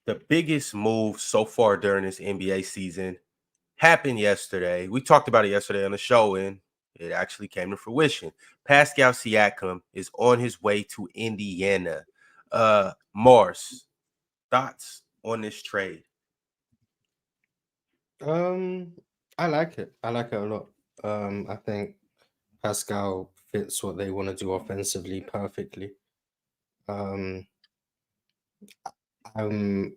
The biggest move so far during this NBA season happened yesterday. We talked about it yesterday on the show, and it actually came to fruition. Pascal Siakam is on his way to Indiana. Mars, thoughts on this trade? Um, I like it. I like it a lot. I think Pascal fits what they want to do offensively perfectly. Um, I'm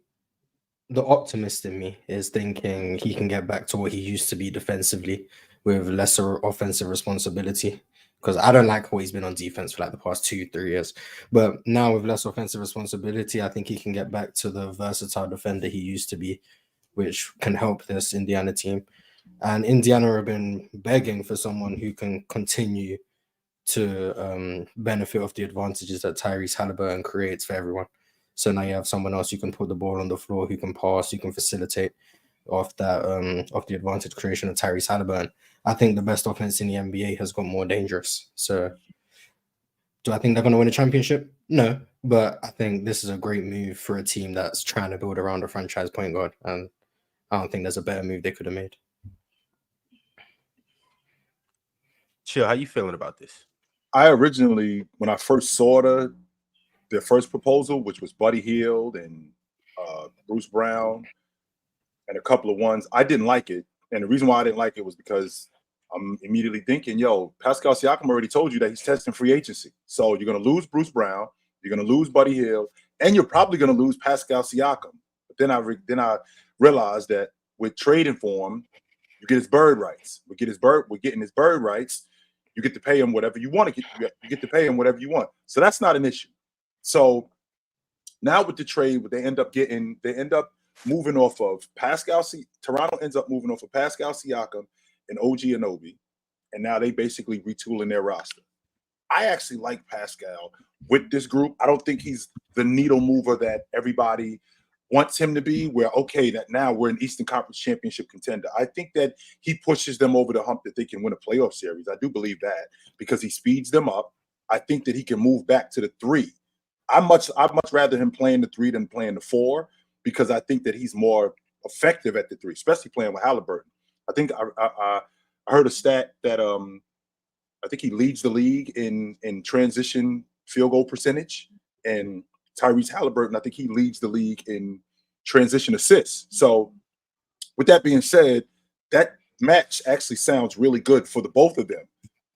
the optimist in me is thinking he can get back to what he used to be defensively with lesser offensive responsibility. Because I don't like what he's been on defense for like the past 2, 3 years. But now with less offensive responsibility, I think he can get back to the versatile defender he used to be, which can help this Indiana team. And Indiana have been begging for someone who can continue to benefit off the advantages that Tyrese Halliburton creates for everyone. So now you have someone else who can put the ball on the floor, who can pass, who can facilitate off that off the advantage creation of Tyrese Halliburton. I think the best offense in the NBA has got more dangerous. So do I think they're going to win a championship? No, but I think this is a great move for a team that's trying to build around a franchise point guard, and I don't think there's a better move they could have made. Chill, how you feeling about this? I originally, when I first saw their first proposal, which was Buddy Hield and Bruce Brown and a couple of ones, I didn't like it. And the reason why I didn't like it was because I'm immediately thinking, yo, Pascal Siakam already told you that he's testing free agency. So you're going to lose Bruce Brown, you're going to lose Buddy Hield, and you're probably going to lose Pascal Siakam. But then I realized that with trading for him, you get his bird rights. We're getting his bird rights. You get to pay him whatever you want to get. You get to pay him whatever you want. So that's not an issue. So now with the trade, what they end up moving off of Toronto ends up moving off of Pascal Siakam and OG Anunoby, and now they basically retooling their roster. I actually like Pascal with this group. I don't think he's the needle mover that everybody wants him to be, where, okay, that now we're an Eastern Conference championship contender. I think that he pushes them over the hump that they can win a playoff series. I do believe that because he speeds them up. I think that he can move back to the 3. I'd much rather him playing the 3 than playing the 4 because I think that he's more effective at the 3, especially playing with Halliburton. I think I heard a stat that I think he leads the league in transition field goal percentage, and Tyrese Halliburton, I think he leads the league in transition assists. So with that being said, that match actually sounds really good for the both of them.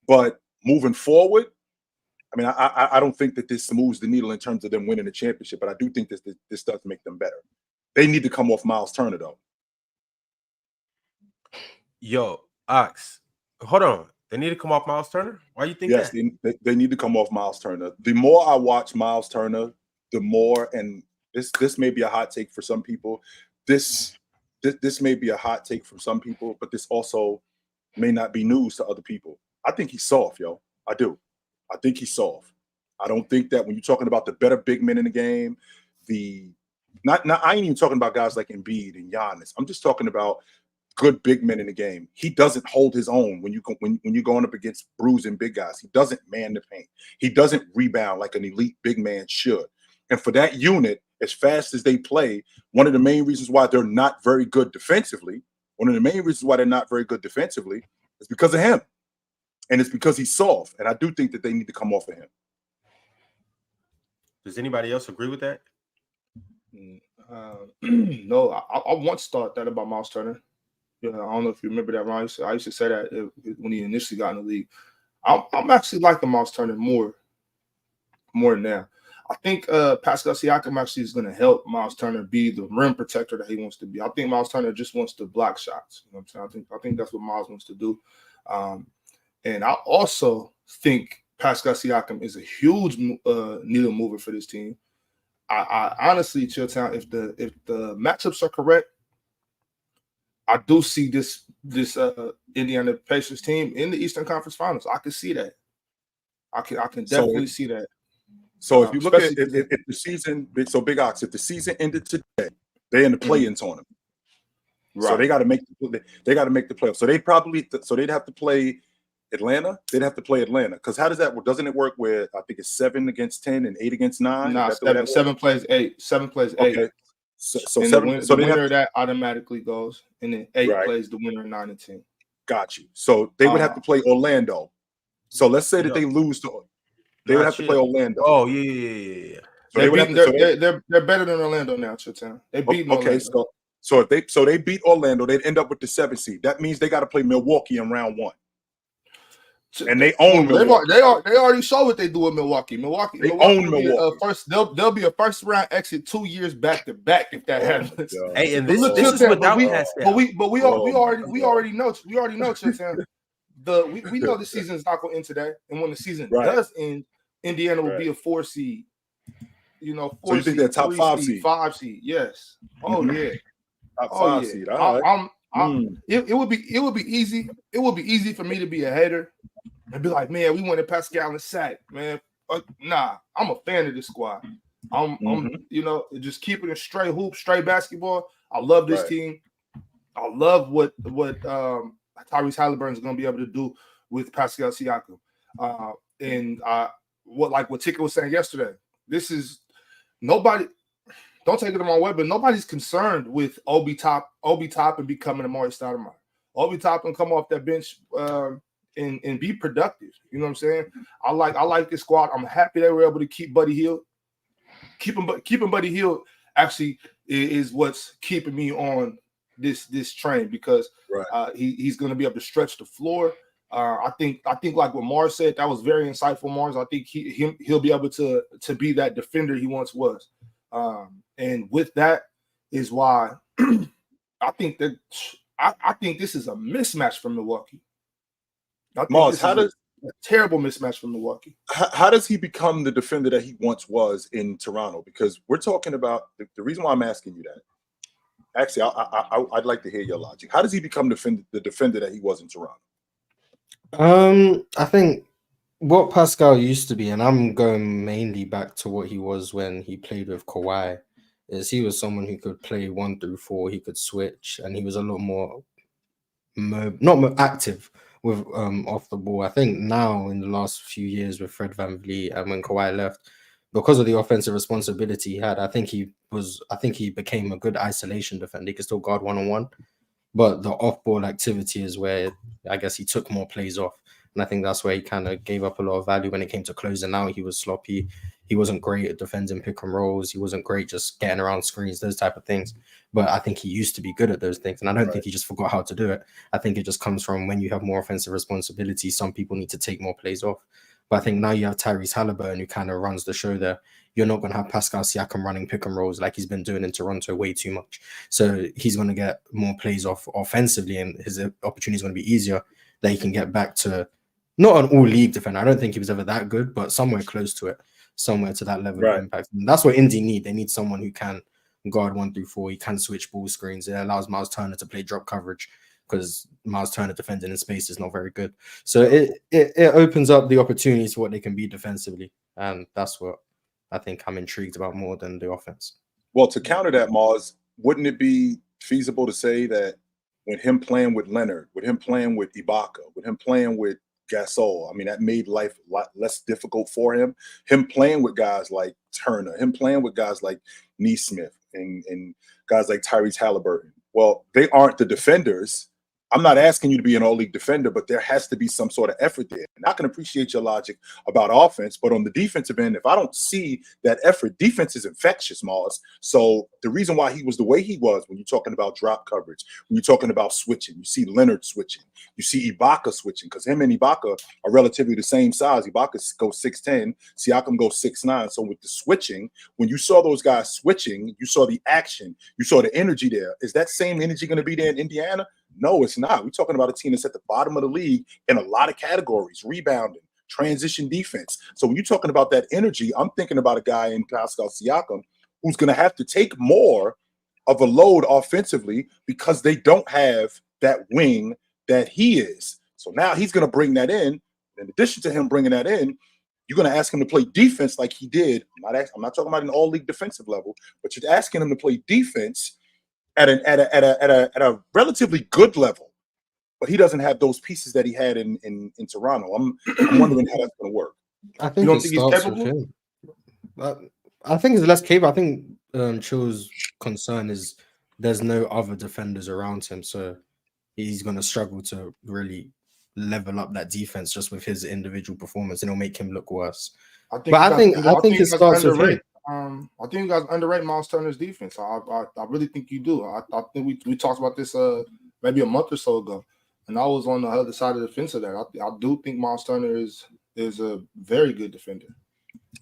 But moving forward, I mean, I don't think that this moves the needle in terms of them winning the championship, but I do think this does make them better. They need to come off Miles Turner, though. Yo, Ox, hold on. They need to come off Miles Turner? Why do you think that? Yes, they need to come off Miles Turner. The more I watch Miles Turner, the more, and this may be a hot take for some people. This may be a hot take for some people, but this also may not be news to other people. I think he's soft, yo. I do. I think he's soft. I don't think that when you're talking about the better big men in the game, I ain't even talking about guys like Embiid and Giannis. I'm just talking about good big men in the game. He doesn't hold his own when you're going up against bruising big guys. He doesn't man the paint. He doesn't rebound like an elite big man should. And for that unit, as fast as they play, one of the main reasons why they're not very good defensively, is because of him. And it's because he's soft. And I do think that they need to come off of him. Does anybody else agree with that? No, I once thought that about Miles Turner. I don't know if you remember that, Ron. I used to say that when he initially got in the league. I'm actually liking Miles Turner more now. I think Pascal Siakam actually is going to help Miles Turner be the rim protector that he wants to be. I think Miles Turner just wants to block shots. You know what I'm saying? I think that's what Miles wants to do. And I also think Pascal Siakam is a huge needle mover for this team. I honestly, Chilltown, if the matchups are correct, I do see this Indiana Pacers team in the Eastern Conference Finals. I can see that. I can definitely see that. So if you look at if the season, so Big Ox, if the season ended today, they're in the play-in tournament. Right. So they got to make the playoffs. So they'd have to play Atlanta. They'd have to play Atlanta because how does that work? Doesn't it work where I think it's 7 against 10 and 8 against 9? No, 7 plays 8. 7 plays 8. Okay. So and seven. So the they winner have of that automatically goes, and then 8 Right. plays the winner of 9 and 10. Got you. So they would have to play Orlando. So let's say that they lose to. They would have to play Orlando. Oh yeah. So they would have to. They're better than Orlando now, Chilltown. They beat Orlando. So if they beat Orlando, they'd end up with the 7th seed. That means they got to play Milwaukee in round 1. And they own Milwaukee. They already show what they do with Milwaukee. Milwaukee own Milwaukee. They'll be a first round exit 2 years back to back if that happens. Hey, and this is without Pascal. But we already know Chilltown. We know the season is not going to end today, and when the season does end, Indiana will be a 4 seed. You know, 4 so you think they're top 5 seed? 5 seed, yes. Oh yeah, top 5 seed. All right. It would be easy. It would be easy for me to be a hater and be like, man, we wanted Pascal and Sack, man. Nah, I'm a fan of this squad. I'm you know, just keeping it straight hoop, straight basketball. I love this team. I love what Tyrese Halliburton is going to be able to do with Pascal Siakam. And what Tika was saying yesterday. This is nobody. Don't take it the wrong way, but nobody's concerned with Obi Toppin becoming Amari Stoudemire. Obi Toppin come off that bench and be productive. You know what I'm saying? I like this squad. I'm happy they were able to keep Buddy Hield. Keeping Buddy Hield actually is what's keeping me on this train because he's going to be able to stretch the floor. I think like what Mars said, that was very insightful. Mars, I think he'll be able to be that defender he once was. And with that is why I think this is a mismatch from Milwaukee. Mars, how does a terrible mismatch from Milwaukee? How does he become the defender that he once was in Toronto? Because we're talking about the reason why I'm asking you that. Actually, I'd like to hear your logic. How does he become the defender that he was in Toronto? I think what Pascal used to be, and I'm going mainly back to what he was when he played with Kawhi, is he was someone who could play 1 through 4, he could switch, and he was a lot more not more active with off the ball. I think now in the last few years with Fred VanVleet and when Kawhi left, because of the offensive responsibility he had, I think he became a good isolation defender. He could still guard 1-on-1. But the off-ball activity is where I guess he took more plays off. And I think that's where he kind of gave up a lot of value when it came to closing out. He was sloppy. He wasn't great at defending pick and rolls. He wasn't great just getting around screens, those type of things. But I think he used to be good at those things. And I don't think he just forgot how to do it. I think it just comes from when you have more offensive responsibility, some people need to take more plays off. But I think now you have Tyrese Halliburton who kind of runs the show there. You're not going to have Pascal Siakam running pick and rolls like he's been doing in Toronto way too much. So he's going to get more plays off offensively and his opportunity is going to be easier that he can get back to not an all-league defender. I don't think he was ever that good, but somewhere close to it, somewhere to that level of impact. And that's what Indy need. They need someone who can guard 1 through 4. He can switch ball screens. It allows Miles Turner to play drop coverage because Miles Turner defending in space is not very good. So it opens up the opportunities for what they can be defensively. And that's what I think I'm intrigued about more than the offense. Well, to counter that, Mars, wouldn't it be feasible to say that with him playing with Leonard, with him playing with Ibaka, with him playing with Gasol, I mean, that made life a lot less difficult for him. Him playing with guys like Turner, him playing with guys like Neesmith and guys like Tyrese Halliburton. Well, they aren't the defenders. I'm not asking you to be an all-league defender, but there has to be some sort of effort there. And I can appreciate your logic about offense, but on the defensive end, if I don't see that effort, defense is infectious, Mars. So the reason why he was the way he was, when you're talking about drop coverage, when you're talking about switching, you see Leonard switching, you see Ibaka switching, because him and Ibaka are relatively the same size. Ibaka goes 6'10", Siakam goes 6'9". So with the switching, when you saw those guys switching, you saw the action, you saw the energy there. Is that same energy going to be there in Indiana? No, it's not. We're talking about a team that's at the bottom of the league in a lot of categories, rebounding, transition defense. So when you're talking about that energy, I'm thinking about a guy in Pascal Siakam who's going to have to take more of a load offensively because they don't have that wing that he is. So now he's going to bring that in. In addition to him bringing that in, you're going to ask him to play defense like he did. I'm not talking about an all-league defensive level, but you're asking him to play defense at a relatively good level, but he doesn't have those pieces that he had in Toronto. I'm wondering how that's going to work. I think you don't think he's capable? I think he's less capable. I think Chill's concern is there's no other defenders around him, so he's going to struggle to really level up that defense just with his individual performance, and it'll make him look worse. I think it starts with him. I think you guys underrate Miles Turner's defense. I really think you do. I think we talked about this maybe a month or so ago, and I was on the other side of the fence of that. I do think Miles Turner is a very good defender.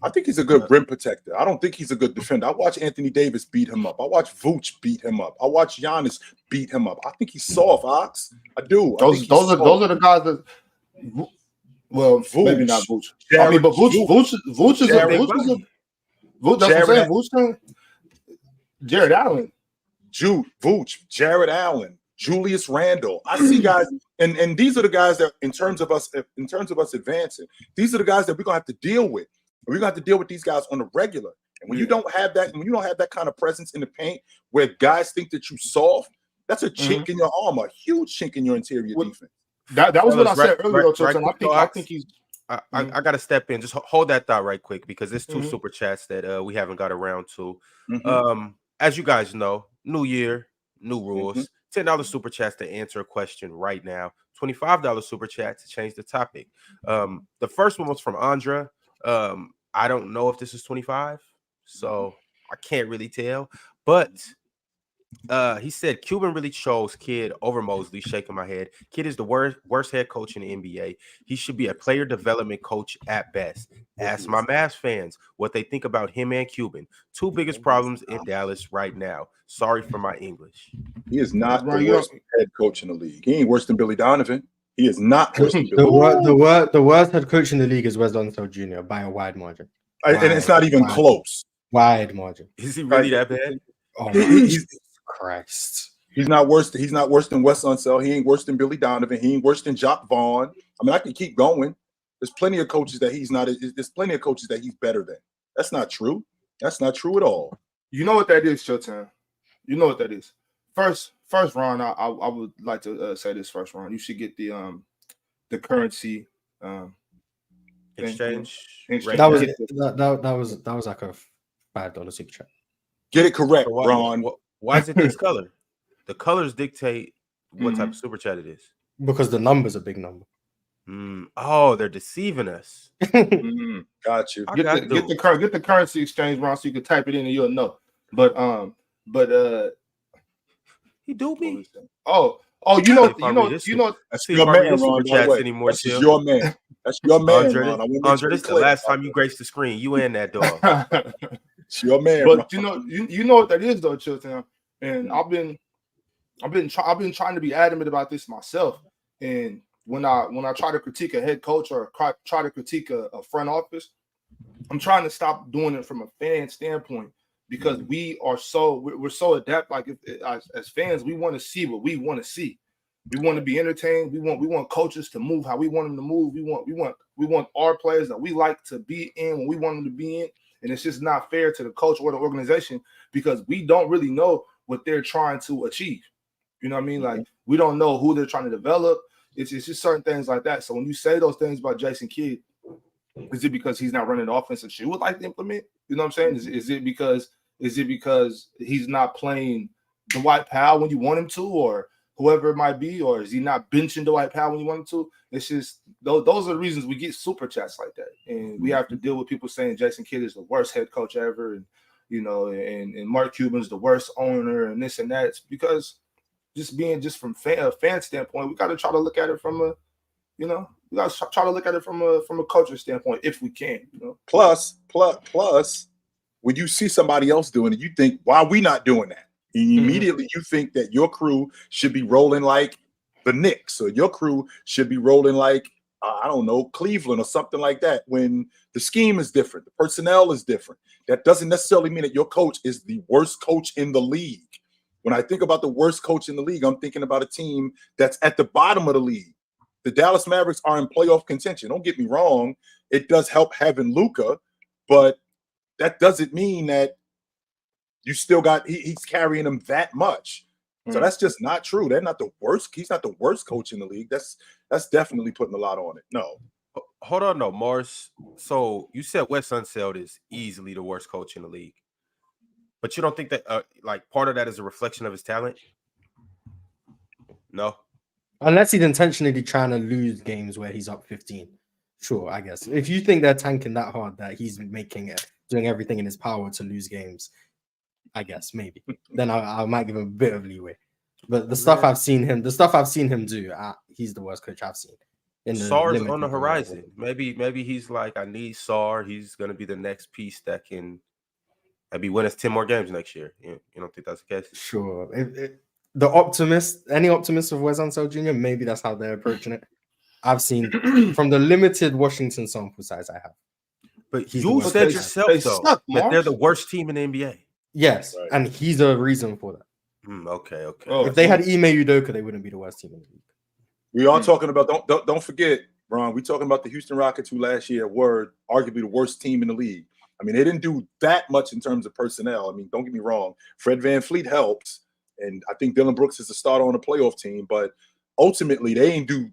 I think he's a good rim protector. I don't think he's a good defender. I watch Anthony Davis beat him up. I watch Vooch beat him up. I watch Giannis beat him up. I think he's soft, Ox. I do. Those are the guys that. Well, Vooch, maybe not Vooch. I mean, but Vooch is a Vooch. That's what I'm saying. Vooch, Jared Allen, Vooch, Jared Allen, Julius Randle. I see guys, and these are the guys that, in terms of us advancing, these are the guys that we're gonna have to deal with. We're gonna have to deal with these guys on the regular. And when you don't have that kind of presence in the paint, where guys think that you soft, that's a chink in your armor, a huge chink in your interior defense. That was what I said earlier. I think he's. I got to step in. Just hold that thought right quick, because there's two super chats that we haven't got around to. As you guys know, new year, new rules. $10 super chats to answer a question right now. $25 super chat to change the topic. The first one was from Andra. I don't know if this is 25, so I can't really tell. But he said Cuban really chose Kidd over Mosley. Shaking my head. Kidd is the worst head coach in the NBA. He should be a player development coach at best. Ask my Mavs fans what they think about him and Cuban. Two biggest problems in Dallas right now. Sorry for my English. He is not the worst head coach in the league. He ain't worse than Billy Donovan. He is not worse than Billy. The worst head coach in the league is Wes Unseld Jr. by a wide margin. And it's not even close. Wide margin. Is he really that bad? Oh, he's Christ. He's not worse than Wes Unseld. He ain't worse than Billy Donovan. He ain't worse than Jock Vaughn. I mean, I can keep going. There's plenty of coaches that he's not. There's plenty of coaches that he's better than. That's not true. That's not true at all. You know what that is, Showtime. You know what that is. First round, I would like to say this first round. You should get the currency exchange. That was like a $5 super chat. Get it correct, Ron. Why is it this color? The colors dictate what type of super chat it is. Because the number's a big number. Oh, they're deceiving us. Got you. Get the currency exchange, Ron, so you can type it in and you'll know. But he do me. Oh, you know. That's your man, Ron. That's your man. That's your man, Ron. Andre, this is the last time you graced the screen. You and that dog. It's your man. But Ron. you know what that is, though, Chilton. And I've been trying to be adamant about this myself. And when I try to critique a head coach or try to critique a front office, I'm trying to stop doing it from a fan standpoint, because we're so adept. Like as fans, we want to see what we want to see. We want to be entertained. We want coaches to move how we want them to move. We want our players that we like to be in when we want them to be in. And it's just not fair to the coach or the organization, because we don't really know what they're trying to achieve. You know what I mean? Like, we don't know who they're trying to develop. It's just certain things like that. So when you say those things about Jason Kidd, is it because he's not running the offense that you would like to implement? You know what I'm saying? Is it because he's not playing Dwight Powell when you want him to, or whoever it might be, or is he not benching Dwight Powell when you want him to? It's just those are the reasons we get super chats like that, and we have to deal with people saying Jason Kidd is the worst head coach ever, and and Mark Cuban's the worst owner, and this and that. It's because just from a fan standpoint, we got to try to look at it from we got to try to look at it from a coaching standpoint if we can. Plus, when you see somebody else doing it, you think, why are we not doing that? And immediately you think that your crew should be rolling like the Knicks, or your crew should be rolling like, I don't know, Cleveland or something like that, when the scheme is different, the personnel is different. That doesn't necessarily mean that your coach is the worst coach in the league. When I think about the worst coach in the league, I'm thinking about a team that's at the bottom of the league. The Dallas Mavericks are in playoff contention. Don't get me wrong. It does help having Luka, but that doesn't mean that you still got he's carrying them that much. So that's just not true. They're not the worst. He's not the worst coach in the league. That's definitely putting a lot on it. No. Hold on, no, Morris. So you said Wes Unseld is easily the worst coach in the league. But you don't think that like part of that is a reflection of his talent? No. Unless he's intentionally trying to lose games where he's up 15. Sure, I guess. If you think they're tanking that hard that he's doing everything in his power to lose games, I guess maybe. Then I might give him a bit of leeway. But the stuff I've seen him do, he's the worst coach I've seen. Sar's on the horizon. Maybe he's like, I need Sar. He's gonna be the next piece that can maybe win us 10 more games next year. You don't think that's the case? Sure. Any optimist of Wes Unseld Jr., maybe that's how they're approaching it. I've seen from the limited Washington sample size I have. But you said yourself, though, that they're the worst team in the NBA. Yes, right. And he's a reason for that. Okay. If they had Ime Udoka, they wouldn't be the worst team in the league. We are talking about, don't forget, Ron, we're talking about the Houston Rockets, who last year were arguably the worst team in the league. I mean, they didn't do that much in terms of personnel. I mean, don't get me wrong. Fred VanVleet helps, and I think Dylan Brooks is a starter on a playoff team, but ultimately they ain't do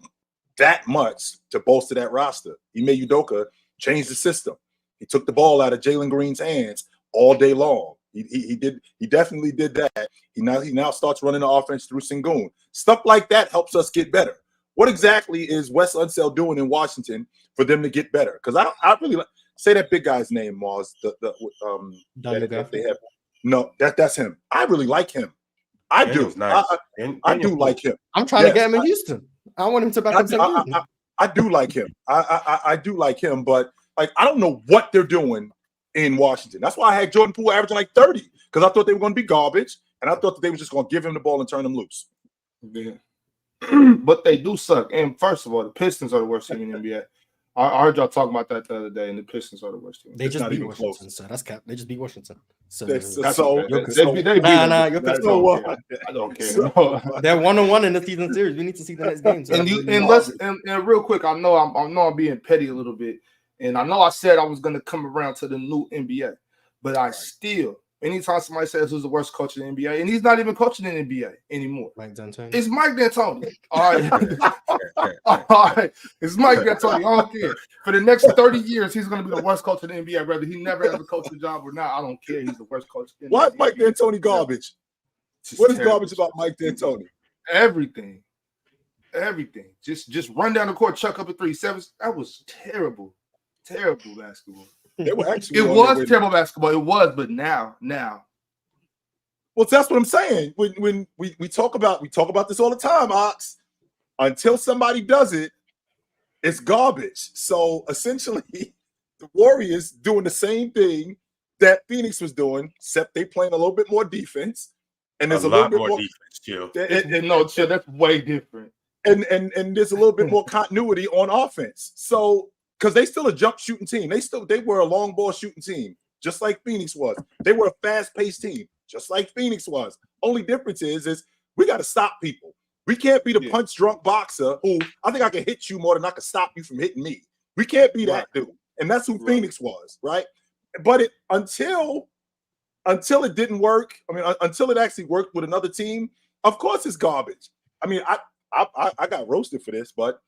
that much to bolster that roster. Ime Udoka changed the system. He took the ball out of Jalen Green's hands all day long. He definitely did that. He now starts running the offense through Sengun. Stuff like that helps us get better. What exactly is Wes Unseld doing in Washington for them to get better? Because I really like, say that big guy's name, Mars. That they have. No, that's him. I really like him. I do. Nice. I do like him. I'm trying to get him in Houston. I want him to back up Sengun. I do like him. I do like him, but like I don't know what they're doing in Washington. That's why I had Jordan Poole averaging like 30, because I thought they were going to be garbage, and I thought that they were just going to give him the ball and turn him loose. Yeah. But they do suck. And first of all, the Pistons are the worst team in the NBA. I heard y'all talking about that the other day, and the Pistons are the worst team. They just beat Washington, so that's cap. They just beat Washington. So I don't care. They're 1-1 in the season series. We need to see the next game. So and real quick, I know I'm being petty a little bit, and I know I said I was going to come around to the new NBA, but I still, anytime somebody says who's the worst coach in the NBA, and he's not even coaching in the NBA anymore, Mike D'Antoni. It's Mike D'Antoni. All right. All right. It's Mike D'Antoni. I don't care. For the next 30 years, he's going to be the worst coach in the NBA, whether he never has a coaching job or not. I don't care. He's the worst coach. Why is Mike D'Antoni garbage? What is garbage about Mike D'Antoni? Everything. Just run down the court, chuck up a 3-7. That was terrible. Terrible basketball. They were actually. It was terrible basketball. It was, but now. Well, that's what I'm saying. When we talk about this all the time, Ox. Until somebody does it, it's garbage. So essentially, the Warriors doing the same thing that Phoenix was doing, except they playing a little bit more defense, and there's a little bit more defense too. No, chill, that's way different. And there's a little bit more continuity on offense. So because they still a jump shooting team, they were a long ball shooting team, just like Phoenix was. They were a fast paced team, just like Phoenix was. Only difference is we got to stop people. We can't be the punch drunk boxer who I think I can hit you more than I can stop you from hitting me. We can't be that dude, and that's who Phoenix was, right? But until it didn't work. I mean, until it actually worked with another team, of course it's garbage. I mean, I got roasted for this, but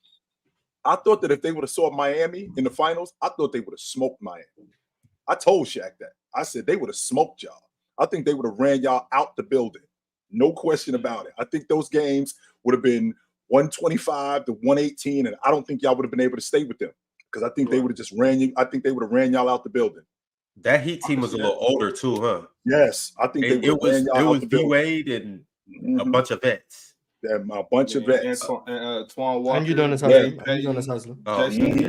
I thought that if they would have saw Miami in the finals, I thought they would have smoked Miami. I told Shaq that. I said they would have smoked y'all. I think they would have ran y'all out the building. No question about it. I think those games would have been 125 to 118, and I don't think y'all would have been able to stay with them because I think they would have just ran you. I think they would have ran y'all out the building. That Heat team was a little older too, huh? Yes, I think it was D-Wade and a bunch of vets. A bunch of vets. Antoine Walker. And Udonis Haslem.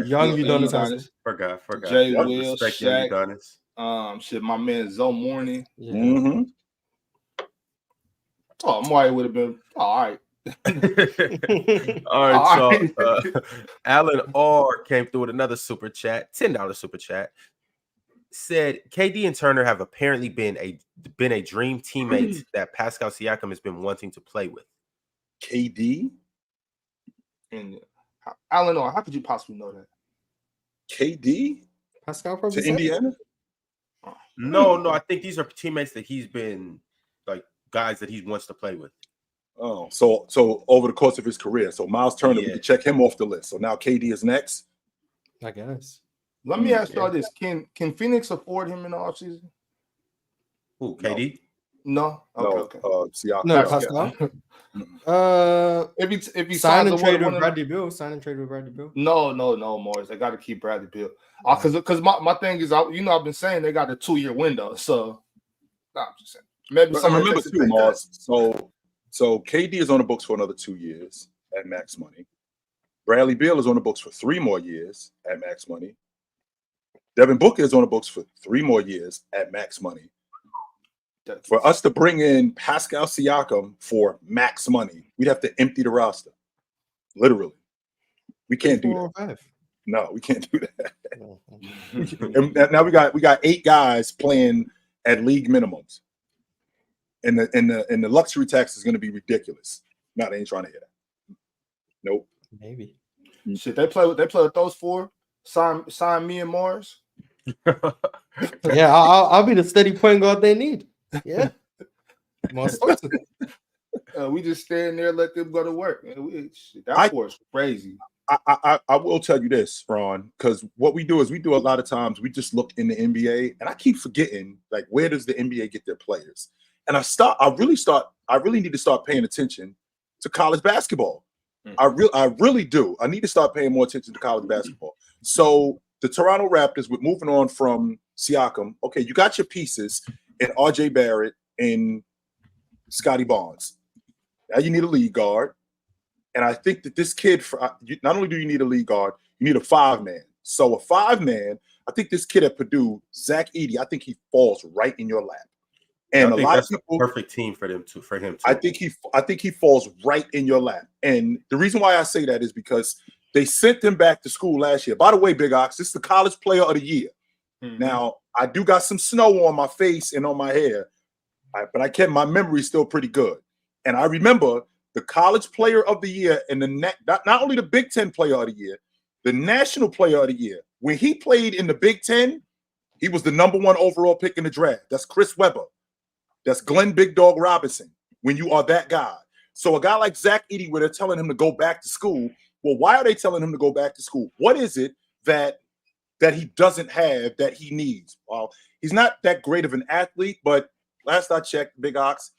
Young Udonis Haslem. Forgot. Jay Will, Shaq. Shit, my man Zoe Morning. Yeah. Mm-hmm. Oh, Mario would have been all right. All right, so Alan R came through with another super chat, $10 super chat. Said KD and Turner have apparently been a dream teammates that Pascal Siakam has been wanting to play with. KD and Alan R, how could you possibly know that? KD Pascal probably to Indiana? No, I think these are teammates that he's been like guys that he wants to play with. Oh, so over the course of his career. So Miles Turner, we can check him off the list. So now KD is next. I guess. Let me ask y'all this. Can Phoenix afford him in the offseason? Who, KD? No. Okay. Siakam. No, Pascal. Pascal. If he Sign signs and trade one with of- Bradley Beal. Sign and trade with Bradley Beal. No, Morris. They got to keep Bradley Beal. Because my thing is, I've been saying they got a 2-year window. So, I'm just saying. Maybe But somebody remember takes too, a pay cut. Mars. So KD is on the books for another 2 years at max money. Bradley Beal is on the books for 3 more years at max money. Devin Booker is on the books for 3 more years at max money. For us to bring in Pascal Siakam for max money, we'd have to empty the roster. Literally. We can't do that. No, we can't do that. And now we got 8 guys playing at league minimums. And the luxury tax is going to be ridiculous. No, they ain't trying to hear that. Nope. Maybe. Shit, they play with those 4. Sign me and Morris. Yeah, I'll be the steady point guard they need. Yeah. We just stand there, let them go to work. That force crazy. I will tell you this, Ron, because what we do is we do a lot of times we just look in the NBA, and I keep forgetting, like, where does the NBA get their players? And I really need to start paying attention to college basketball. I really do. I need to start paying more attention to college basketball. So the Toronto Raptors, with moving on from Siakam, okay, you got your pieces in RJ Barrett and Scotty Barnes. Now you need a lead guard. And I think that this kid, not only do you need a lead guard, you need a 5-man. So a 5-man, I think this kid at Purdue, Zack Edey, I think he falls right in your lap. And I think a lot that's of people, a perfect team for him too. I think he falls right in your lap. And the reason why I say that is because they sent him back to school last year. By the way, Big Ox, this is the college player of the year. Mm-hmm. Now, I do got some snow on my face and on my hair, but my memory's still pretty good. And I remember the college player of the year and not only the Big Ten player of the year, the national player of the year. When he played in the Big Ten, he was the #1 overall pick in the draft. That's Chris Webber. That's Glenn Big Dog Robinson, when you are that guy. So a guy like Zack Edey, where they're telling him to go back to school, well, why are they telling him to go back to school? What is it that he doesn't have that he needs? Well, he's not that great of an athlete, but last I checked, Big Ox,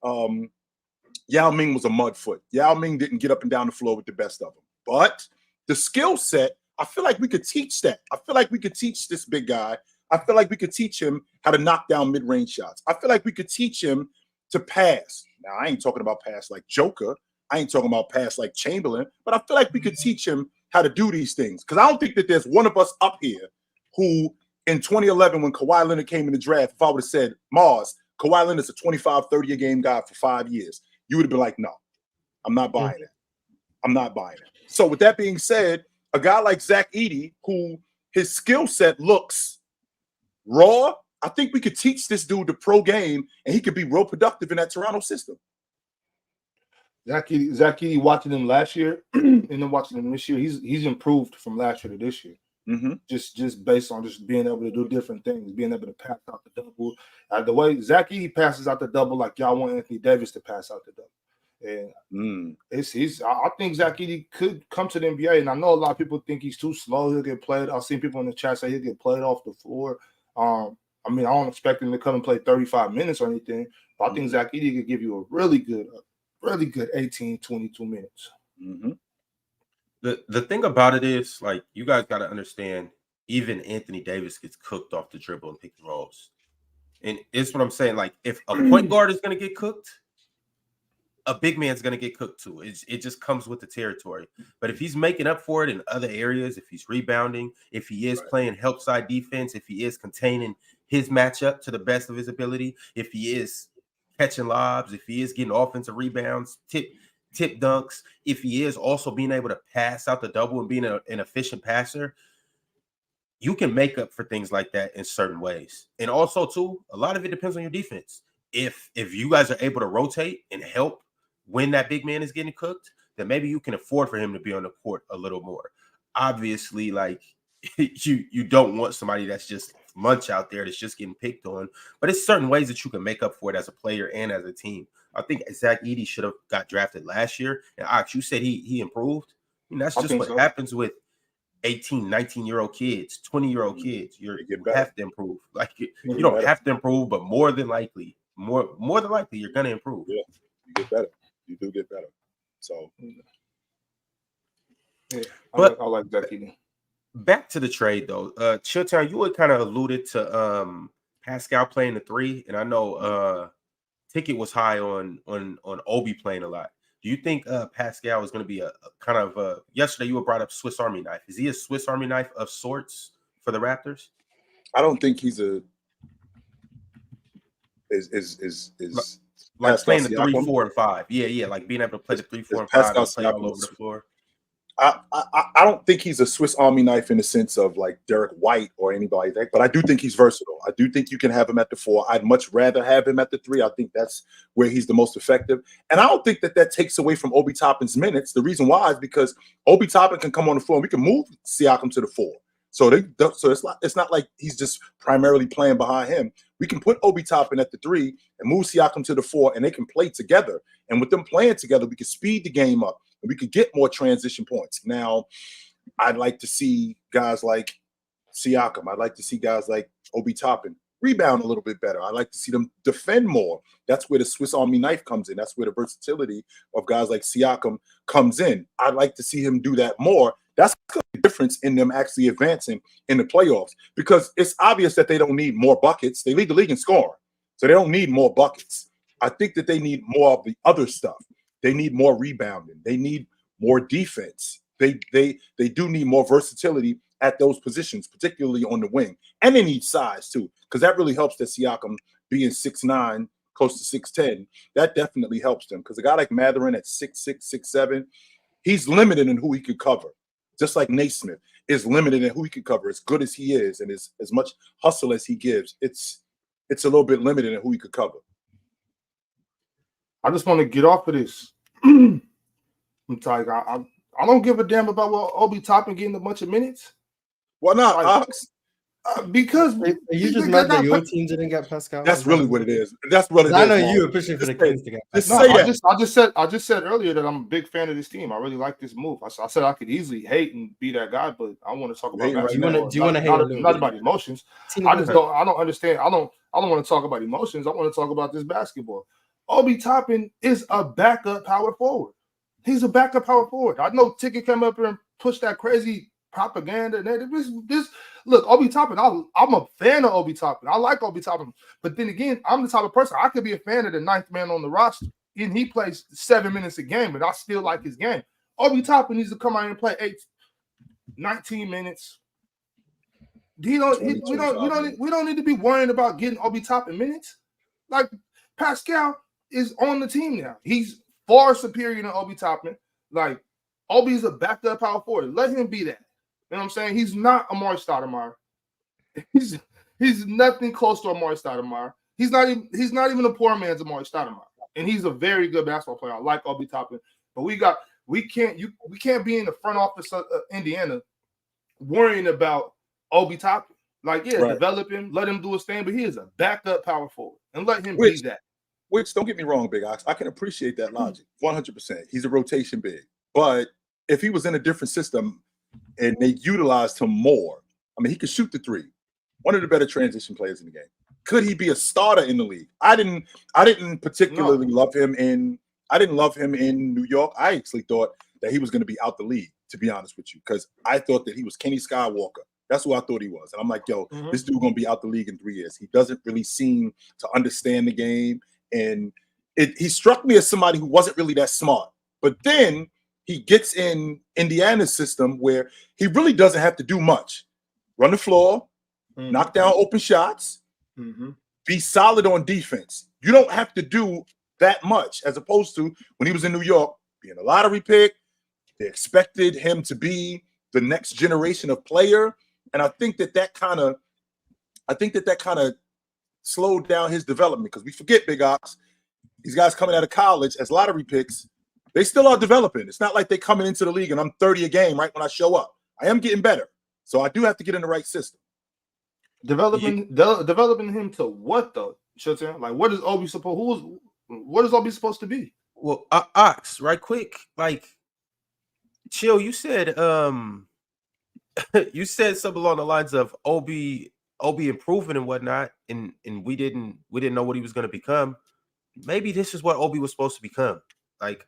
Yao Ming was a mud foot. Yao Ming didn't get up and down the floor with the best of them. But the skill set, I feel like we could teach that. I feel like we could teach this big guy. I feel like we could teach him how to knock down mid-range shots. I feel like we could teach him to pass. Now, I ain't talking about pass like Joker. I ain't talking about pass like Chamberlain. But I feel like we could teach him how to do these things. Because I don't think that there's one of us up here who, in 2011, when Kawhi Leonard came in the draft, if I would have said, Mars, Kawhi Leonard's a 25, 30-a-game guy for 5 years, you would have been like, no, I'm not buying it. I'm not buying it. So with that being said, a guy like Zack Edey, who his skill set looks raw, I think we could teach this dude the pro game, and he could be real productive in that Toronto system. Zack Edey, watching him last year and then watching him this year, he's improved from last year to this year. Mm-hmm. Just based on just being able to do different things, being able to pass out the double. The way Zack Edey passes out the double, like y'all want Anthony Davis to pass out the double. And I think Zack Edey could come to the NBA, and I know a lot of people think he's too slow. He'll get played. I've seen people in the chat say he'll get played off the floor. I don't expect him to come and play 35 minutes or anything, but I think Zack Edey could give you a really good 18, 22 minutes. Mm-hmm. The thing about it is, like, you guys got to understand, even Anthony Davis gets cooked off the dribble and pick and rolls. And it's what I'm saying. Like, if a point guard is going to get cooked, a big man's going to get cooked too. It just comes with the territory. But if he's making up for it in other areas, if he's rebounding, if he is playing help side defense, if he is containing his matchup to the best of his ability, if he is catching lobs, if he is getting offensive rebounds, tip dunks, if he is also being able to pass out the double and being an efficient passer, you can make up for things like that in certain ways. And also, too, a lot of it depends on your defense. If you guys are able to rotate and help when that big man is getting cooked, then maybe you can afford for him to be on the court a little more. Obviously, like, you don't want somebody that's just munch out there that's just getting picked on, but it's certain ways that you can make up for it as a player and as a team. I think Zack Edey should have got drafted last year, and Ox, you said he improved. I mean, that's just what happens with 18, 19-year-old kids, 20-year-old kids. You have to improve. Like you don't have to improve, but more than likely, you're gonna improve. Yeah, you get better. You do get better. So, yeah, I like Zack. Back to the trade though. Chilltown, you had kind of alluded to Pascal playing the 3, and I know Ticket was high on Obi playing a lot. Do you think Pascal is going to be a kind of yesterday you were brought up Swiss Army knife? Is he a Swiss Army knife of sorts for the Raptors? I don't think he's a like Pascal playing the 3, Siakam? 4, and 5. Yeah, like being able to play the 3, 4, and Pascal 5 and play all Siakam over the floor. I don't think he's a Swiss Army knife in the sense of like Derek White or anybody like that, but I do think he's versatile. I do think you can have him at the 4. I'd much rather have him at the 3. I think that's where he's the most effective. And I don't think that takes away from Obi Toppin's minutes. The reason why is because Obi Toppin can come on the floor and we can move Siakam to the 4. So it's not like he's just primarily playing behind him. We can put Obi Toppin at the 3 and move Siakam to the 4, and they can play together. And with them playing together, we can speed the game up and we could get more transition points. Now, I'd like to see guys like Siakam. I'd like to see guys like Obi Toppin rebound a little bit better. I'd like to see them defend more. That's where the Swiss Army knife comes in. That's where the versatility of guys like Siakam comes in. I'd like to see him do that more. That's the difference in them actually advancing in the playoffs, because it's obvious that they don't need more buckets. They lead the league in scoring, so they don't need more buckets. I think that they need more of the other stuff. They need more rebounding. They need more defense. They do need more versatility at those positions, particularly on the wing. And they need size too, because that really helps that Siakam being 6'9", close to 6'10". That definitely helps them, because a guy like Mathurin at 6'6", 6'7", he's limited in who he could cover. Just like Naismith is limited in who he can cover. As good as he is and as much hustle as he gives, it's a little bit limited in who he could cover. I just want to get off of this. I'm tired. I don't give a damn about what Obi Toppin getting a bunch of minutes. Why not, Ox? Because are you just mad that your team didn't get Pascal? That's really what it is. That's what it is. I know you were pushing for the Kings to get Pascal. I just said earlier that I'm a big fan of this team. I really like this move. I said I could easily hate and be that guy, but I want to talk about basketball. Do you want to hate not about emotions? I don't understand. I don't want to talk about emotions. I want to talk about this basketball. Obi Toppin is a backup power forward. He's a backup power forward. I know Ticket came up here and pushed that crazy propaganda. This look, Obi Toppin. I'm a fan of Obi Toppin. I like Obi Toppin, but then again, I'm the type of person I could be a fan of the 9th man on the roster, and he plays 7 minutes a game, but I still like his game. Obi Toppin needs to come out and play 19 minutes. We don't need to be worrying about getting Obi Toppin minutes. Like Pascal is on the team now. He's far superior than Obi Toppin. Like Obi's a backup power forward. Let him be that. You know what I'm saying? He's not Amari Stoudemire. He's nothing close to Amari Stoudemire. He's not even a poor man's Amari Stoudemire. And he's a very good basketball player. I like Obi Toppin. But we can't be in the front office of Indiana worrying about Obi Toppin. Like, develop him, let him do his thing, but he is a backup power forward. And let him be that. Which, don't get me wrong, Big Ox, I can appreciate that logic 100%. He's a rotation big. But if he was in a different system and they utilized him more, I mean, he could shoot the 3. One of the better transition players in the game. Could he be a starter in the league? I didn't particularly love him in New York. I actually thought that he was going to be out the league, to be honest with you, because I thought that he was Kenny Skywalker. That's who I thought he was. And I'm like, this dude going to be out the league in 3 years. He doesn't really seem to understand the game. And he struck me as somebody who wasn't really that smart. But then he gets in Indiana's system where he really doesn't have to do much. Run the floor, knock down open shots, be solid on defense. You don't have to do that much, as opposed to when he was in New York, being a lottery pick. They expected him to be the next generation of player. And I think that kind of slowed down his development, because we forget, Big Ox, these guys coming out of college as lottery picks, they still are developing. It's not like they're coming into the league and I'm 30 a game right when I show up. I am getting better. So I do have to get in the right system. Developing him to what though? Like, what is Obi supposed to be? Well, Ox, right quick, like, Chill, you said you said something along the lines of Obi improving and whatnot, and we didn't know what he was going to become. Maybe this is what Obi was supposed to become. Like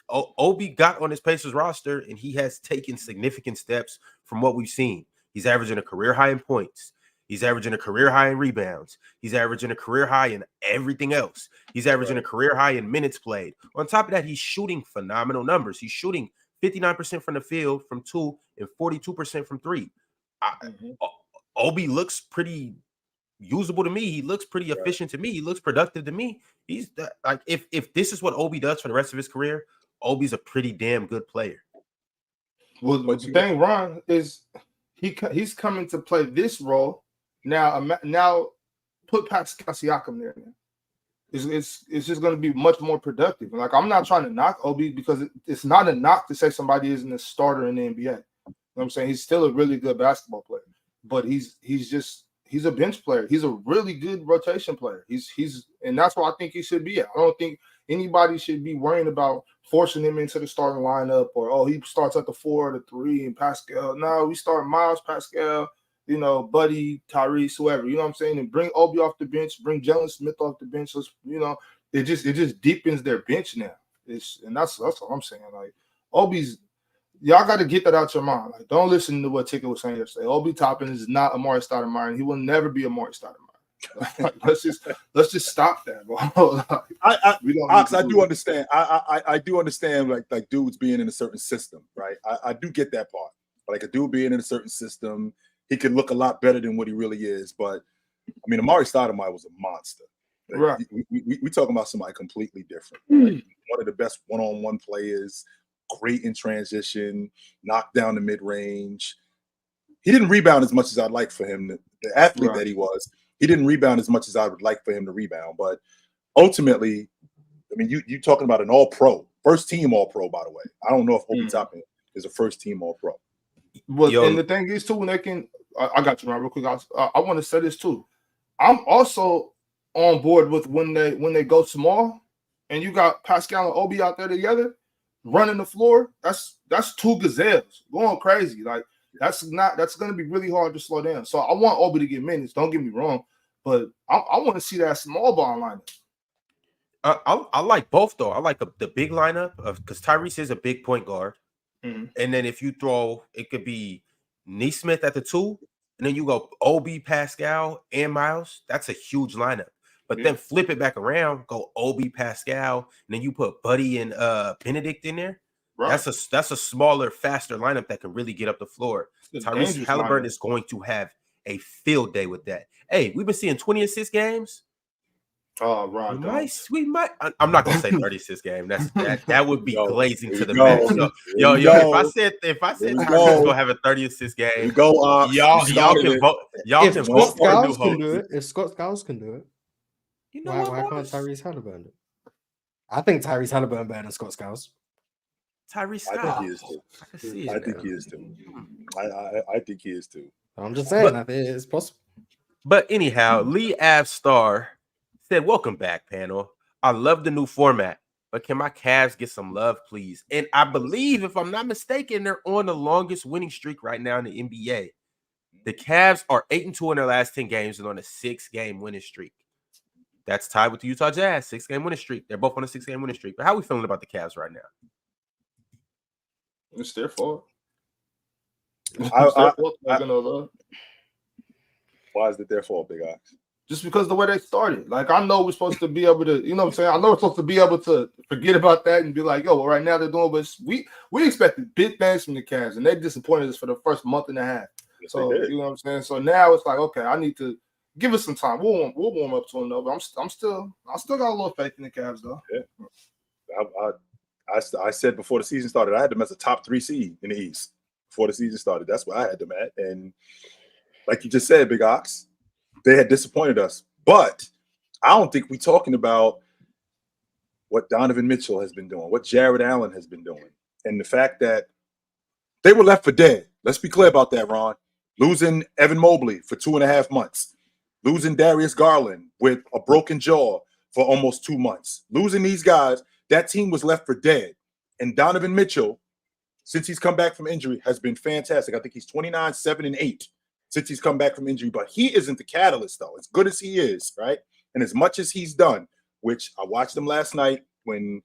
Obi got on his Pacers roster, and he has taken significant steps from what we've seen. He's averaging a career high in points. He's averaging a career high in rebounds. He's averaging a career high in everything else. He's averaging a career high in minutes played. On top of that, he's shooting phenomenal numbers. He's shooting 59% from the field from 2 and 42% from 3. Obi looks pretty usable to me. He looks pretty efficient to me. He looks productive to me. He's like, if this is what Obi does for the rest of his career, Obi's a pretty damn good player. Well, the thing, Ron, is he's coming to play this role now. Put Pascal Siakam there. It's just going to be much more productive. And I'm not trying to knock Obi because it's not a knock to say somebody isn't a starter in the NBA. You know what I'm saying? He's still a really good basketball player, but he's a bench player. He's a really good rotation player. And that's where I think he should be at. I don't think anybody should be worrying about forcing him into the starting lineup or, he starts at the 4 or the 3 and Pascal. No, we start Miles, Pascal, Buddy, Tyrese, whoever, you know what I'm saying? And bring Obi off the bench, bring Jalen Smith off the bench. It just deepens their bench now. And that's what I'm saying. Like, Obi's, y'all got to get that out your mind. Like, don't listen to what Ticket was saying yesterday. Obi Toppin is not Amari Stoudemire, and he will never be Amari Stoudemire. Like, let's just stop that, bro. I do understand. I do understand like dudes being in a certain system, right? I do get that part. Like a dude being in a certain system, he can look a lot better than what he really is. But I mean, Amari Stoudemire was a monster. Like, right. We talking about somebody completely different. Like, one of the best one-on-one players, great in transition, knocked down the mid-range. He didn't rebound as much as I'd like for him. The athlete that he was, he didn't rebound as much as I would like for him to rebound. But ultimately, I mean, you talking about an all-pro, first team all-pro, by the way. I don't know if Obi Toppin is a first team all-pro. Well, and the thing is too, when they can, I got you, man, real quick. I want to say this too. I'm also on board with when they go small, and you got Pascal and Obi out there together, running the floor. That's 2 gazelles going crazy. Like that's going to be really hard to slow down. So I want Obi to get minutes. Don't get me wrong, but I want to see that small ball lineup. I like both though. I like the big lineup because Tyrese is a big point guard. And then if you throw, it could be Nesmith at the 2, and then you go Obi, Pascal, and Miles. That's a huge lineup. But then flip it back around, go Obi, Pascal, and then you put Buddy and Benedict in there. Right. That's a smaller, faster lineup that can really get up the floor. Tyrese Halliburton is going to have a field day with that. Hey, we've been seeing 20 assist games. Oh, right. We might. I'm not gonna say 36 game. That would be glazing to the match. Yo. If I said Tyrese gonna have a 30 assist game, y'all can vote. Y'all can vote for a new host. If Scott Skiles can do it, you know why can't Tyrese Halliburton? I think Tyrese Halliburton better than Scott Skiles. Tyrese Skiles. I think he is too. I think he is too. I'm just saying, I think it's possible. But anyhow, Lee Ave Star said, "Welcome back, panel. I love the new format, but can my Cavs get some love, please?" And I believe, if I'm not mistaken, they're on the longest winning streak right now in the NBA. The Cavs are 8-2 in their last 10 games and on a 6-game winning streak. That's tied with the Utah Jazz, 6-game winning streak. They're both on a 6-game winning streak. But how are we feeling about the Cavs right now? It's their fault. Why is it their fault, Big Ox? Just because the way they started. Like, I know we're supposed to be able to, you know what I'm saying? I know we're supposed to be able to forget about that and be like, yo, well, right now they're doing, but we expected big things from the Cavs, and they disappointed us for the first month and a half. Yes, so, you know what I'm saying? So now it's like, okay, I need to give us some time. We'll warm up to them, though, but I still got a little faith in the Cavs, though. Yeah. I said before the season started, I had them as a top 3 seed in the East before the season started. That's where I had them at. And like you just said, Big Ox, they had disappointed us. But I don't think we're talking about what Donovan Mitchell has been doing, what Jared Allen has been doing, and the fact that they were left for dead. Let's be clear about that, Ron. Losing Evan Mobley for 2.5 months. Losing Darius Garland with a broken jaw for almost 2 months. Losing these guys, that team was left for dead. And Donovan Mitchell since he's come back from injury has been fantastic. I think he's 29, 7, and 8 since he's come back from injury, but he isn't the catalyst, though. As good as he is, right? And as much as he's done, which I watched him last night when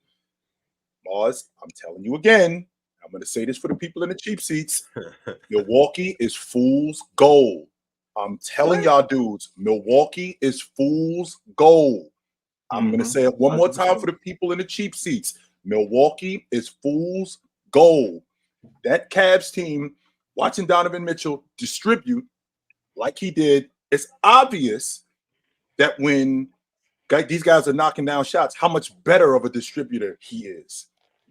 Mars, I'm telling you again, I'm going to say this for the people in the cheap seats. Milwaukee is fool's gold. I'm telling y'all dudes, Milwaukee is fool's gold. I'm going to say it one more time for the people in the cheap seats. Milwaukee is fool's gold. That Cavs team, watching Donovan Mitchell distribute like he did, it's obvious that when these guys are knocking down shots, how much better of a distributor he is,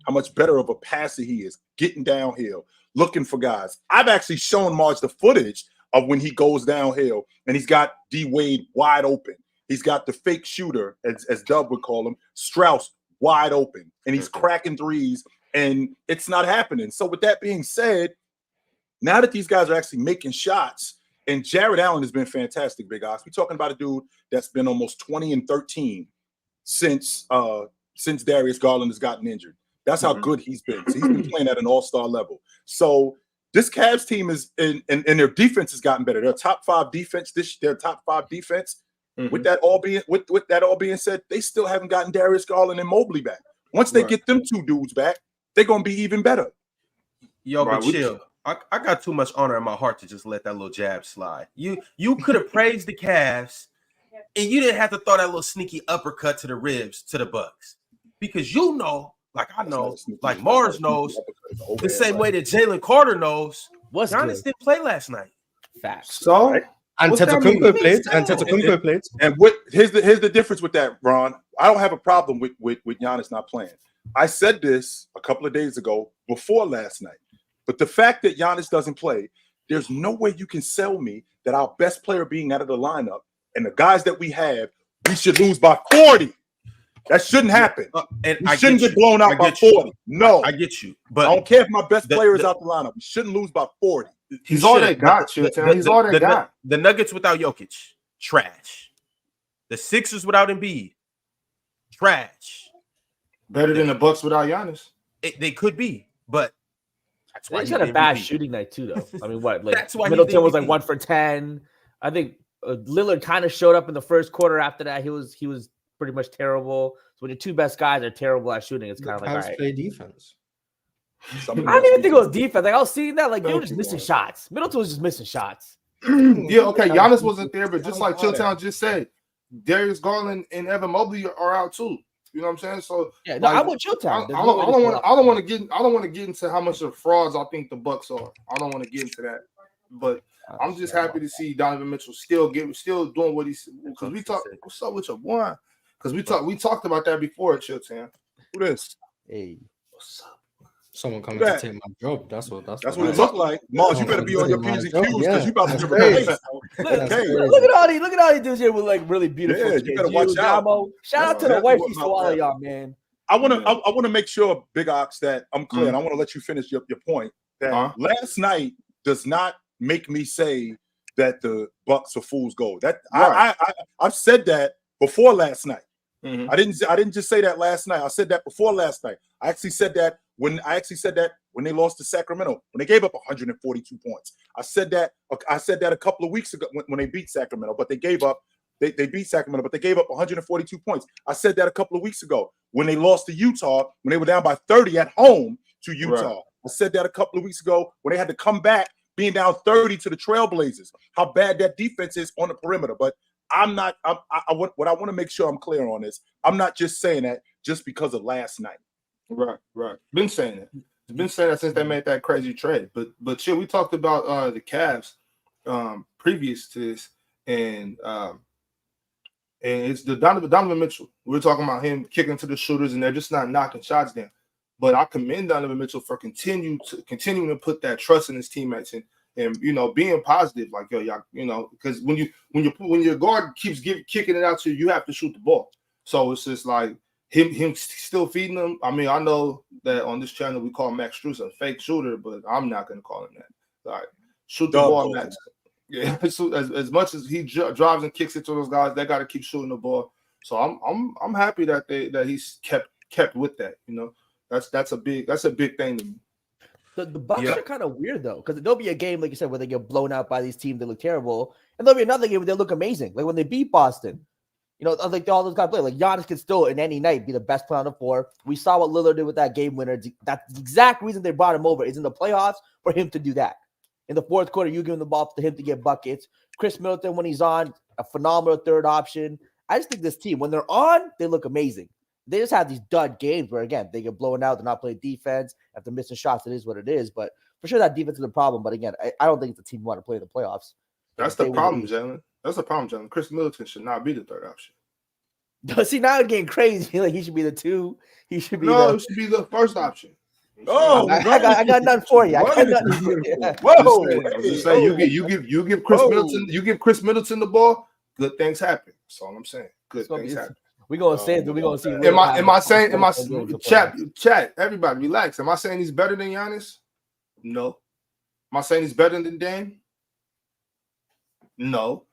how much better of a passer he is, getting downhill, looking for guys. I've actually shown Marge the footage of when he goes downhill and he's got D Wade wide open. He's got the fake shooter, as Dub would call him, Strauss, wide open, and he's cracking threes, and it's not happening. So with that being said, now that these guys are actually making shots, and Jared Allen has been fantastic, Big Ox. We're talking about a dude that's been almost 20 and 13 since Darius Garland has gotten injured. That's how good he's been. So he's been playing at an all-star level. So this Cavs team is, and their defense has gotten better. Their top 5 defense, their top 5 defense. With that all being said, they still haven't gotten Darius Garland and Mobley back. Once they get them 2 dudes back, they're gonna be even better. Yo, but chill. I got too much honor in my heart to just let that little jab slide. You could have praised the Cavs, and you didn't have to throw that little sneaky uppercut to the ribs to the Bucks, because you know, like I know, like Mars knows, the same way that Jalen Carter knows. Giannis didn't play last night. Facts. So. Right? And Antetokounmpo played. And here's the difference with that, Ron. I don't have a problem with Giannis not playing. I said this a couple of days ago before last night. But the fact that Giannis doesn't play, there's no way you can sell me that our best player being out of the lineup and the guys that we have, we should lose by 40. That shouldn't happen. And we shouldn't get blown out by 40. No. I get you. But I don't care if my best player is out the lineup. We shouldn't lose by 40. He's all they got, He's all they got. The Nuggets without Jokic, trash. The Sixers without Embiid, trash. Better than the Bucks without Giannis. They could be, but that's why he had a bad shooting night too, though. I mean, what? Like that's why Middleton was like 1 for 10. I think Lillard kind of showed up in the first quarter. After that, he was pretty much terrible. So when your 2 best guys are terrible at shooting, it's kind of like, all right. Play defense. I don't even think it was defense. Like I was seeing that, like they were just missing shots. Middleton was just missing shots. Yeah, okay. Giannis wasn't there, but just like Chilltown just said, Darius Garland and Evan Mobley are out too. You know what I'm saying? So yeah, no, I want Chilltown. I don't want to get into how much of frauds I think the Bucks are. I don't want to get into that, but I'm just happy to see Donovan Mitchell still doing what he's, because we talked. What's up with your boy? Because we talked about that before at Chilltown. Who this? Hey, what's up? Someone coming to take my job. That's what it looked like. Mars, you better be on your P's and Q's because you about to give a face. Look at all these dudes here with like really beautiful. Yeah, you better watch out. Shout out to the wifeys to all of y'all, man. I want to make sure, Big Ox, that I'm clear, and I want to let you finish your point. That last night does not make me say that the Bucks are fool's gold. That I've said that before last night. I didn't just say that last night. I said that before last night. I actually said that when they lost to Sacramento, when they gave up 142 points. I said that a couple of weeks ago when they beat Sacramento, but they beat Sacramento, but they gave up 142 points. I said that a couple of weeks ago when they lost to Utah, when they were down by 30 at home to Utah. Right. I said that a couple of weeks ago when they had to come back being down 30 to the Trailblazers, how bad that defense is on the perimeter. But what I want to make sure I'm clear on is I'm not just saying that just because of last night. Right. Been saying it. Been saying that since they made that crazy trade. But we talked about the Cavs previous to this, and it's the Donovan Mitchell. We were talking about him kicking to the shooters, and they're just not knocking shots down. But I commend Donovan Mitchell for continuing to put that trust in his teammates and being positive, like y'all, because when your guard keeps kicking it out to you, you have to shoot the ball. So it's just like him still feeding them. I mean, I know that on this channel we call Max Strus a fake shooter, but I'm not going to call him that. All right, shoot the ball, Max. Yeah, so as much as he drives and kicks it to those guys, they got to keep shooting the ball. So I'm happy that he's kept with that. That's a big thing to me. The Bucks are kind of weird though, because there'll be a game, like you said, where they get blown out by these teams that look terrible, and there'll be another game where they look amazing, like when they beat Boston. You know, like all those guys play. Like Giannis can still, in any night, be the best player on the floor. We saw what Lillard did with that game winner. That's the exact reason they brought him over. Is in the playoffs for him to do that. In the fourth quarter, you give him the ball to him to get buckets. Chris Middleton, when he's on, a phenomenal third option. I just think this team, when they're on, they look amazing. They just have these dud games where, again, they get blown out. They're not playing defense. If they're missing shots, it is what it is. But for sure, that defense is a problem. But again, I don't think it's a team you want to play in the playoffs. That's the problem, Jalen. That's the problem, Jalen. Chris Middleton should not be the third option. See, now it's getting crazy. Like he should be the 2. He should be he should be the first option. Oh, I got nothing for you. I got nothing for you. Whoa! Just saying, you give Chris Middleton the ball, good things happen. That's all I'm saying. Good things happen. We're gonna say it. We're gonna see. Am I saying? Chat? Everybody, relax. Am I saying he's better than Giannis? No. Am I saying he's better than Dame? No.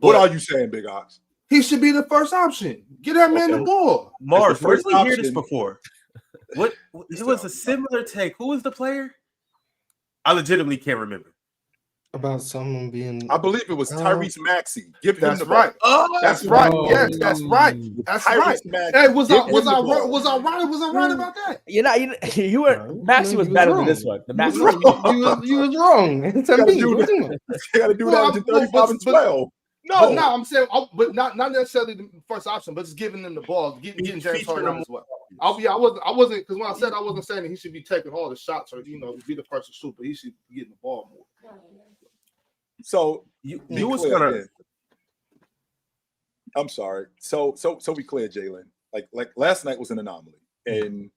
What are you saying, Big Ox? He should be the first option. Get that man the ball. Mars, where did we hear this before? What? It was a similar take. Who was the player? I legitimately can't remember. About someone being. I believe it was Tyrese Maxey. Give him the right. ball. Oh, that's right. Yes, that's right. That's right. Hey, was I right about that? You were. Maxey was better than this one. The Maxey you was wrong. You got to do that with 35 and 12. No, I'm saying, but not necessarily the first option, but just giving them the ball, getting James Harden as well. I wasn't because when I said I wasn't saying that he should be taking all the shots or be the first to shoot, but he should be getting the ball more. So you was gonna. I'm sorry. So we clear, Jalen. Like last night was an anomaly, and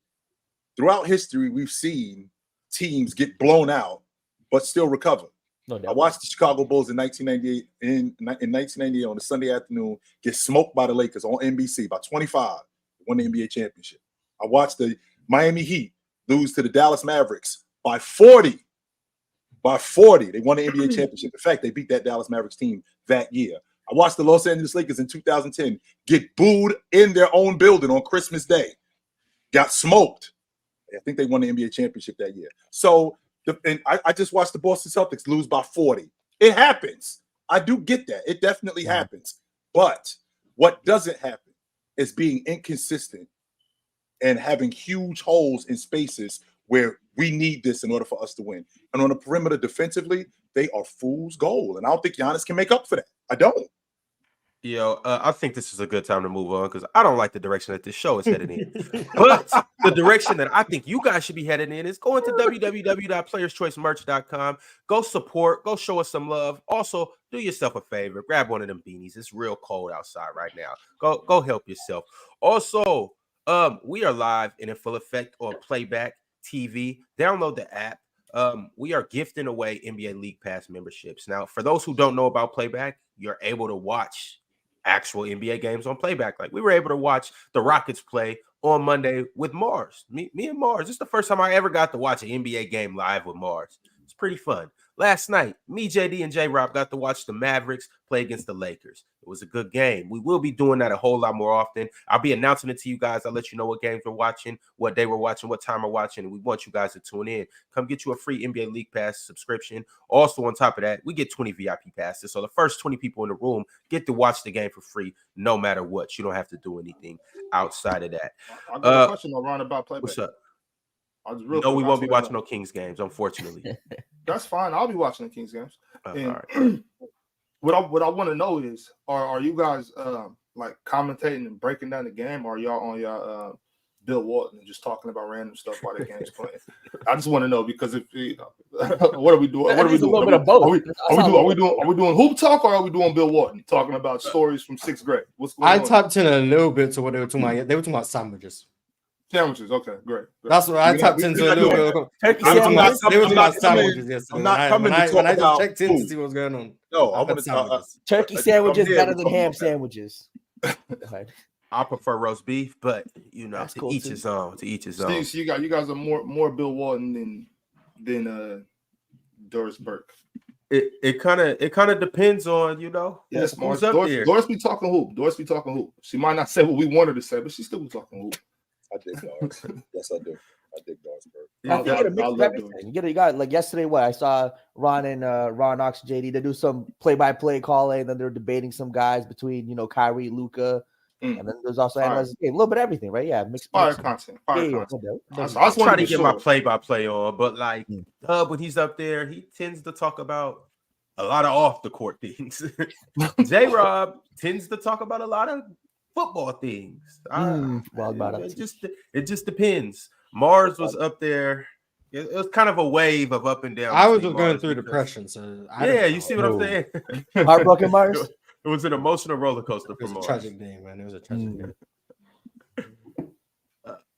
throughout history we've seen teams get blown out but still recover. No, I watched the Chicago Bulls in 1998 in 1998 on a Sunday afternoon get smoked by the Lakers on NBC by 25, won the NBA championship. I watched the Miami Heat lose to the Dallas Mavericks by 40. By 40, they won the NBA championship. In fact, they beat that Dallas Mavericks team that year. I watched the Los Angeles Lakers in 2010 get booed in their own building on Christmas Day. Got smoked. I think they won the NBA championship that year. So, and I just watched the Boston Celtics lose by 40. It happens. I do get that. It definitely happens. But what doesn't happen is being inconsistent and having huge holes in spaces where we need this in order for us to win. And on the perimeter defensively, they are fool's gold. And I don't think Giannis can make up for that. I don't. I think this is a good time to move on because I don't like the direction that this show is headed in. But the direction that I think you guys should be headed in is going to www.playerschoicemerch.com. Go support. Go show us some love. Also, do yourself a favor. Grab one of them beanies. It's real cold outside right now. Go help yourself. Also, we are live and in full effect on Playback TV. Download the app. We are gifting away NBA League Pass memberships. Now, for those who don't know about Playback, you're able to watch actual NBA games on Playback. Like we were able to watch the Rockets play on Monday with Mars. Me and Mars. This is the first time I ever got to watch an NBA game live with Mars. It's pretty fun. Last night, me, JD, and J-Rob got to watch the Mavericks play against the Lakers. It was a good game. We will be doing that a whole lot more often. I'll be announcing it to you guys. I'll let you know what games we're watching, what day we're watching, what time we're watching, and we want you guys to tune in. Come get you a free NBA League Pass subscription. Also, on top of that, we get 20 VIP passes. So the first 20 people in the room get to watch the game for free no matter what. You don't have to do anything outside of that. I got a question around about Playback. What's up? We won't be watching no Kings games, unfortunately. That's fine. I'll be watching the Kings games. All right. What I want to know is, are you guys like commentating and breaking down the game, or are y'all on y'all Bill Walton and just talking about random stuff while the game's playing? I just want to know because if what are we doing? What are we doing? A little bit of both. Are we doing hoop talk or are we doing Bill Walton talking about stories from 6th grade? What's going on? I tapped in a little bit to what they were talking about. They were talking about sandwiches. Sandwiches, okay, great. That's what I tapped into a little bit. They were talking about sandwiches yesterday. I'm not coming to talk when I about just checked in to see what's going on. No, I want to turkey sandwiches better than ham sandwiches. I prefer roast beef, but That's to cool each too. his own. To each his own. So you guys are more Bill Walton than Doris Burke. It kind of depends on Yes, who's up there. Doris be talking hoop. She might not say what we want her to say, but she still be talking hoop. I dig Doris. Yes, I do. I dig Doris Burke. I think you get a mix I of love everything. You got like yesterday. What I saw Ron and Ron Ox JD. They do some play-by-play calling. Then they're debating some guys between Kyrie, Luka, and then there's also analyzing game. A little bit of everything, right? Yeah, mix content. Yeah, content. no doubt. I just want try to to get my sure. play-by-play on, but like Dub, when he's up there, he tends to talk about a lot of off the court things. J-Rob tends to talk about a lot of football things. It just depends. Mars was up there. It was kind of a wave of up and down. I was just going through depression, so you see what I'm saying? Heartbroken Mars. It was an emotional roller coaster for It was Mars. a tragic day, man. It was a tragic day.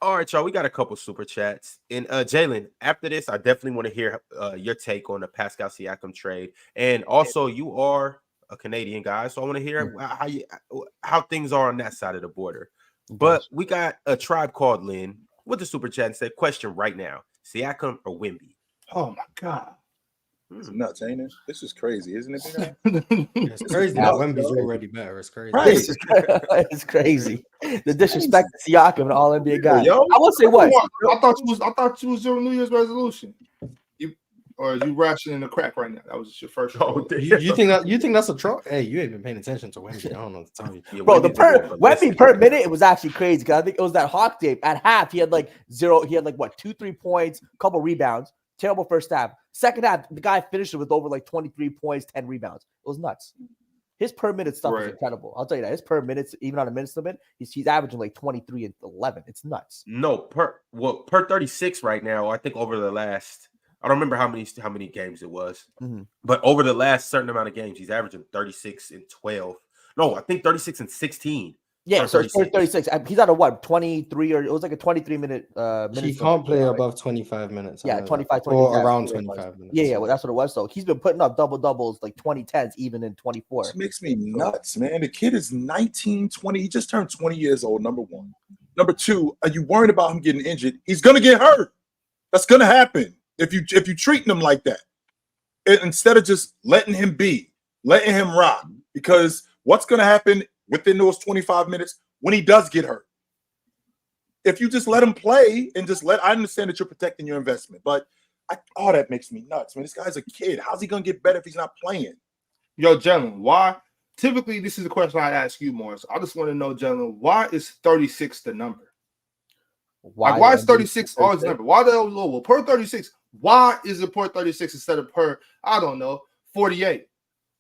All right, y'all. We got a couple super chats. And Jalen, after this, I definitely want to hear your take on the Pascal Siakam trade. And also, you are a Canadian guy, so I want to hear how things are on that side of the border. But we got a tribe called Lynn with the super chat and said, question right now: Siakam or Wemby? Oh my God. It's nuts, ain't it? This is crazy, isn't it? It's crazy that Wemby's already better. It's crazy. Right. It's crazy. The disrespect to Siakam, an all NBA guy. Yo, I will say what? I thought you was your New Year's resolution. Or are you rationing the crack right now? That was your first. You think that's a troll? Hey, you ain't been paying attention to Wemby. I don't know what to tell you. Yeah, Bro, Wemby per minute, it was actually crazy because I think it was that Hawk game. At half, he had like 2, 3 points, couple rebounds. Terrible first half. Second half, the guy finished it with over like 23 points, 10 rebounds. It was nuts. His per minute stuff is incredible. I'll tell you that. His per minutes, even on a minutes limit, he's averaging like 23 and 11. It's nuts. No, per 36 right now. I think over the last, I don't remember how many games it was, but over the last certain amount of games, he's averaging 36 and 12. No, I think 36 and 16. Yeah, so it's 36. He's out of what, 23 or it was like a 23-minute He can't play above 25 minutes. Yeah, 25 or around 25 minutes. Yeah, well, that's what it was. So he's been putting up double-doubles like 20-10s even in 24. This makes me nuts, man. The kid is 19, 20. He just turned 20 years old, number one. Number two, are you worried about him getting injured? He's going to get hurt. That's going to happen if you treating him like that. Instead of just letting him be, letting him rock. Because what's going to happen within those 25 minutes when he does get hurt? If you just let him play and I understand that you're protecting your investment, but that makes me nuts, man. This guy's a kid. How's he going to get better if he's not playing? Yo, Jalen, why? Typically, this is the question I ask you, Morris. I just want to know, Jalen, why is 36 the number? Why is 36 always the number? Why the hell low? Well, per 36, why is it per 36 instead of per, I don't know, 48?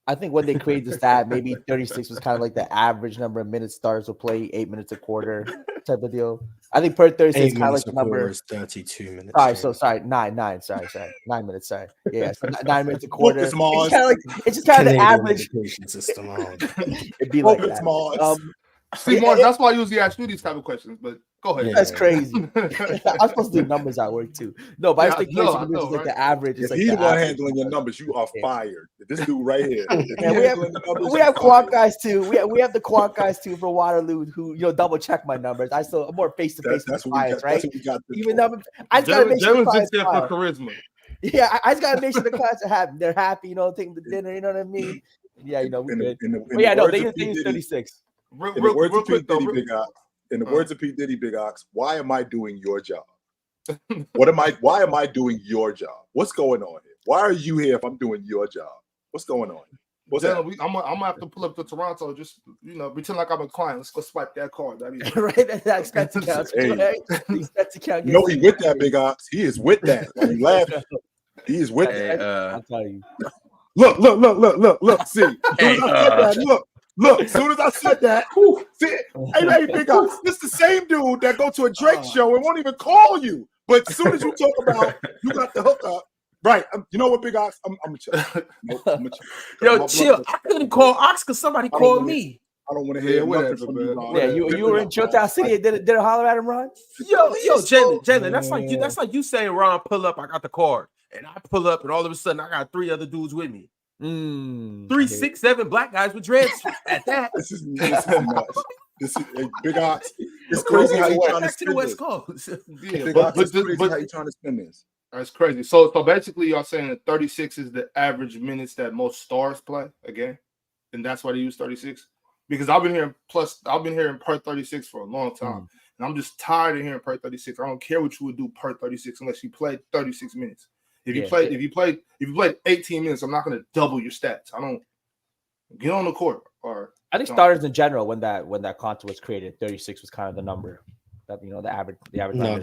I think when they created the stat, maybe 36 was kind of like the average number of minutes stars will play, 8 minutes a quarter type of deal. I think per 36 kind of like the number is 32 minutes. Sorry, 9. Sorry, 9 minutes. Sorry, yeah, so 9 minutes a quarter. It's just kind of the average system. It'd be like that. See, Morris, that's why I usually ask you these type of questions. But go ahead. That's crazy. I'm supposed to do numbers at work too. No, but I think like the average. If like he's the one handling your numbers, you are fired. This dude right here. We have quant guys too. We have the quant guys too for Waterloo who double check my numbers. I'm more face to face with clients, right? Even though I just gotta make sure the clients for charisma. Yeah, I just gotta make sure the clients are happy. They're happy, taking the dinner. You know what I mean? Yeah, we good. But yeah, no, they use 36. In the words of P. Diddy, Big Ox. In the words of P. Diddy, Big Ox, why am I doing your job? Why am I doing your job? What's going on here? Why are you here if I'm doing your job? What's going on? I'm gonna have to pull up to Toronto. Just pretend like I'm a client. Let's go swipe that card. Right, that expense account. Expense account. He with that, Big Ox. He is with that. He laughing. He is with that. I'll tell you. Look. See, Look, as soon as I said that, see, hey, Big Ox, this the same dude that go to a Drake show and won't even call you. But as soon as you talk about you got the hookup, right? You know what, Big Ox? I'm gonna chill. Yo, chill. I couldn't call Ox because somebody called me. I don't want to hear nothing from you, Ron. Yeah, you were in Chilltown City and did it holler at him, Ron? Yo, Jalen, that's like you saying, Ron, pull up, I got the card. And I pull up, and all of a sudden I got 3 other dudes with me. 3, 6, 7 black guys with dreads at that. This is nuts. This is Big Ox. It's crazy how you trying to spend this. Big Ox, it's crazy how you trying to spend this. That's crazy. So basically, y'all saying that 36 is the average minutes that most stars play again, and that's why they use 36. Because I've been hearing per 36 for a long time. And I'm just tired of hearing per 36. I don't care what you would do per 36 unless you played 36 minutes. If you played 18 minutes, I'm not going to double your stats. I don't get on the court. Or I think starters in general, when that concept was created, 36 was kind of the number that the average. No,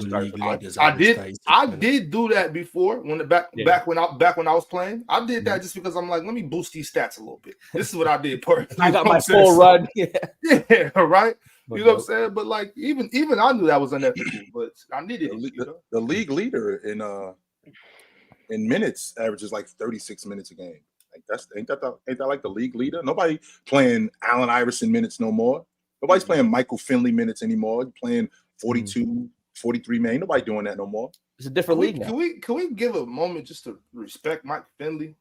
I did do that before back when I was playing. I did that just because I'm like, let me boost these stats a little bit. This is what I did. I got my full run. Yeah, right. You know what I'm saying? But like even I knew that was unethical, but I needed the league leader in minutes averages like 36 minutes a game. Like ain't that like the league leader? Nobody playing Allen Iverson minutes no more. Nobody's playing Michael Finley minutes anymore. Playing 42, 43 man. Ain't nobody doing that no more. It's a different league now. Can we give a moment just to respect Mike Finley?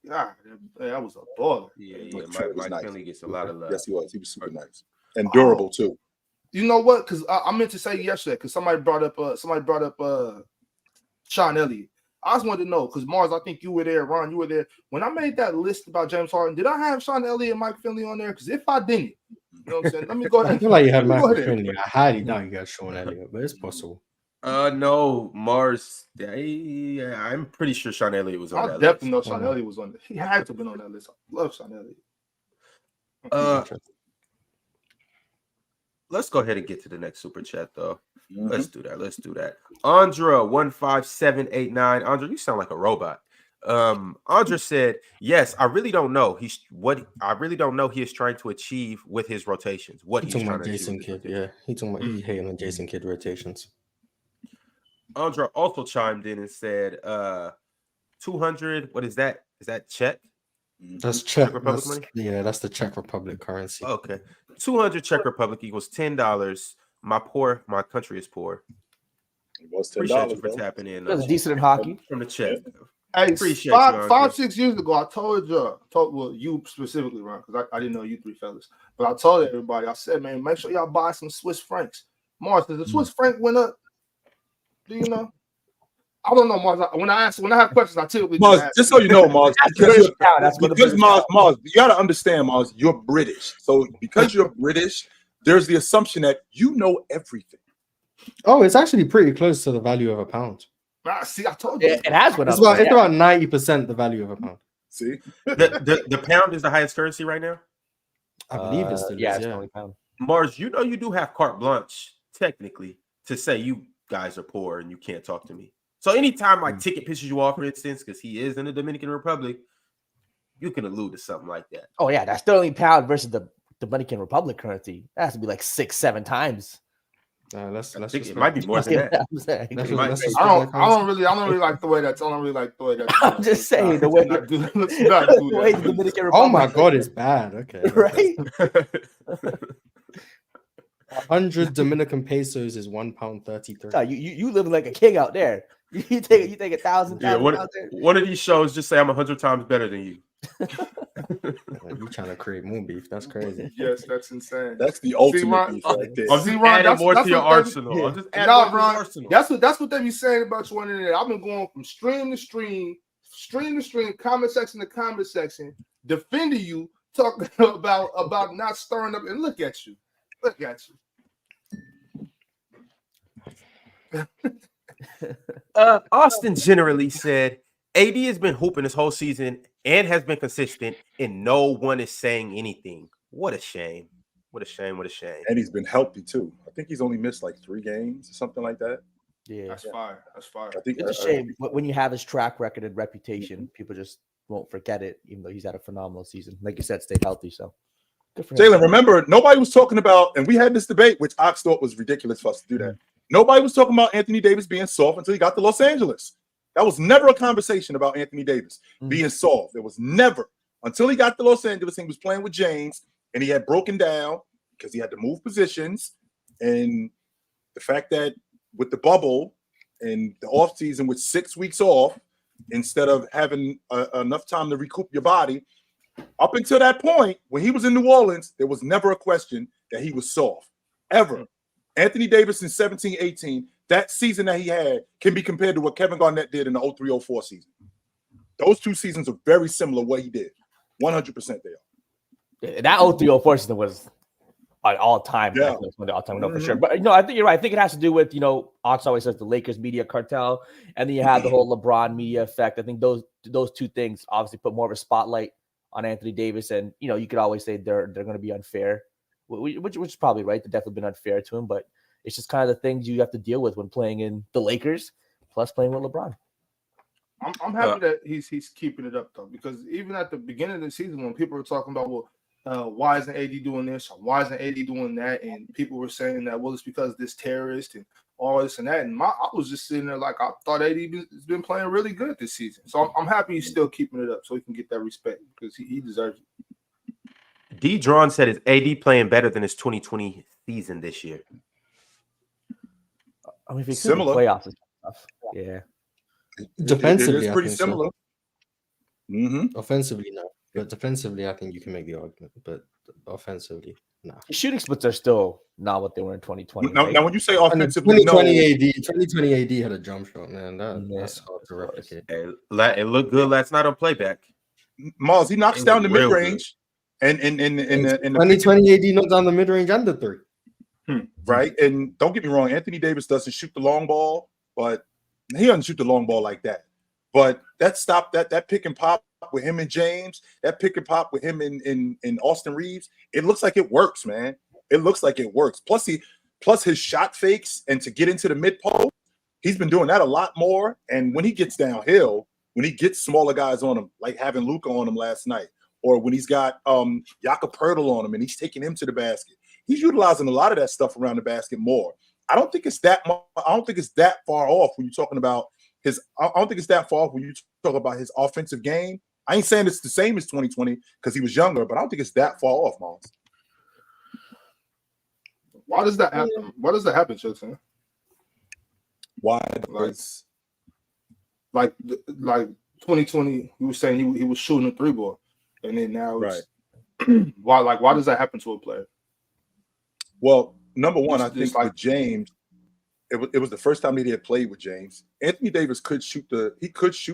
God, that was a baller. Yeah. Mike Finley gets a lot of love. Yes, he was. He was super nice and durable too. You know what? Because I meant to say yesterday, because somebody brought up Sean Elliott. I just wanted to know, because Mars, I think you were there, Ron, you were there. When I made that list about James Harden, did I have Sean Elliott and Mike Finley on there? Because if I didn't, you know what I'm saying? Let me go ahead. I feel like you had Mike Finley. I highly doubt you got Sean Elliott, but it's possible. No, Mars. I'm pretty sure Sean Elliott was on that list. I definitely know Sean Elliott was on there. He had to have been on that list. I love Sean Elliott. Let's go ahead and get to the next super chat, though. Mm-hmm. Let's do that. Andra 15789. Andra, you sound like a robot. Andra said, "Yes, I really don't know. He is trying to achieve with his rotations. What he's trying to Jason achieve. Kidd, yeah. He's hating on Jason Kidd rotations." Andra also chimed in and said, 200. What is that? Is that Czech? That's Czech Republic money? Yeah, that's the Czech Republic currency. Okay. 200 Czech Republic equals $10. My country is poor. It was $10. Appreciate you for tapping in. That was decent in hockey. From the Czech. Hey, appreciate five, 6 years ago, I told you specifically, Ron, because I didn't know you three fellas, but I told everybody, I said, man, make sure y'all buy some Swiss francs. Mars, does the Swiss franc went up? Do you know? I don't know, Mars. When I have questions, I typically Mars, just so you know, Mars, because Mars, you got to understand, Mars, you're British. So because you're British, there's the assumption that you know everything. Oh, it's actually pretty close to the value of a pound. See, I told you. It has went up. It's about 90% the value of a pound. See? the pound is the highest currency right now? I believe it's the it's only pound. Mars, you know you do have carte blanche, technically, to say you guys are poor and you can't talk to me. So anytime like Ticket pisses you off, for instance, because he is in the Dominican Republic, you can allude to something like that. Oh yeah, that sterling pound versus the Dominican Republic currency. That has to be like 6-7 times. It might be more than that. I don't really like the way that's. I'm just saying the way the Dominican Republic. Oh my God, it's bad. Okay, right. 100 Dominican pesos is £1.33. No, you live like a king out there. You take 1,000. Yeah, one of these shows just say I'm 100 times better than you. You trying to create moon beef? That's crazy. Yes, that's insane. That's the ultimate beef right there. I'm just adding more to your arsenal. Yeah. I'm just adding more to your arsenal. That's what they be saying about you on the internet. I've been going from stream to stream, comment section to comment section, defending you, talking about not stirring up. And look at you. Austin generally said, Edey has been hooping this whole season and has been consistent, and no one is saying anything. What a shame. What a shame. And he's been healthy too. I think he's only missed like 3 games or something like that. Yeah, that's fire. I think it's a shame when you have his track record and reputation, people just won't forget it, even though he's had a phenomenal season. Like you said, stay healthy. So Jalen, remember, nobody was talking about, and we had this debate, which Ox thought was ridiculous for us to do that. Nobody was talking about Anthony Davis being soft until he got to Los Angeles. That was never a conversation about Anthony Davis being soft. It was never until he got to Los Angeles and he was playing with James and he had broken down because he had to move positions. And the fact that with the bubble and the offseason with 6 weeks off, instead of having enough time to recoup your body, up until that point, when he was in New Orleans, there was never a question that he was soft, ever. Anthony Davis in 17-18, that season that he had can be compared to what Kevin Garnett did in the 03-04 season. Those 2 seasons are very similar what he did. 100% they are. That 03-04 season was an all-time. Yeah. I think it's one of the all-time, no, for sure. But I think you're right. I think it has to do with Ox always says the Lakers media cartel, and then you have the whole LeBron media effect. I think those two things obviously put more of a spotlight on Anthony Davis, and you could always say they're going to be unfair, which is probably right. They've definitely been unfair to him, but it's just kind of the things you have to deal with when playing in the Lakers, plus playing with LeBron. I'm happy that he's keeping it up though, because even at the beginning of the season, when people were talking about, why isn't AD doing this? Or why isn't AD doing that? And people were saying that, it's because this terrorist and all this and that. And I was just sitting there like, I thought AD has been playing really good this season. So I'm happy he's still keeping it up so he can get that respect, because he deserves it. D. Drawn said, is AD playing better than his 2020 season this year? I mean, if it's Similar. playoffs and stuff. Yeah. Defensively, it is I pretty think similar. So. Offensively, no. But defensively, I think you can make the argument. But offensively, no. His shooting splits are still not what they were in 2020. Now, when you say offensively, 2020 AD had a jump shot, man. That's hard to replicate. Hey, it looked good last night on Playback. Mars, he knocks It down the was real mid range, and in the 2020 AD knocked down the mid range and the three. Right. And don't get me wrong, Anthony Davis doesn't shoot the long ball, but he doesn't shoot the long ball like that. But that pick and pop with him and James, that pick and pop with him in Austin Reeves, it looks like it works, man. It looks like it works. Plus his shot fakes and to get into the mid post, he's been doing that a lot more. And when he gets downhill, when he gets smaller guys on him, like having Luka on him last night, or when he's got Jakob Poeltl on him and he's taking him to the basket, he's utilizing a lot of that stuff around the basket more. I don't think it's that far off when you're talking about his. I don't think it's that far off when you talk about his offensive game. I ain't saying it's the same as 2020 because he was younger, but I don't think it's that far off, Miles. Why does that happen? Why does that happen, Chilton? Why? Like 2020, you were saying he was shooting a 3-ball, and then now it's why does that happen to a player? Well, number one, I think like with James, it was the first time that he had played with James. Anthony Davis could shoot the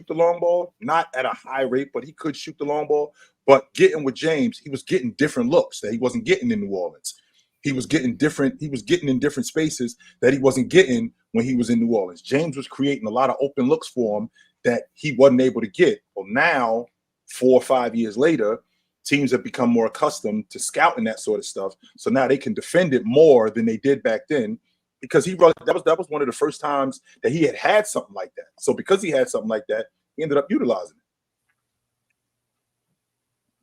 long ball, not at a high rate, but he could shoot the long ball. But getting with James, he was getting different looks that he wasn't getting in New Orleans. He was getting in different spaces that he wasn't getting when he was in New Orleans. James was creating a lot of open looks for him that he wasn't able to get. Well, now, 4 or 5 years later, teams have become more accustomed to scouting that sort of stuff. So now they can defend it more than they did back then, because that was one of the first times that he had something like that. So because he had something like that, he ended up utilizing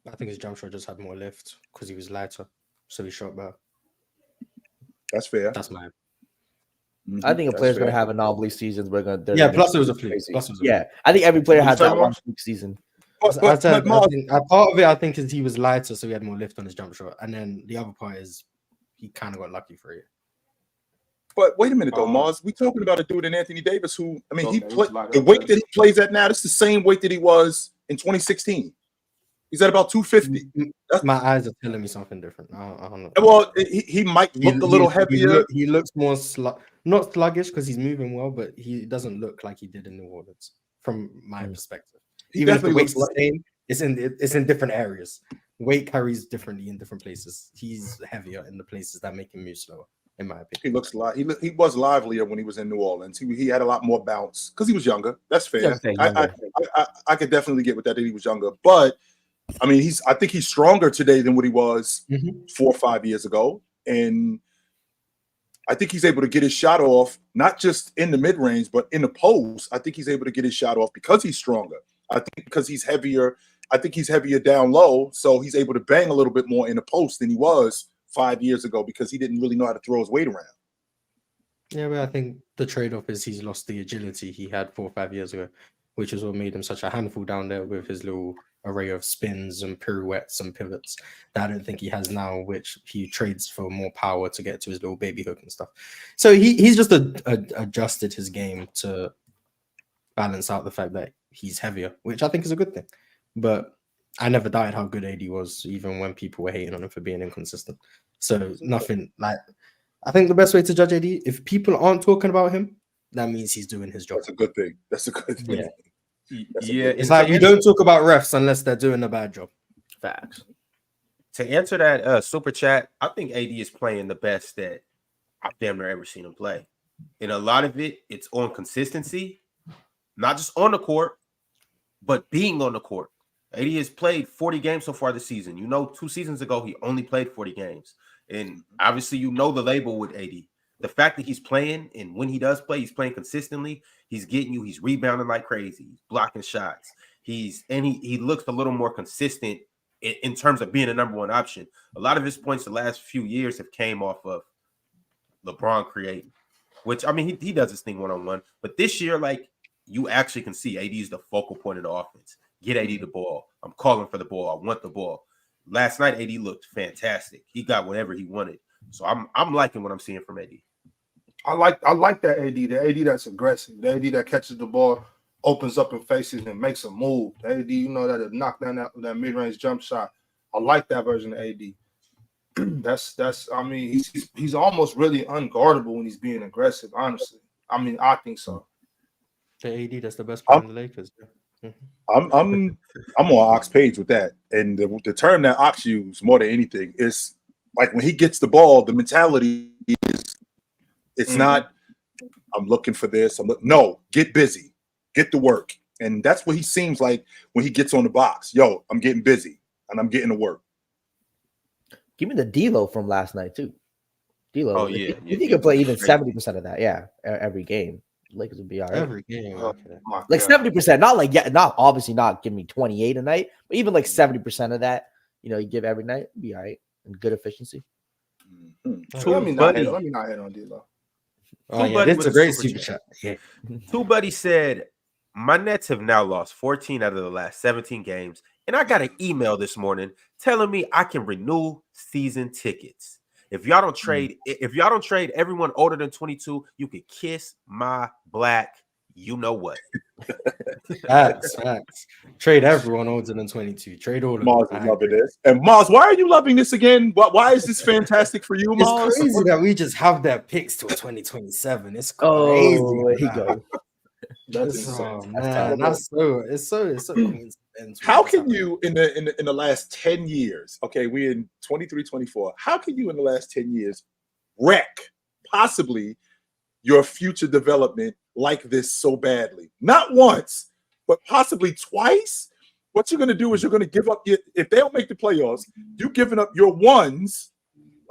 it. I think his jump shot just had more lift because he was lighter, so he shot better. That's fair. That's my. I think a player's going to have anomaly seasons. Plus it was a fluke. I think every player has that one fluke season. Part of it, I think, is he was lighter, so he had more lift on his jump shot, and then the other part is he kind of got lucky for it. But wait a minute, though, Mars. We talking about a dude in Anthony Davis who, I mean, the weight that he plays at now, it's the same weight that he was in 2016. He's at about 250. My eyes are telling me something different. I don't know. Well, he might look a little heavier. He looks more not sluggish because he's moving well, but he doesn't look like he did in New Orleans, from my perspective. Even if the weight's the same, it's in different areas. Weight carries differently in different places. He's heavier in the places that make him move slower, in my opinion. He was livelier when he was in New Orleans. He had a lot more bounce because he was younger. That's fair. I could definitely get with that he was younger, but I mean, I think he's stronger today than what he was 4 or 5 years ago, and I think he's able to get his shot off not just in the mid range, but in the post. I think he's able to get his shot off because he's stronger. I think because he's heavier. I think he's heavier down low, so he's able to bang a little bit more in the post than he was 5 years ago because he didn't really know how to throw his weight around. Yeah, but I think the trade-off is he's lost the agility he had 4 or 5 years ago, which is what made him such a handful down there with his little array of spins and pirouettes and pivots that I don't think he has now, which he trades for more power to get to his little baby hook and stuff. So he's just adjusted his game to balance out the fact that he's heavier, which I think is a good thing. But I never doubted how good AD was, even when people were hating on him for being inconsistent. So nothing like, I think the best way to judge AD, if people aren't talking about him, that means he's doing his job. That's a good thing. Yeah. It's like you don't talk about refs unless they're doing a bad job. Facts. To answer that super chat, I think AD is playing the best that I've damn near ever seen him play. And a lot of it's on consistency, not just on the court, but being on the court. AD has played 40 games so far this season. 2 seasons ago, he only played 40 games. And obviously, the label with AD. The fact that he's playing, and when he does play, he's playing consistently. He's getting you. He's rebounding like crazy. He's blocking shots. He looks a little more consistent in terms of being a number one option. A lot of his points the last few years have came off of LeBron creating, which, I mean, he does his thing one-on-one. But this year, like, you actually can see AD is the focal point of the offense. Get AD the ball. I'm calling for the ball. I want the ball. Last night, AD looked fantastic. He got whatever he wanted. So I'm liking what I'm seeing from AD. I like that AD. The AD that's aggressive. The AD that catches the ball, opens up and faces and makes a move. The AD, that knock down that mid-range jump shot. I like that version of AD. That's. I mean, he's almost really unguardable when he's being aggressive. Honestly, I mean, I think so. The AD, that's the best player in the Lakers. I'm on Ox page with that, and the term that Ox used more than anything is like when he gets the ball, the mentality is it's not I'm looking for this. No, get busy, get to work, and that's what he seems like when he gets on the box. Yo, I'm getting busy and I'm getting to work. Give me the D-Lo from last night too. D-Lo. Oh yeah, if he could play even 70% of that, every game. Lakers would be all right. Every game. Like 70%, not obviously not give me 28 a night, but even like 70% of that, you give every night, be all right. And good efficiency. Let me not hit on D-Lo. Oh, yeah, that's a great super chat. Yeah. Two Buddy said, my Nets have now lost 14 out of the last 17 games, and I got an email this morning telling me I can renew season tickets. If y'all don't trade everyone older than 22, you could kiss my black. You know what? Facts. Trade everyone older than 22. Trade all of them. Mars is loving this. And Mars, why are you loving this again? Why is this fantastic for you, Mars? It's crazy that we just have their picks till 2027. It's crazy. Oh, there you go. That's insane. Man, it's so How can you in the last 10 years, okay, we in 23, 24, how can you in the last 10 years wreck possibly your future development like this so badly? Not once, but possibly twice. What you're going to do is you're going to give up if they don't make the playoffs, you're giving up your ones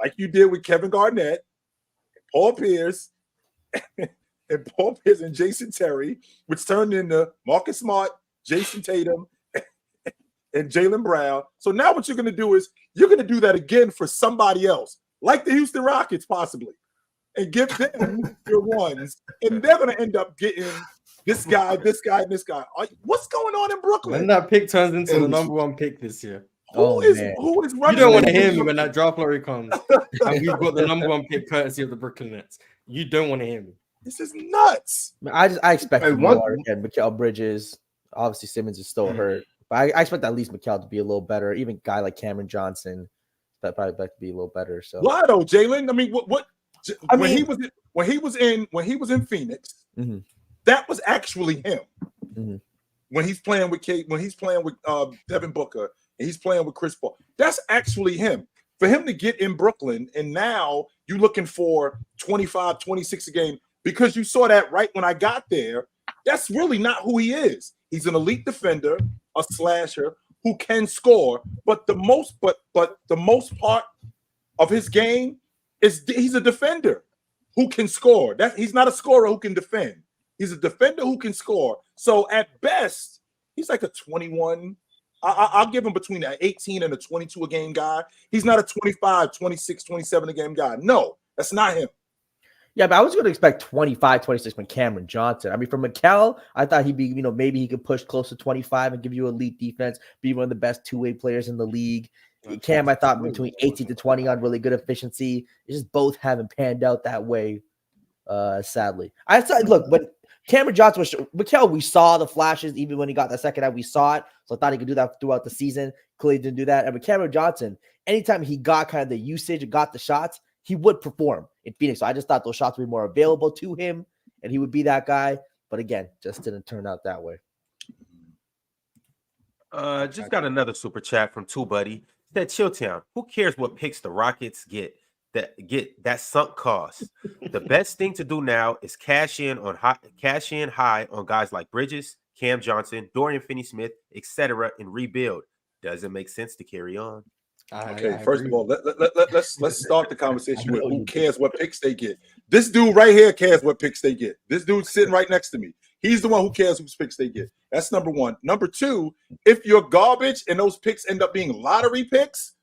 like you did with Kevin Garnett, Paul Pierce, and Jason Terry, which turned into Marcus Smart, Jason Tatum, and Jaylen Brown. So now what you're going to do is you're going to do that again for somebody else, like the Houston Rockets possibly, and give them your ones, and they're going to end up getting this guy, and this guy. What's going on in Brooklyn? When that pick turns into the number one pick this year. Who is running? You don't want to hear me when that draft lottery comes and we've got the number one pick courtesy of the Brooklyn Nets. You don't want to hear me. This is nuts. I expect more. Again, Mikal Bridges, obviously Simmons is still hurt, but I expect at least Mikal to be a little better. Even a guy like Cameron Johnson, that probably to be a little better. So why though, Jalen? I mean, when he was in Phoenix, that was actually him. When he's playing with Devin Booker and he's playing with Chris Paul, that's actually him. For him to get in Brooklyn and now you're looking for 25, 26 a game. Because you saw that right when I got there, that's really not who he is. He's an elite defender, a slasher who can score, but the most part of his game is he's a defender who can score. He's not a scorer who can defend. He's a defender who can score. So at best, he's like a 21. I'll give him between an 18 and a 22 a game guy. He's not a 25, 26, 27 a game guy. No, that's not him. Yeah, but I was going to expect 25, 26 from Cameron Johnson. I mean, from Mikal, I thought he'd be, maybe he could push close to 25 and give you elite defense, be one of the best two-way players in the league. Cam, I thought between 18 to 20 on really good efficiency. It's just both haven't panned out that way, sadly. I said, look, when Cameron Johnson was Mikal, we saw the flashes even when he got that second out. We saw it, so I thought he could do that throughout the season. Clearly didn't do that. And with Cameron Johnson, anytime he got kind of the usage and got the shots, he would perform in Phoenix. So I just thought those shots would be more available to him, and he would be that guy. But again, just didn't turn out that way. Just got another super chat from Two Buddy. Said Chilltown. Who cares what picks the Rockets get that sunk cost? The best thing to do now is cash in high on guys like Bridges, Cam Johnson, Dorian Finney-Smith, etc., and rebuild. Doesn't make sense to carry on. Okay, first of all, let's start the conversation with who cares what picks they get. This dude right here cares what picks they get. This dude sitting right next to me. He's the one who cares whose picks they get. That's number one. Number two, if you're garbage and those picks end up being lottery picks,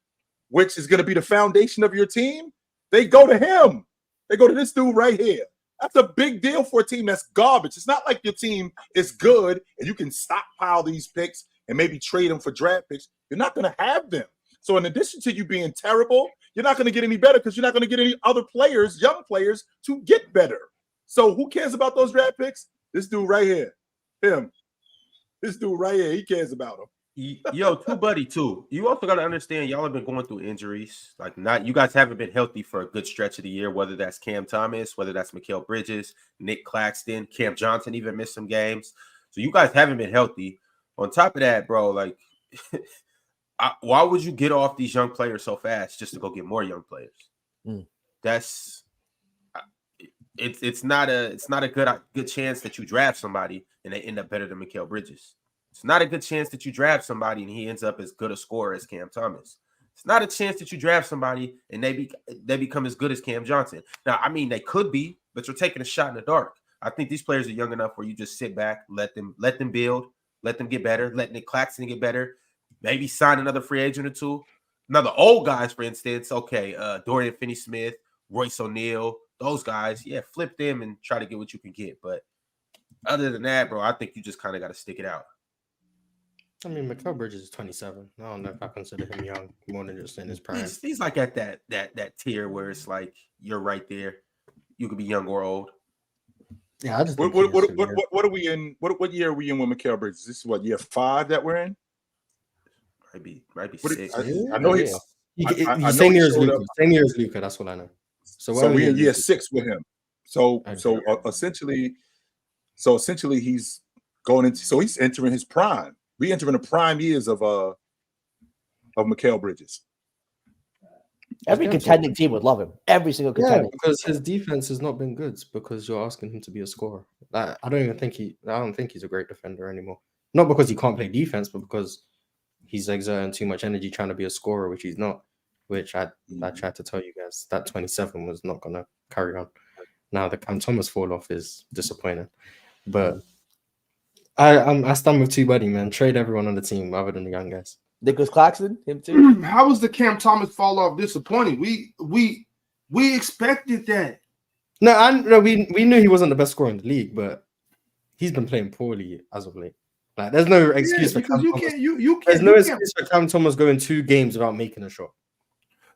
which is going to be the foundation of your team, they go to him. They go to this dude right here. That's a big deal for a team that's garbage. It's not like your team is good and you can stockpile these picks and maybe trade them for draft picks. You're not going to have them. So in addition to you being terrible, you're not going to get any better because you're not going to get any other players, young players, to get better. So who cares about those draft picks? This dude right here. Him. This dude right here. He cares about them. Yo, too, buddy, too. You also got to understand, y'all have been going through injuries. Like, you guys haven't been healthy for a good stretch of the year, whether that's Cam Thomas, whether that's Mikal Bridges, Nick Claxton, Cam Johnson even missed some games. So you guys haven't been healthy. On top of that, bro, like, why would you get off these young players so fast just to go get more young players? That's it's not a good chance that you draft somebody and they end up better than Mikal Bridges. It's not a good chance that you draft somebody and he ends up as good a scorer as Cam Thomas. It's not a chance that you draft somebody and they become as good as Cam Johnson. Now, I mean, they could be, but you're taking a shot in the dark. I think these players are young enough where you just sit back, let them build, let them get better, let Nick Claxton get better, maybe sign another free agent or two. Another old guys, for instance, okay, Dorian Finney-Smith, Royce O'Neal, those guys, yeah, flip them and try to get what you can get. But other than that, bro, I think you just kind of got to stick it out. I mean, Mikal Bridges is 27. I don't know if I consider him young more than just in his prime. He's like at that tier where it's like you're right there. You could be young or old. Yeah, I just what are we in? What year are we in with Mikal Bridges? This is what, year 5 that we're in? Might be 6. I know he's same year as Luka. Same year as Luka. That's what I know. So we're in year 6 with him. So essentially he's going into. So he's entering his prime. We entering the prime years of Mikal Bridges. Every contending team would love him. Every single contending. Because his defense has not been good. Because you're asking him to be a scorer. I don't think he's a great defender anymore. Not because he can't play defense, but because he's exerting too much energy trying to be a scorer, which he's not. Which I tried to tell you guys that 27 was not gonna carry on. Now the Cam Thomas fall off is disappointing, but I stand with Two Buddy, man. Trade everyone on the team other than the young guys. Nicholas Claxton, him too. How was the Cam Thomas fall off disappointing? We expected that. No, we knew he wasn't the best scorer in the league, but he's been playing poorly as of late. Like, there's no excuse for Cam Thomas. There's no excuse for Cam Thomas going 2 games without making a shot.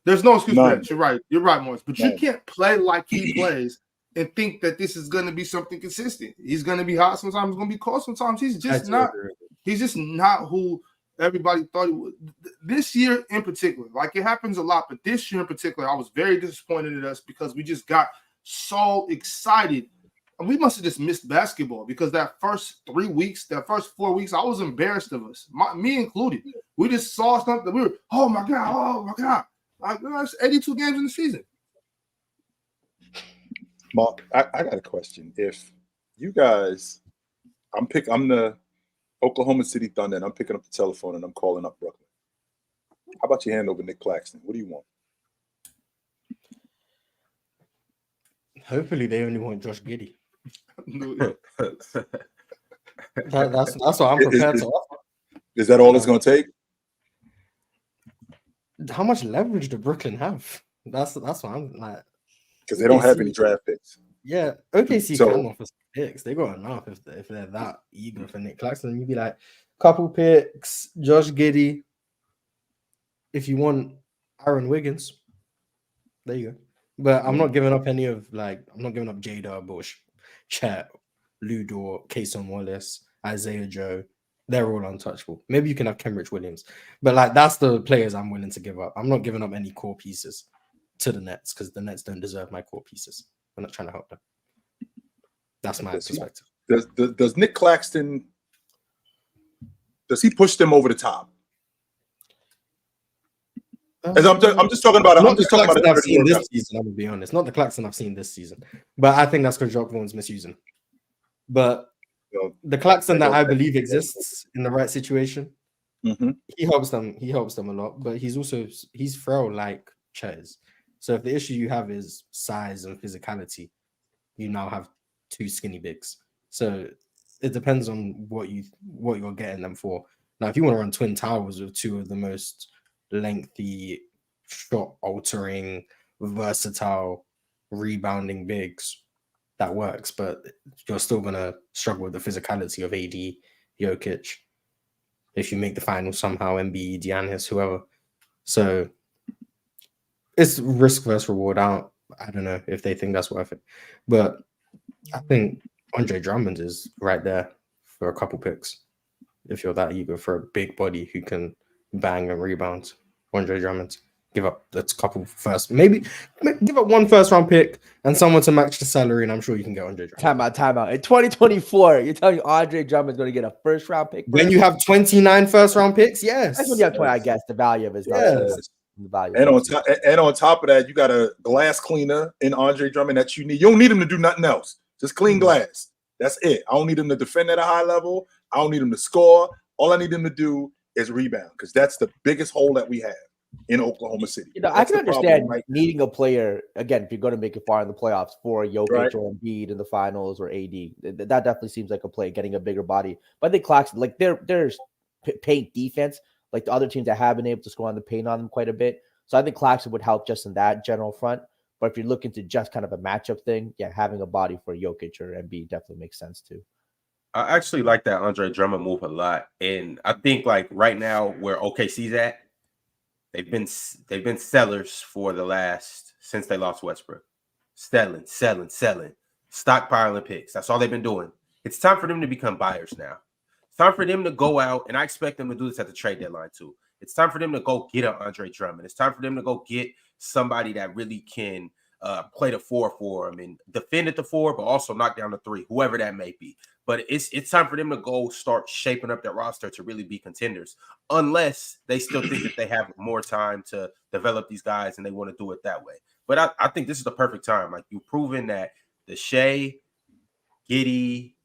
There's no excuse for that. You're right, Morris. But you can't play like he plays and think that this is going to be something consistent. He's going to be hot sometimes. He's going to be cold sometimes. He's just not. He's just not who everybody thought he was. This year in particular, like, it happens a lot, but this year in particular, I was very disappointed in us because we just got so excited. And we must have just missed basketball because that first 4 weeks, I was embarrassed of us, me included. We just saw something. We were, oh my God. Like, it's 82 games in the season. Mark, I got a question. If you guys, I'm the Oklahoma City Thunder, and I'm picking up the telephone and I'm calling up Brooklyn. How about you hand over Nick Claxton? What do you want? Hopefully, they only want Josh Giddey. That's what I'm prepared to offer. Is that all it's going to take? How much leverage do Brooklyn have? That's what I'm like. Because they don't have any draft picks. Yeah, OKC can offer some picks. They got enough if they're that eager for Nick Claxton. You'd be like, couple picks, Josh Giddey. If you want Aaron Wiggins, there you go. But I'm not giving up I'm not giving up Jada, Bush, Chet, Ludor, Kason Wallace, Isaiah Joe. They're all untouchable. Maybe you can have Kenrich Williams. But like, that's the players I'm willing to give up. I'm not giving up any core pieces to the Nets because the Nets don't deserve my core pieces. I'm not trying to help them. That's my perspective. Does Nick Claxton, does he push them over the top? As I'm just talking about. Not I'm the just talking about Claxton I've seen this workout. season. I'm gonna be honest. Not the Claxton I've seen this season, but I think that's because Jock Vaughn's misusing. But So, the Claxton that I okay. believe exists in the right situation, Mhm. he helps them. He helps them a lot. But he's frail like Chez. So if the issue you have is size and physicality, you now have two skinny bigs. So it depends on what you're getting them for. Now, if you want to run twin towers with two of the most lengthy, shot altering, versatile, rebounding bigs, that works. But you're still gonna struggle with the physicality of AD, Jokic, if you make the final somehow, Embiid, Giannis, whoever. So it's risk versus reward. I don't know if they think that's worth it, but I think Andre Drummond is right there for a couple picks. If you're that eager for a big body who can bang and rebound, Andre Drummond, give up that's couple first, maybe give up one first round pick and someone to match the salary, and I'm sure you can get Andre Drummond. Time out. In 2024, you're telling me Andre Drummond's going to get a first round pick? When you have 29 first round picks, yes. That's when you have 20. I guess the value of it is not so much. The value. And on top of that, you got a glass cleaner in Andre Drummond that you need. You don't need him to do nothing else. Just clean glass. That's it. I don't need him to defend at a high level. I don't need him to score. All I need him to do is rebound, because that's the biggest hole that we have in Oklahoma City. I can understand needing a player, again, if you're going to make it far in the playoffs, for Jokic or Embiid in the finals or AD. That definitely seems like a play, getting a bigger body. But I think Claxton, like there's paint defense, like the other teams that have been able to score on the paint on them quite a bit. So I think Claxton would help just in that general front. But if you're looking to just kind of a matchup thing, yeah, having a body for Jokic or Embiid definitely makes sense too. I actually like that Andre Drummond move a lot. And I think like right now where OKC's at, they've been sellers for the last, since they lost Westbrook. Selling, stockpiling picks. That's all they've been doing. It's time for them to become buyers now. It's time for them to go out, and I expect them to do this at the trade deadline too. It's time for them to go get an Andre Drummond. It's time for them to go get somebody that really can play the 4 for them and defend at the 4, but also knock down the 3, whoever that may be. But it's time for them to go start shaping up their roster to really be contenders, unless they still think that they have more time to develop these guys and they want to do it that way. But I think this is the perfect time. Like, you've proven that the Shea, Giddey,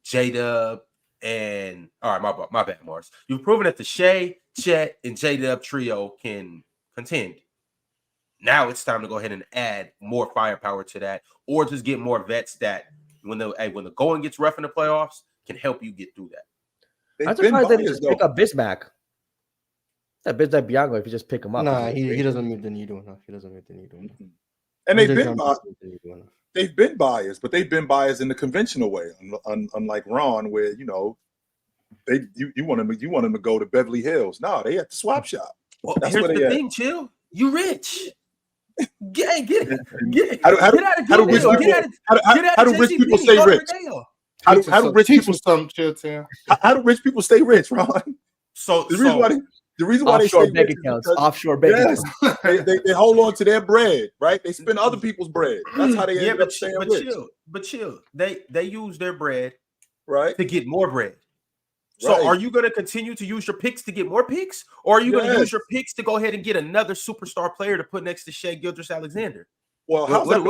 J-Dub, and all right, my bad, Mars. You've proven that the Shea, Chet, and J-Dub trio can contend. Now it's time to go ahead and add more firepower to that, or just get more vets that when the going gets rough in the playoffs can help you get through that. I'm surprised they didn't just pick up Bismack. That Bismack Bianco, if you just pick him up. Nah, he doesn't move the needle enough. And they've been biased, but they've been biased in the conventional way, unlike Ron, where you want him to go to Beverly Hills. No, they at the swap shop. Well, that's here's the thing, Chill. You rich. Get How do rich people stay rich? How do rich people stay rich, Ron? So the reason why they stay rich accounts, offshore bank accounts. They hold on to their bread, right? They spend other people's bread. That's how they end up staying rich. But chill. They use their bread right to get more bread. So are you going to continue to use your picks to get more picks? Or are you going to use your picks to go ahead and get another superstar player to put next to Shea Gilgeous-Alexander? Well, how's that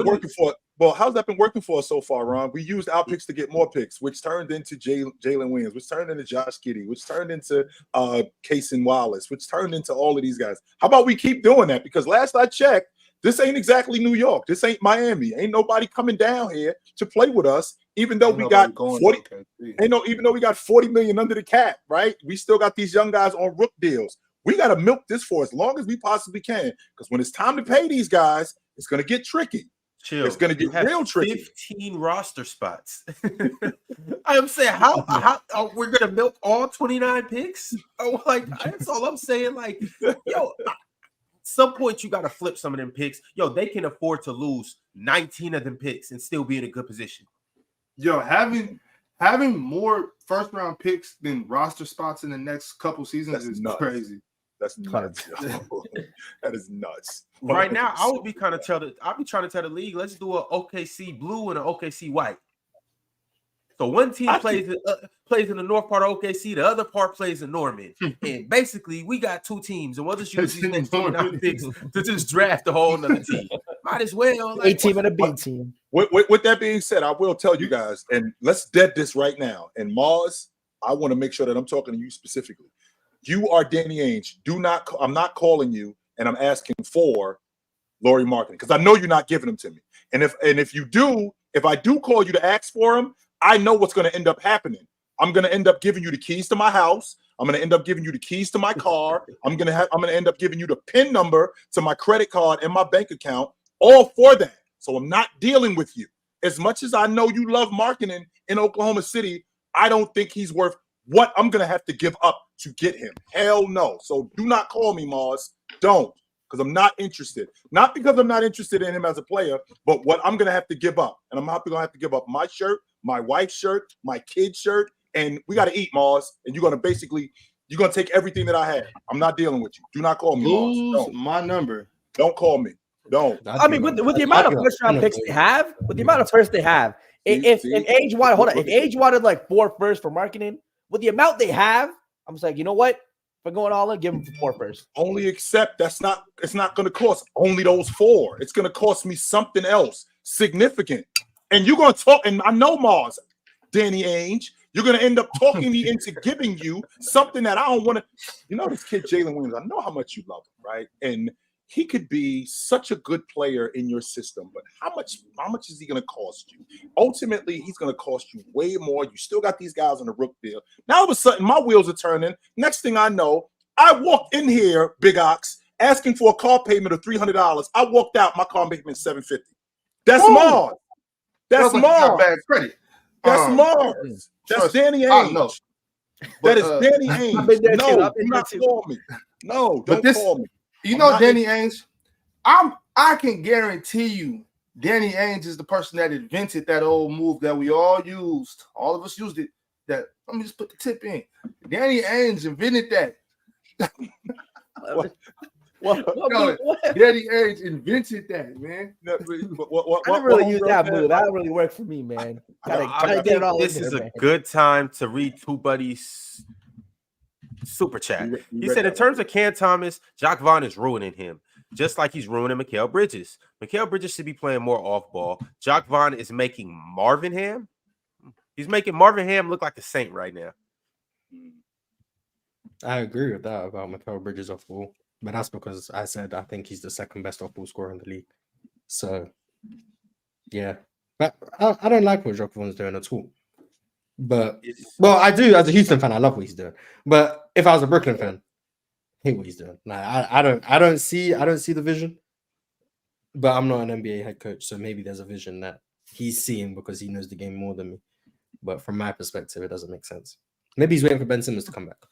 been working for us so far, Ron? We used our picks to get more picks, which turned into Jalen Williams, which turned into Josh Giddey, which turned into Cason Wallace, which turned into all of these guys. How about we keep doing that? Because last I checked, this ain't exactly New York. This ain't Miami. Ain't nobody coming down here to play with us, even though we got 40. Even though we got 40 million under the cap, right? We still got these young guys on rook deals. We got to milk this for as long as we possibly can, because when it's time to pay these guys, it's going to get tricky. Chill. It's going to get real tricky. 15 roster spots. I'm saying, how we're going to milk all 29 picks? Oh, like that's all I'm saying. Like, yo. Some point you got to flip some of them picks. Yo, they can afford to lose 19 of them picks and still be in a good position. Yo, having more first round picks than roster spots in the next couple seasons is nuts. Crazy. That's nuts. That is nuts. Right now, I'll be trying to tell the league, let's do an OKC blue and an OKC white. So one team plays in the north part of OKC, the other part plays in Norman. And basically, we got two teams, and we'll just use these next 29 picks to just draft a whole nother team. Might as well. A team and a B team. With that being said, I will tell you guys, and let's dead this right now. And Mars, I want to make sure that I'm talking to you specifically. You are Danny Ainge. I'm not calling you, and I'm asking for Lauri Markkanen because I know you're not giving them to me. And if I do call you to ask for him, I know what's going to end up happening. I'm going to end up giving you the keys to my house. I'm going to end up giving you the keys to my car. I'm going to end up giving you the PIN number to my credit card and my bank account, all for that. So I'm not dealing with you. As much as I know you love Markkanen in Oklahoma City, I don't think he's worth what I'm going to have to give up to get him. Hell no. So do not call me, Mars. Don't. Because I'm not interested. Not because I'm not interested in him as a player, but what I'm going to have to give up. And I'm going to have to give up my shirt, my wife's shirt, my kid's shirt, and we got to eat, Mars. And you're going to take everything that I have. I'm not dealing with you. Do not call me, Mars. Lose my number. Don't call me. Don't. I mean, with the amount of first round picks they have, if Ainge wanted like 4 firsts for Markkanen, with the amount they have, I'm just like, you know what? If I'm going all in, give him 4 firsts. Only accept it's not going to cost only those 4. It's going to cost me something else significant. And you're going to talk, and I know Mars, Danny Ainge, you're going to end up talking me into giving you something that I don't want to. You know, this kid, Jalen Williams, I know how much you love him, right? And he could be such a good player in your system, but how much is he going to cost you? Ultimately, he's going to cost you way more. You still got these guys on the rook deal. Now, all of a sudden, my wheels are turning. Next thing I know, I walked in here, Big Ox, asking for a car payment of $300. I walked out, my car payment is $750. That's Mars. That's Mars. Bad credit. That's Mars. That's Danny Ainge. No. That is Danny Ainge. No, do not call me. No, don't call me. You know, Danny Ainge, I can guarantee you Danny Ainge is the person that invented that old move that we all used. All of us used it. That let me just put the tip in. Danny Ainge invented that. Danny Ainge invented that, man. I didn't really use that move. That don't really work for me, man. Gotta get it all. This is a good time to read Two Buddy's super chat. He said, in terms of Cam Thomas, Jacques Vaughn is ruining him, just like he's ruining Mikal Bridges. Mikal Bridges should be playing more off ball. Jacques Vaughn is making Marvin Ham. He's making Marvin Ham look like a saint right now. I agree with that about Mikal Bridges off ball, but that's because I said I think he's the second best off ball scorer in the league. So, yeah, but I don't like what Jacques Vaughn's doing at all. But I do as a Houston fan. I love what he's doing. But if I was a Brooklyn fan, I hate what he's doing. Like, I don't see the vision. But I'm not an NBA head coach, so maybe there's a vision that he's seeing because he knows the game more than me. But from my perspective, it doesn't make sense. Maybe he's waiting for Ben Simmons to come back.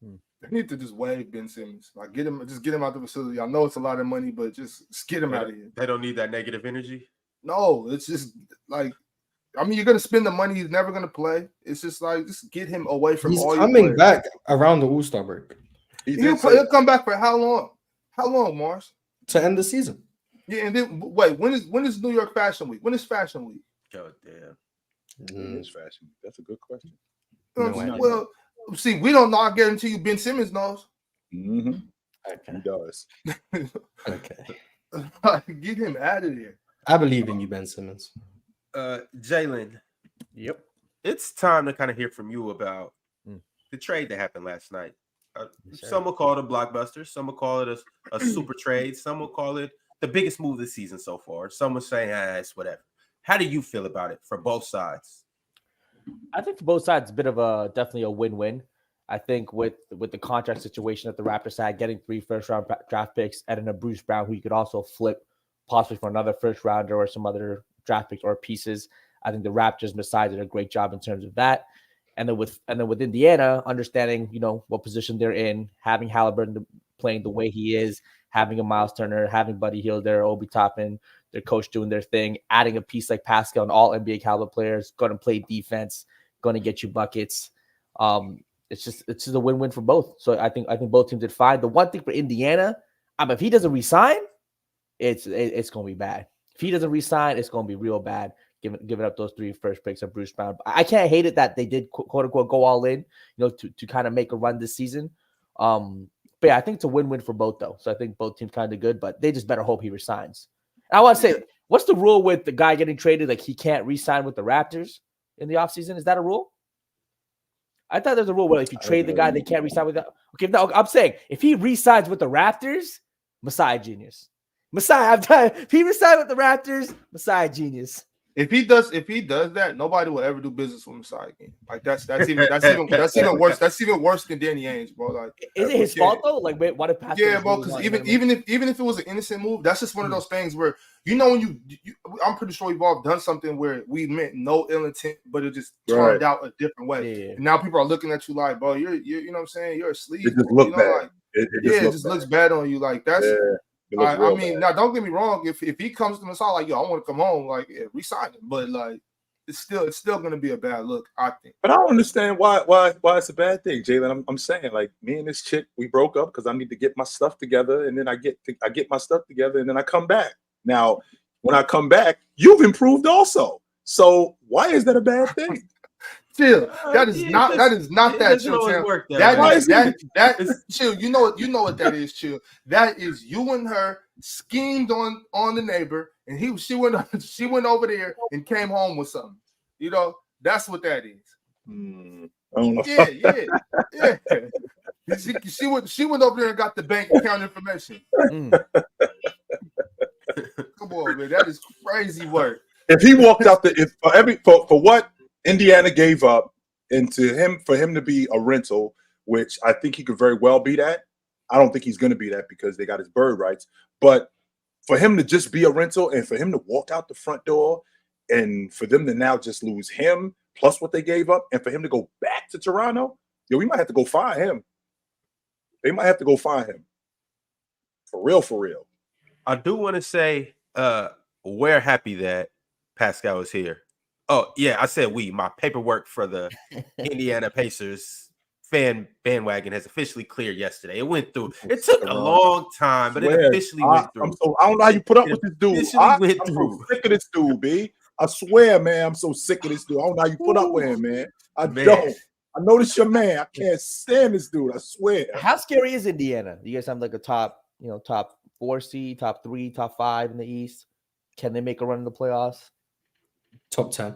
They need to just waive Ben Simmons. Like get him out the facility. I know it's a lot of money, but just get him out of here. They don't need that negative energy. No, it's just like. I mean, you're going to spend the money he's never going to play. It's just like, just get him away from all your players. He's coming back around the All-Star break. He'll come back for how long? How long, Mars? To end the season. Yeah, and then, wait, when is New York Fashion Week? When is Fashion Week? God damn. When is Fashion Week? That's a good question. Well, see, we don't know. I guarantee you Ben Simmons knows. Mm-hmm. Okay. He does. Okay. Get him out of there. I believe in you, Ben Simmons. Jalen, yep, it's time to kind of hear from you about the trade that happened last night. Some will call it a blockbuster, some will call it a super trade, some will call it the biggest move of the season so far. Some will say, it's whatever. How do you feel about it for both sides? I think for both sides, it's a bit of definitely a win-win. I think with the contract situation that the Raptors had, getting 3 first-round draft picks, and a Bruce Brown, who you could also flip possibly for another first-rounder or some other draft picks or pieces. I think the Raptors besides did a great job in terms of that. And then with Indiana, understanding, what position they're in, having Halliburton playing the way he is, having a Miles Turner, having Buddy Hield there, Obi Toppin, their coach doing their thing, adding a piece like Pascal and all NBA caliber players, going to play defense, going to get you buckets. It's just a win-win for both. So I think both teams did fine. The one thing for Indiana, if he doesn't resign, it's going to be bad. If he doesn't resign, it's going to be real bad. giving up those 3 first picks of Bruce Brown. I can't hate it that they did quote unquote go all in, to kind of make a run this season. But yeah, I think it's a win-win for both though. So I think both teams kind of good, but they just better hope he resigns. And I want to say, what's the rule with the guy getting traded? Like he can't re-sign with the Raptors in the offseason? Is that a rule? I thought there's a rule where if you trade the guy, they can't re-sign with that. Okay, no, I'm saying if he re-signs with the Raptors, Messiah genius. If he resigns with the Raptors, Messiah genius. If he does that, nobody will ever do business with Messiah again. Like that's even worse. That's even worse than Danny Ainge, bro. Like, is it his fault though? Like, wait, why did Pascal? Yeah, bro. Because even if it was an innocent move, that's just one of those things where when you I'm pretty sure we've all done something where we meant no ill intent, but it just turned out a different way. Yeah. And now people are looking at you like, bro, you're you know what I'm saying? You're asleep. It just looks bad. Like, it just looks bad on you. Like that's. Yeah. I mean, now don't get me wrong. If he comes to Messiah like, yo, I want to come home, like, resign him. But like, it's still going to be a bad look, I think. But I don't understand why it's a bad thing, Jalen. I'm saying, like, me and this chick, we broke up because I need to get my stuff together, and then I get my stuff together, and then I come back. Now, when I come back, you've improved also. So why is that a bad thing? Chill. That is not that chill. That is chill. You know what that is, chill. That is you and her schemed on the neighbor, and she went over there and came home with something. That's what that is. I don't know. Yeah. She went over there and got the bank account information. Come on, man. That is crazy work. If he walked out for what Indiana gave up, and for him to be a rental, which I think he could very well be that. I don't think he's going to be that because they got his bird rights. But for him to just be a rental and for him to walk out the front door and for them to now just lose him plus what they gave up and for him to go back to Toronto, we might have to go find him. They might have to go find him. For real. I do want to say we're happy that Pascal is here. Oh, yeah, I said my paperwork for the Indiana Pacers fan bandwagon has officially cleared yesterday. It went through. It took a long time, but it officially went through. I don't know how you put up with this dude. I'm so sick of this dude, B. I swear, man, I'm so sick of this dude. I don't know how you put up with him, man. Don't. I know this your man. I can't stand this dude. I swear. How scary is Indiana? You guys have like a top 4 seed, top 3, top 5 in the East. Can they make a run in the playoffs? Top 10.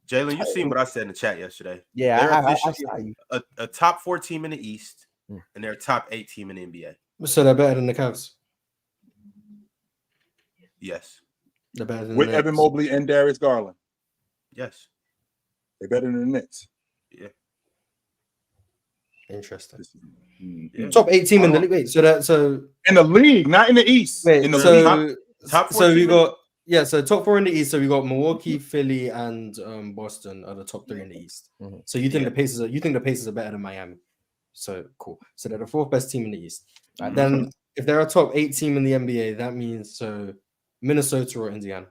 Jalen, you seen what I said in the chat yesterday. Yeah, I saw you. A top 4 team in the East, and they're a top 8 team in the NBA. So they're better than the Cavs? Yes. They're better than with the Nets. Evan Mobley and Darius Garland. Yes. They're better than the Nets. Yeah. Interesting. Yeah. Top 8 team in the league. Wait, so in the league, not in the East. Wait, in the league. Top 4 so we got so top 4 in the East. So we got Milwaukee, Philly, and Boston are the top 3 in the East. Mm-hmm. So you think the Pacers are better than Miami? So cool. So they're the 4th best team in the East. Mm-hmm. Then if they're a top 8 team in the NBA, that means Minnesota or Indiana.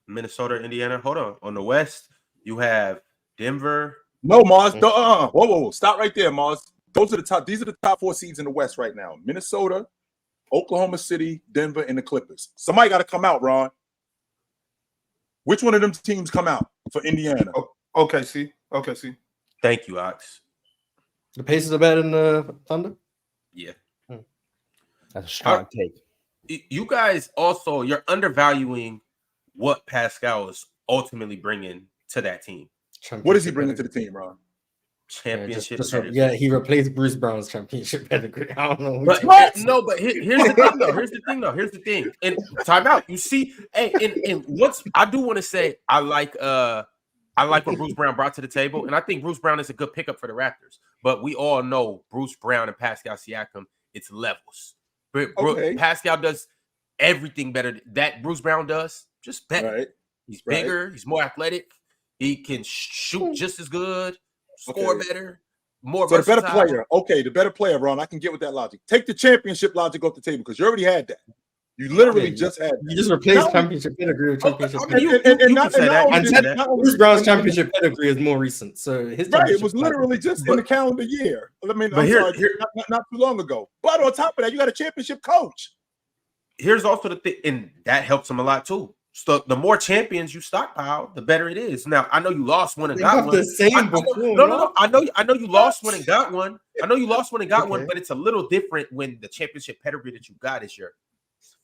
Minnesota, Indiana. Hold on. On the West, you have Denver. No, Mars. Whoa. Stop right there, Mars. These are the top 4 seeds in the West right now. Minnesota, Oklahoma City, Denver, and the Clippers. Somebody got to come out, Ron. Which one of them teams come out for Indiana? OKC. Thank you, Ox. The Pacers are better than the Thunder? Yeah. That's a strong take. You guys also, you're undervaluing what Pascal is ultimately bringing to that team. What is he bringing to the team, Ron? Championship. He replaced Bruce Brown's championship pedigree. I don't know. But here's the thing. And timeout. You see, and once I do want to say I like what Bruce Brown brought to the table, and I think Bruce Brown is a good pickup for the Raptors. But we all know Bruce Brown and Pascal Siakam, it's levels. But Pascal does everything better that Bruce Brown does, just better. Right. He's bigger, he's more athletic, he can shoot just as good. Score better, more versatile. The better player. Okay, the better player, Ron. I can get with that logic. Take the championship logic off the table because you already had that. You literally just had that. You just replaced championship pedigree with championship pedigree. And Bruce Brown's championship pedigree is more recent. So his it was literally just in the calendar year. I mean, not too long ago. But on top of that, you got a championship coach. Here's also the thing, and that helps him a lot too. So the more champions you stockpile, the better it is. Now I know you lost one and They got have one. the same before. No. I know you lost one and got one. I know you lost one and got one, Okay. but it's a little different when the championship pedigree that you got is your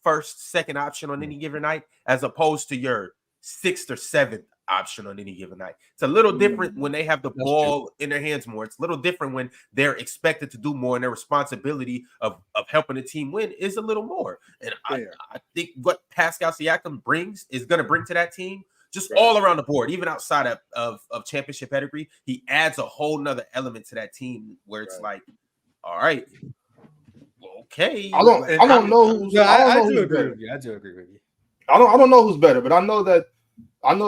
first, second option on any given night, as opposed to your sixth or seventh option on any given night. It's a little different when they have the ball in their hands more. It's a little different when they're expected to do more, and their responsibility of helping the team win is a little more. And I think what Pascal Siakam is going to bring to that team, just all around the board, even outside of championship pedigree, he adds a whole nother element to that team where it's like, all right, okay. I don't know who's. I do agree with you. I do agree with you. I don't know who's better, but I know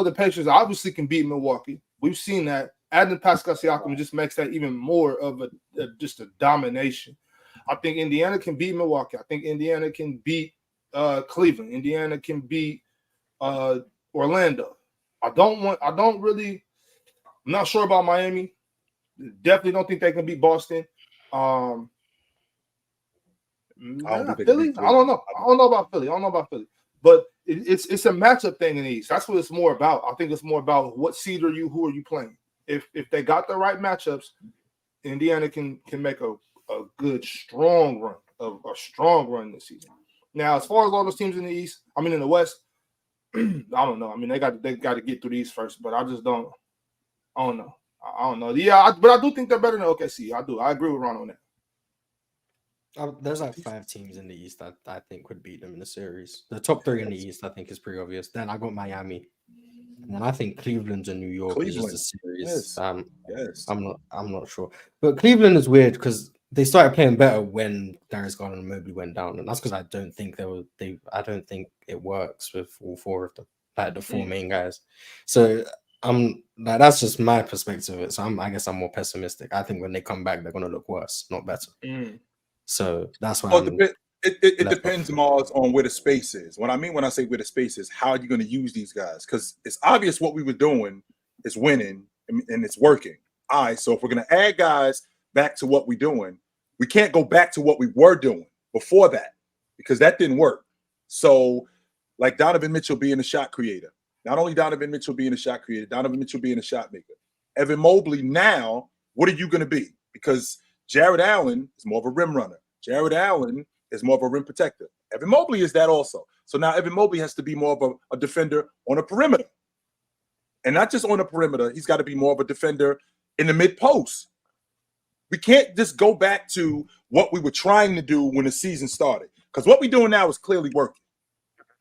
the Pacers obviously can beat Milwaukee. We've seen that. Adding Pascal Siakam just makes that even more of just a domination. I think Indiana can beat Milwaukee. I think Indiana can beat Cleveland. Indiana can beat Orlando. I'm not sure about Miami. Definitely don't think they can beat Boston. Philly? I don't know. I don't know about Philly. But it's a matchup thing in the East. That's what it's more about. I think it's more about what seed are you, who are you playing. If they got the right matchups, Indiana can make a good strong run this season. Now, as far as all those teams in the West, I don't know. I mean, they got to get through these first, but I just don't. I don't know. Yeah, but I do think they're better than OKC. I do. I agree with Ron on that. There's like 5 teams in the East that I think would beat them in the series. The top 3 in the East, I think, is pretty obvious. Then I got Miami, and then I think Cleveland and New York is just a series. Yes. I'm not sure, but Cleveland is weird because they started playing better when Darius Garland and Mobley went down, and that's because I don't think I don't think it works with all 4 of them, like the 4 main guys. So that's just my perspective of it. So I guess I'm more pessimistic. I think when they come back, they're gonna look worse, not better. So that's why it depends, Mars, on where the space is. What I mean when I say where the space is, how are you going to use these guys? Because it's obvious what we were doing is winning and it's working. All right, so if we're going to add guys back to what we're doing, we can't go back to what we were doing before that because that didn't work. So, like Donovan Mitchell being a shot creator, not only Donovan Mitchell being a shot creator, Donovan Mitchell being a shot maker. Evan Mobley now, what are you going to be? Because Jared Allen is more of a rim runner. Jared Allen is more of a rim protector. Evan Mobley is that also. So now Evan Mobley has to be more of a defender on a perimeter. And not just on the perimeter, he's got to be more of a defender in the mid-post. We can't just go back to what we were trying to do when the season started. Because what we're doing now is clearly working.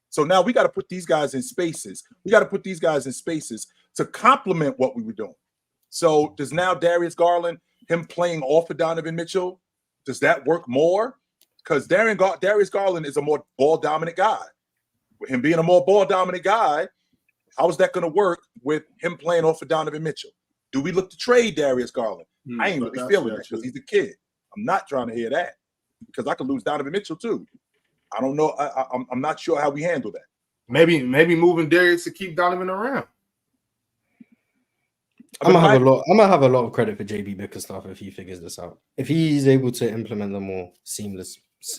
So now we got to put these guys in spaces. We got to put these guys in spaces to complement what we were doing. So does now Darius Garland, him playing off of Donovan Mitchell, does that work more? Because Darius Garland is a more ball-dominant guy. With him being a more ball-dominant guy, how is that going to work with him playing off of Donovan Mitchell? Do we look to trade Darius Garland? I ain't really feeling that because he's a kid. I'm not trying to hear that because I could lose Donovan Mitchell too. I don't know. I'm not sure how we handle that. Maybe moving Darius to keep Donovan around. I'm gonna have a lot of credit for JB Bickerstaff if he figures this out. If he's able to implement them more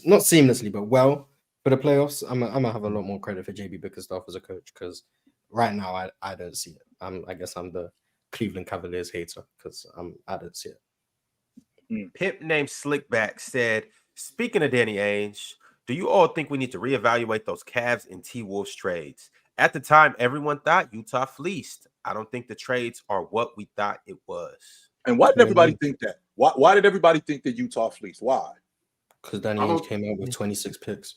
not seamlessly, but well for the playoffs, I'm gonna have a lot more credit for JB Bickerstaff as a coach because right now I don't see it. I guess I'm the Cleveland Cavaliers hater because I don't see it. Pimp named Slickback said, speaking of Danny Ainge, do you all think we need to reevaluate those Cavs and T-Wolves trades? At the time, everyone thought Utah fleeced. I don't think the trades are what we thought it was. And why did everybody think that? Why did everybody think that Utah fleeced? Why? Because Danny Ainge came out with 26 picks.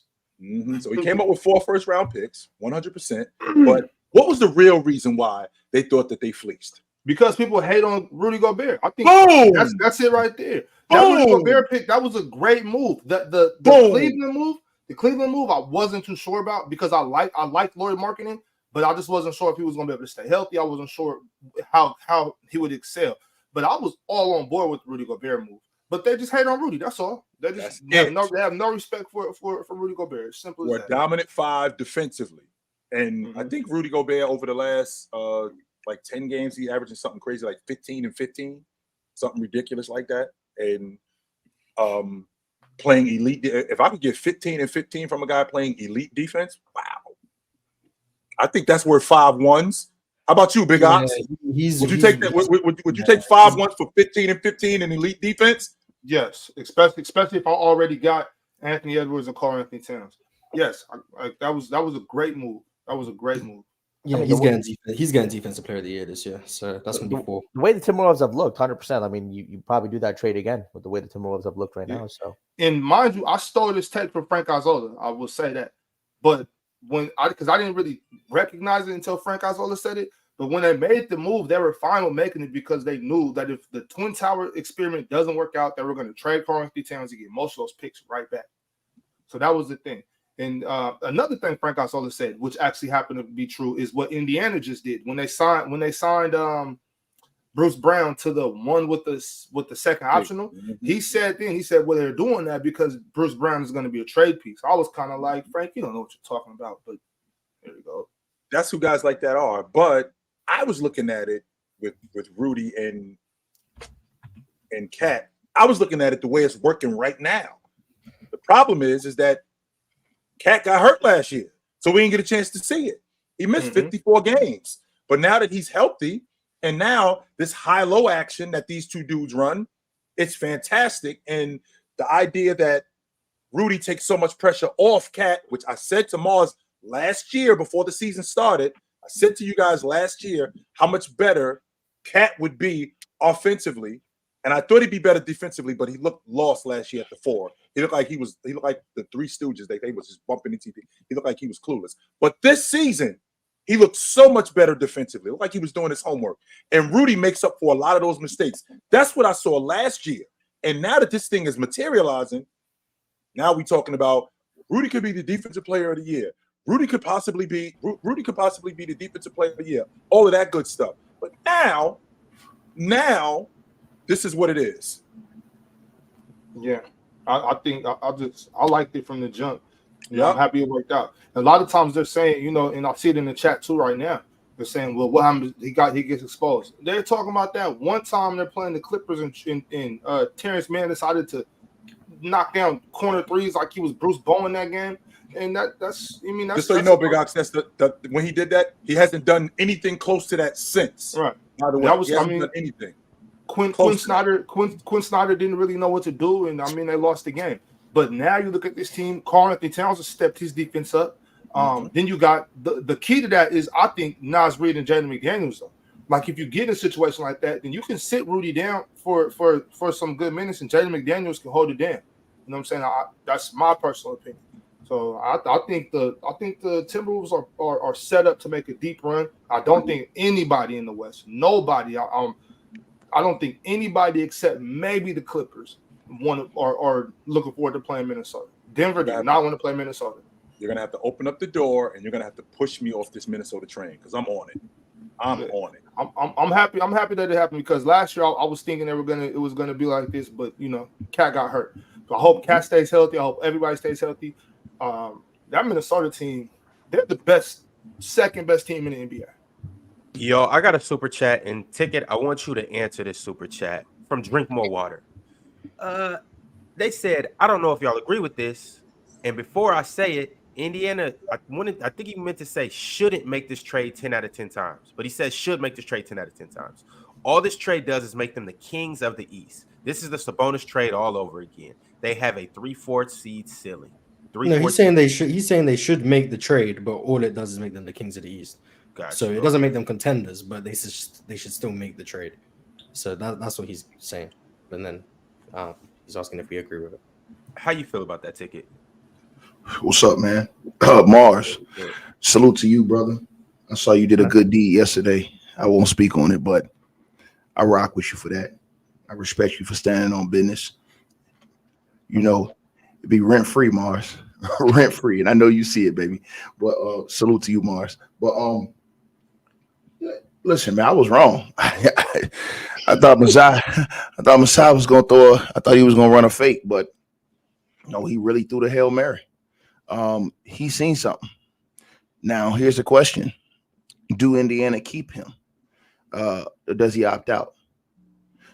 So he came up with 4 first-round picks, 100%. But what was the real reason why they thought that they fleeced? Because people hate on Rudy Gobert. I think that's it right there. That Rudy Gobert pick, that was a great move. The Cleveland move, I wasn't too sure about because I liked Lauri Markkanen, but I just wasn't sure if he was going to be able to stay healthy. I wasn't sure how he would excel. But I was all on board with the Rudy Gobert move. But they just hate on Rudy. That's all. They have no respect for Rudy Gobert. It's simple as that. We're a dominant 5 defensively. And I think Rudy Gobert over the last 10 games, he's averaging something crazy like 15 and 15, something ridiculous like that. And playing elite. If I could get 15 and 15 from a guy playing elite defense, wow. I think that's worth 5 ones. How about you, Big Ox? Would you take that? Would you take 5 ones for 15 and 15 in elite defense? Yes, especially if I already got Anthony Edwards and Karl Anthony Towns. Yes, that was a great move. That was a great move. Yeah, I mean, he's getting defensive player of the year this year, so that's gonna be 4. The way the Timberwolves have looked, 100%. I mean, you probably do that trade again with the way the Timberwolves have looked right now. So, and mind you, I stole this take from Frank Isola. I will say that, but because I didn't really recognize it until Frank Isola said it. But when they made the move, they were fine with making it because they knew that if the Twin Tower experiment doesn't work out, they were going to trade Karl Anthony Towns to get most of those picks right back. So that was the thing. And another thing Frank Isola said, which actually happened to be true, is what Indiana just did when they signed Bruce Brown to the one with the second optional. Mm-hmm. He said, well, they're doing that because Bruce Brown is going to be a trade piece. I was kind of like, Frank, you don't know what you're talking about, but there you go. That's who guys like that are. But I was looking at it with Rudy and Cat. I was looking at it the way it's working right now. The problem is that Cat got hurt last year, so we didn't get a chance to see it. He missed 54 games. But now that he's healthy, and now this high-low action that these two dudes run, it's fantastic. And the idea that Rudy takes so much pressure off Cat, which I said to Mars last year before the season started, I said to you guys last year how much better Cat would be offensively. And I thought he'd be better defensively, but he looked lost last year at the 4. He looked like the Three Stooges. They was just bumping into. He looked like he was clueless. But this season, he looked so much better defensively. It looked like he was doing his homework. And Rudy makes up for a lot of those mistakes. That's what I saw last year. And now that this thing is materializing, now we're talking about Rudy could be the defensive player of the year. Rudy could possibly be the defensive player of the year. All of that good stuff. But now. This is what it is. Yeah, I think I liked it from the jump. I'm happy it worked out. And a lot of times they're saying, and I see it in the chat too right now. They're saying, well, what happens? He gets exposed. They're talking about that one time they're playing the Clippers and Terrence Mann decided to knock down corner threes like he was Bruce Bowen that game. And that's just so you know, Big Ox, that's the when he did that, he hasn't done anything close to that since. Right. By the way, he hasn't done anything. Quinn Snyder didn't really know what to do, and they lost the game. But now you look at this team, Karl Anthony Towns has stepped his defense up. Then you got the key to that is I think Naz Reid and Jaden McDaniels though. Like if you get in a situation like that, then you can sit Rudy down for some good minutes, and Jaden McDaniels can hold it down. You know what I'm saying? That's my personal opinion. So I think the Timberwolves are set up to make a deep run. I don't think anybody in the West, nobody. I don't think anybody except maybe the Clippers are looking forward to playing Minnesota. Denver does not want to play Minnesota. You're gonna have to open up the door, and you're gonna have to push me off this Minnesota train because I'm on it. I'm happy. I'm happy that it happened because last year I was thinking it was gonna be like this, but Cat got hurt. So I hope Cat stays healthy. I hope everybody stays healthy. That Minnesota team, they're the second best team in the NBA. Yo, I got a super chat and Ticket. I want you to answer this super chat from Drink More Water. They said, I don't know if y'all agree with this. And before I say it, Indiana, I think he meant to say shouldn't make this trade 10 out of 10 times. But he says should make this trade 10 out of 10 times. All this trade does is make them the kings of the East. This is the Sabonis trade all over again. They have a 3/4 seed ceiling. He's saying they should make the trade, but all it does is make them the kings of the East. Gotcha. So it doesn't make them contenders, but they should still make the trade. So that's what he's saying. And then he's asking if we agree with it. How you feel about that, Ticket? What's up, man? Mars, salute to you, brother. I saw you did a good deed yesterday. I won't speak on it, but I rock with you for that. I respect you for standing on business. It'd be rent-free, Mars. Rent-free. And I know you see it, baby. But salute to you, Mars. But listen, man, I was wrong. I thought Masai was gonna I thought he was gonna run a fake, but no, he really threw the Hail Mary. He's seen something. Now, here's the question. Do Indiana keep him? Or does he opt out?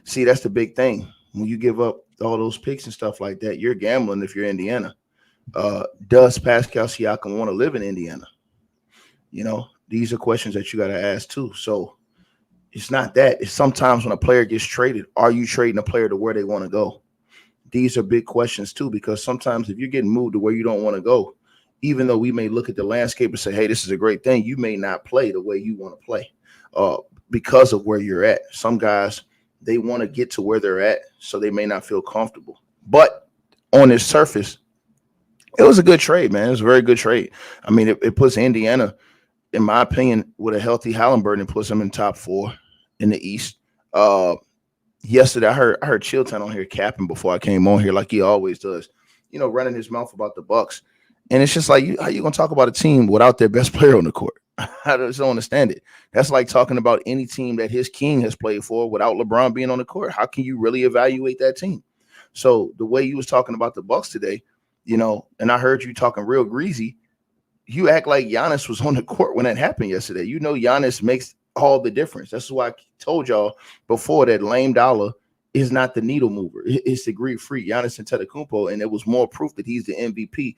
See, that's the big thing. When you give up all those picks and stuff like that, you're gambling if you're Indiana. Does Pascal Siakam want to live in Indiana? These are questions that you got to ask too. So it's not that. It's sometimes when a player gets traded, are you trading a player to where they want to go? These are big questions too, because sometimes if you're getting moved to where you don't want to go, even though we may look at the landscape and say, hey, this is a great thing, you may not play the way you want to play because of where you're at. Some guys, they want to get to where they're at, so they may not feel comfortable. But on its surface, it was a good trade, man. It was a very good trade. I mean, it puts Indiana, in my opinion, with a healthy Halliburton, puts them in top 4 in the East. Yesterday, I heard Chilton on here capping before I came on here, like he always does, running his mouth about the Bucks. And it's just like, how you going to talk about a team without their best player on the court? I just don't understand it. That's like talking about any team that his king has played for without LeBron being on the court. How can you really evaluate that team? So the way you was talking about the Bucks today, and I heard you talking real greasy, you act like Giannis was on the court when that happened yesterday. Giannis makes all the difference. That's why I told y'all before that lame dollar is not the needle mover. It's the greed-free Giannis Antetokounmpo, and it was more proof that he's the MVP.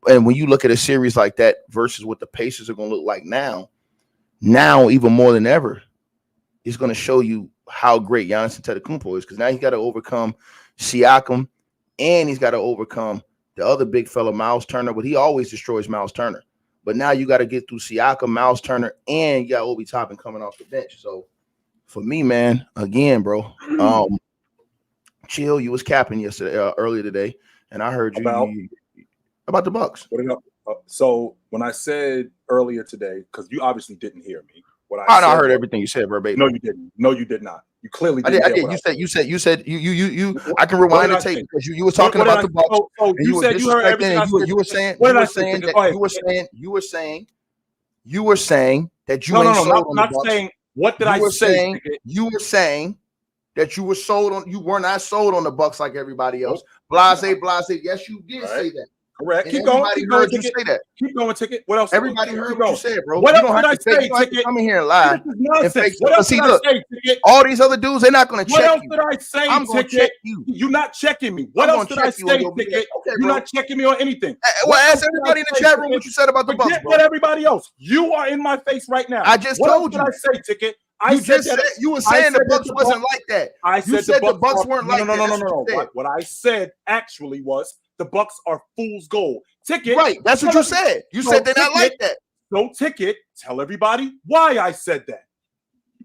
And when you look at a series like that versus what the Pacers are going to look like now even more than ever, it's going to show you how great Giannis Antetokounmpo is, because now he's got to overcome Siakam, and he's got to overcome the other big fella, Miles Turner, but he always destroys Miles Turner. But now you got to get through Siakam, Miles Turner, and you got Obi Toppin coming off the bench. So for me, man, again, bro, Chill, you was capping yesterday, earlier today, and I heard you about the Bucks. So when I said earlier today, because you obviously didn't hear me. I heard everything you said verbatim. No, you didn't. No, you did not. You clearly didn't. I did. You said. I can rewind the tape because you were talking about the Bucks. So you said you heard everything. You were saying that you were saying that you ain't sold on the Bucks. Saying what did I say? You were saying that you were sold on. You were not sold on the Bucks like everybody else. Blase. Yes, you did say that. Correct. Keep going. Keep going. Keep going. Ticket. What else? Everybody heard what you said, bro. What else did I say? Ticket. Come in here and lie. What else did I say? Ticket. All these other dudes, they're not going to check you. What else did I say? I'm going to check you. You're not checking me. What else did I say? Ticket. You're not checking me on anything. Well, ask everybody in the chat room what you said about the Bucks. Forget everybody else. You are in my face right now. I just told you. What did I say? Ticket. You were saying the Bucks wasn't like that. I said the Bucks weren't like that. No. What I said actually was the Bucks are fool's gold. Ticket. Right. That's what you said. You said they're not like that. So Ticket, tell everybody why I said that.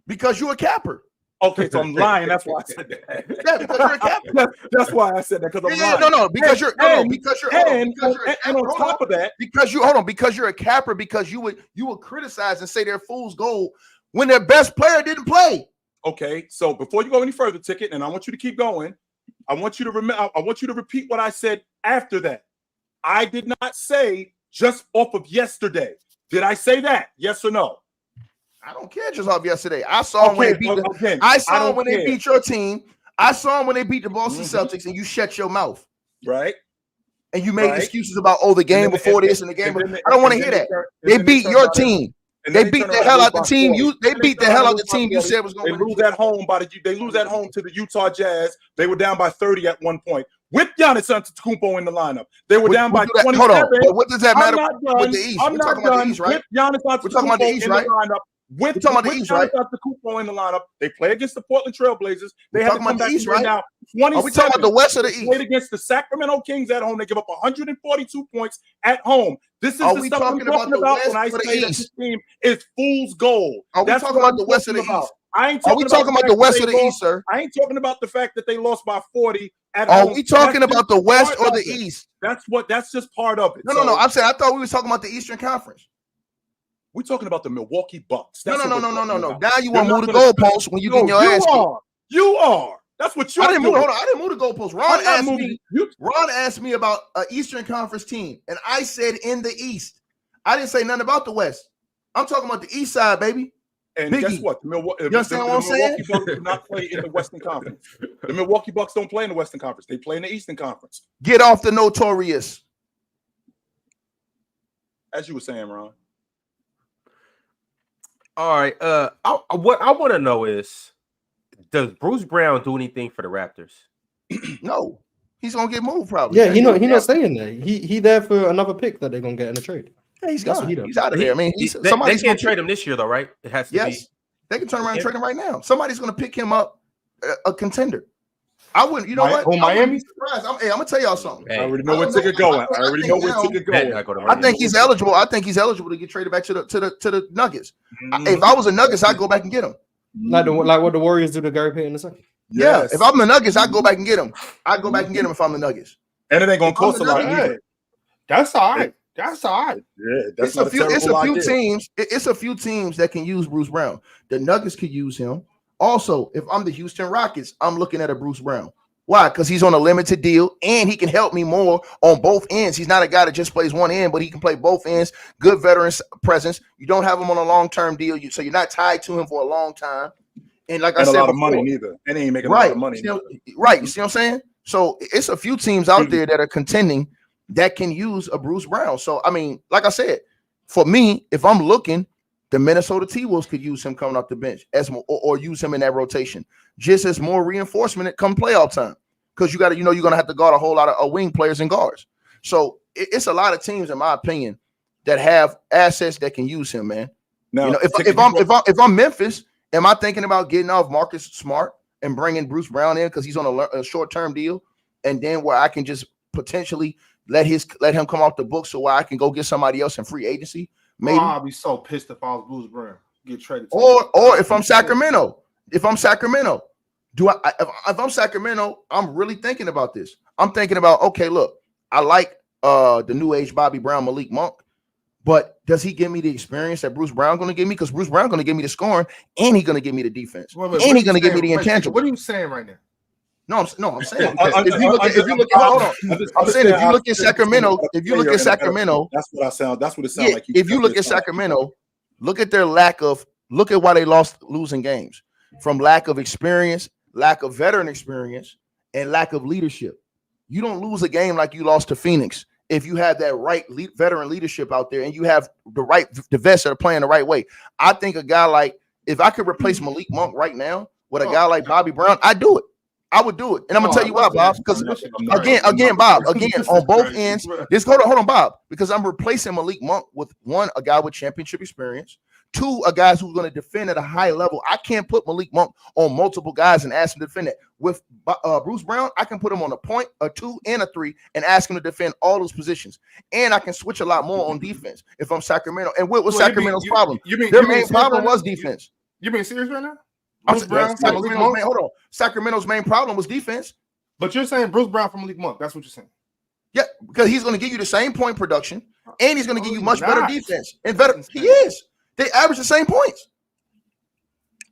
Because you're a capper. Okay, so I'm lying. That's why I said that. Yeah, because you're a capper. That's why I said that. Because I'm lying. No. Because you're and on top of that, because you're a capper, because you would criticize and say they're fool's gold when their best player didn't play. Okay, so before you go any further, Ticket, and I want you to keep going. I want you to remember. I want you to repeat what I said after that. I did not say just off of yesterday. Did I say that? Yes or no? I don't care just off yesterday. I saw them when they beat they beat your team. I saw them when they beat the Boston Celtics, and you shut your mouth. Right. And you made excuses about the game before this and the game. I don't want to hear that. They beat your team. They beat the hell out the team. They beat the hell out the team you said was going to win. They lose at home to the Utah Jazz. They were down by 30 at one point with Giannis Antetokounmpo in the lineup. They were down by 27. Hold on. What does that matter with the East? We're talking about the East, right? We're talking about the East, right? We're talking about the East, right? Antetokounmpo in the lineup. They play against the Portland Trailblazers. They have to come back right now. Are we talking about the West or the East? Played against the Sacramento Kings at home. They give up 142 points at home. This is the stuff I'm talking about when I say that this team is fool's gold. Are we talking about the West or the East? Are we talking about the West or the East, sir? I ain't talking about the fact that they lost by 40 at home. Are we talking about the West or the East? That's just part of it. No. I'm saying I thought we were talking about the Eastern Conference. We're talking about the Milwaukee Bucks. No. Now you want to move the goalposts when you get your ass kicked. You are. That's what you. I didn't move the goalposts. Ron asked me about an Eastern Conference team, and I said in the East. I didn't say nothing about the West. I'm talking about the East side, baby. And guess what? You understand what I'm saying? The Milwaukee Bucks do not play in the Western Conference. The Milwaukee Bucks don't play in the Western Conference. They play in the Eastern Conference. Get off the notorious. As you were saying, Ron. All right. What I want to know is, does Bruce Brown do anything for the Raptors? No. He's gonna get moved probably. Yeah, he's not staying there. He there for another pick that they're gonna get in a trade. Yeah, he's That's gone. what he does. He's out of there. I mean, They somebody's can't gonna trade him this year, though, right? It has to Yes, be. they can turn around and trade him right now. Somebody's going to pick him up, a contender. I wouldn't. You know what? I wouldn't be surprised. I'm gonna tell y'all something. Hey, I already know where ticket going. I already know where ticket going. I think he's eligible. I think he's eligible to get traded back to the Nuggets. Mm-hmm. If I was a Nuggets, I'd go back and get him. Like what the Warriors do to Gary Payton II. Yeah, Yes. if I'm the Nuggets, I'd go back and get him. I'd go back and get him if I'm the Nuggets. And it ain't gonna cost a lot Nuggets, either. That's all right. That's all right. Yeah, that's It's not a few. It's a terrible few idea. teams. It's a few teams that can use Bruce Brown. The Nuggets could use him. Also, if I'm the Houston Rockets, I'm looking at a Bruce Brown. Why? Because he's on a limited deal and he can help me more on both ends. He's not a guy that just plays one end, but he can play both ends. Good veteran presence. You don't have him on a long-term deal, so you're not tied to him for a long time. And like I said, a lot of money neither. And he ain't making a lot of money. Right. You see what I'm saying? So it's a few teams out there that are contending that can use a Bruce Brown. So, I mean, like I said, for me, if I'm looking, the Minnesota T-Wolves could use him coming off the bench as more, or use him in that rotation, just as more reinforcement come playoff time. Because you're going to have to guard a whole lot of wing players and guards. So it's a lot of teams, in my opinion, that have assets that can use him, man. Now, if I'm Memphis, am I thinking about getting off Marcus Smart and bringing Bruce Brown in because he's on a short-term deal, and then where I can just potentially let him come off the book so I can go get somebody else in free agency? Maybe. I'd be so pissed if I was Bruce Brown. Get traded. Or if I'm Sacramento, if I'm Sacramento, I'm really thinking about this. I'm thinking about, okay, look, I like the new age Bobby Brown, Malik Monk, but does he give me the experience that Bruce Brown going to give me? Because Bruce Brown going to give me the scoring, and he's going to give me the defense, and he's going to give me the intangible. What are you saying right now? I'm saying if you look at Sacramento, that's what it sounds like. If you look at Sacramento, look at why they losing games from lack of experience, lack of veteran experience, and lack of leadership. You don't lose a game like you lost to Phoenix if you have that right veteran leadership out there and you have the vets that are playing the right way. I think a guy like, if I could replace Malik Monk right now with a guy like Bobby Brown, I'd do it. I would do it. And I'm gonna tell you why, Bob. Because again, Bob, on both ends, hold on, Bob, because I'm replacing Malik Monk with one, a guy with championship experience, two, a guy who's going to defend at a high level. I can't put Malik Monk on multiple guys and ask him to defend it. With Bruce Brown, I can put him on a point, a 2, and a 3, and ask him to defend all those positions. And I can switch a lot more on defense if I'm Sacramento. And what was Sacramento's problem? Their main problem was defense. You being serious right now? Bruce Brown, Sacramento's main problem was defense. But you're saying Bruce Brown from Malik Monk. That's what you're saying. Yeah, because he's going to give you the same point production, and he's going to give you much better defense. And better, he is. They average the same points.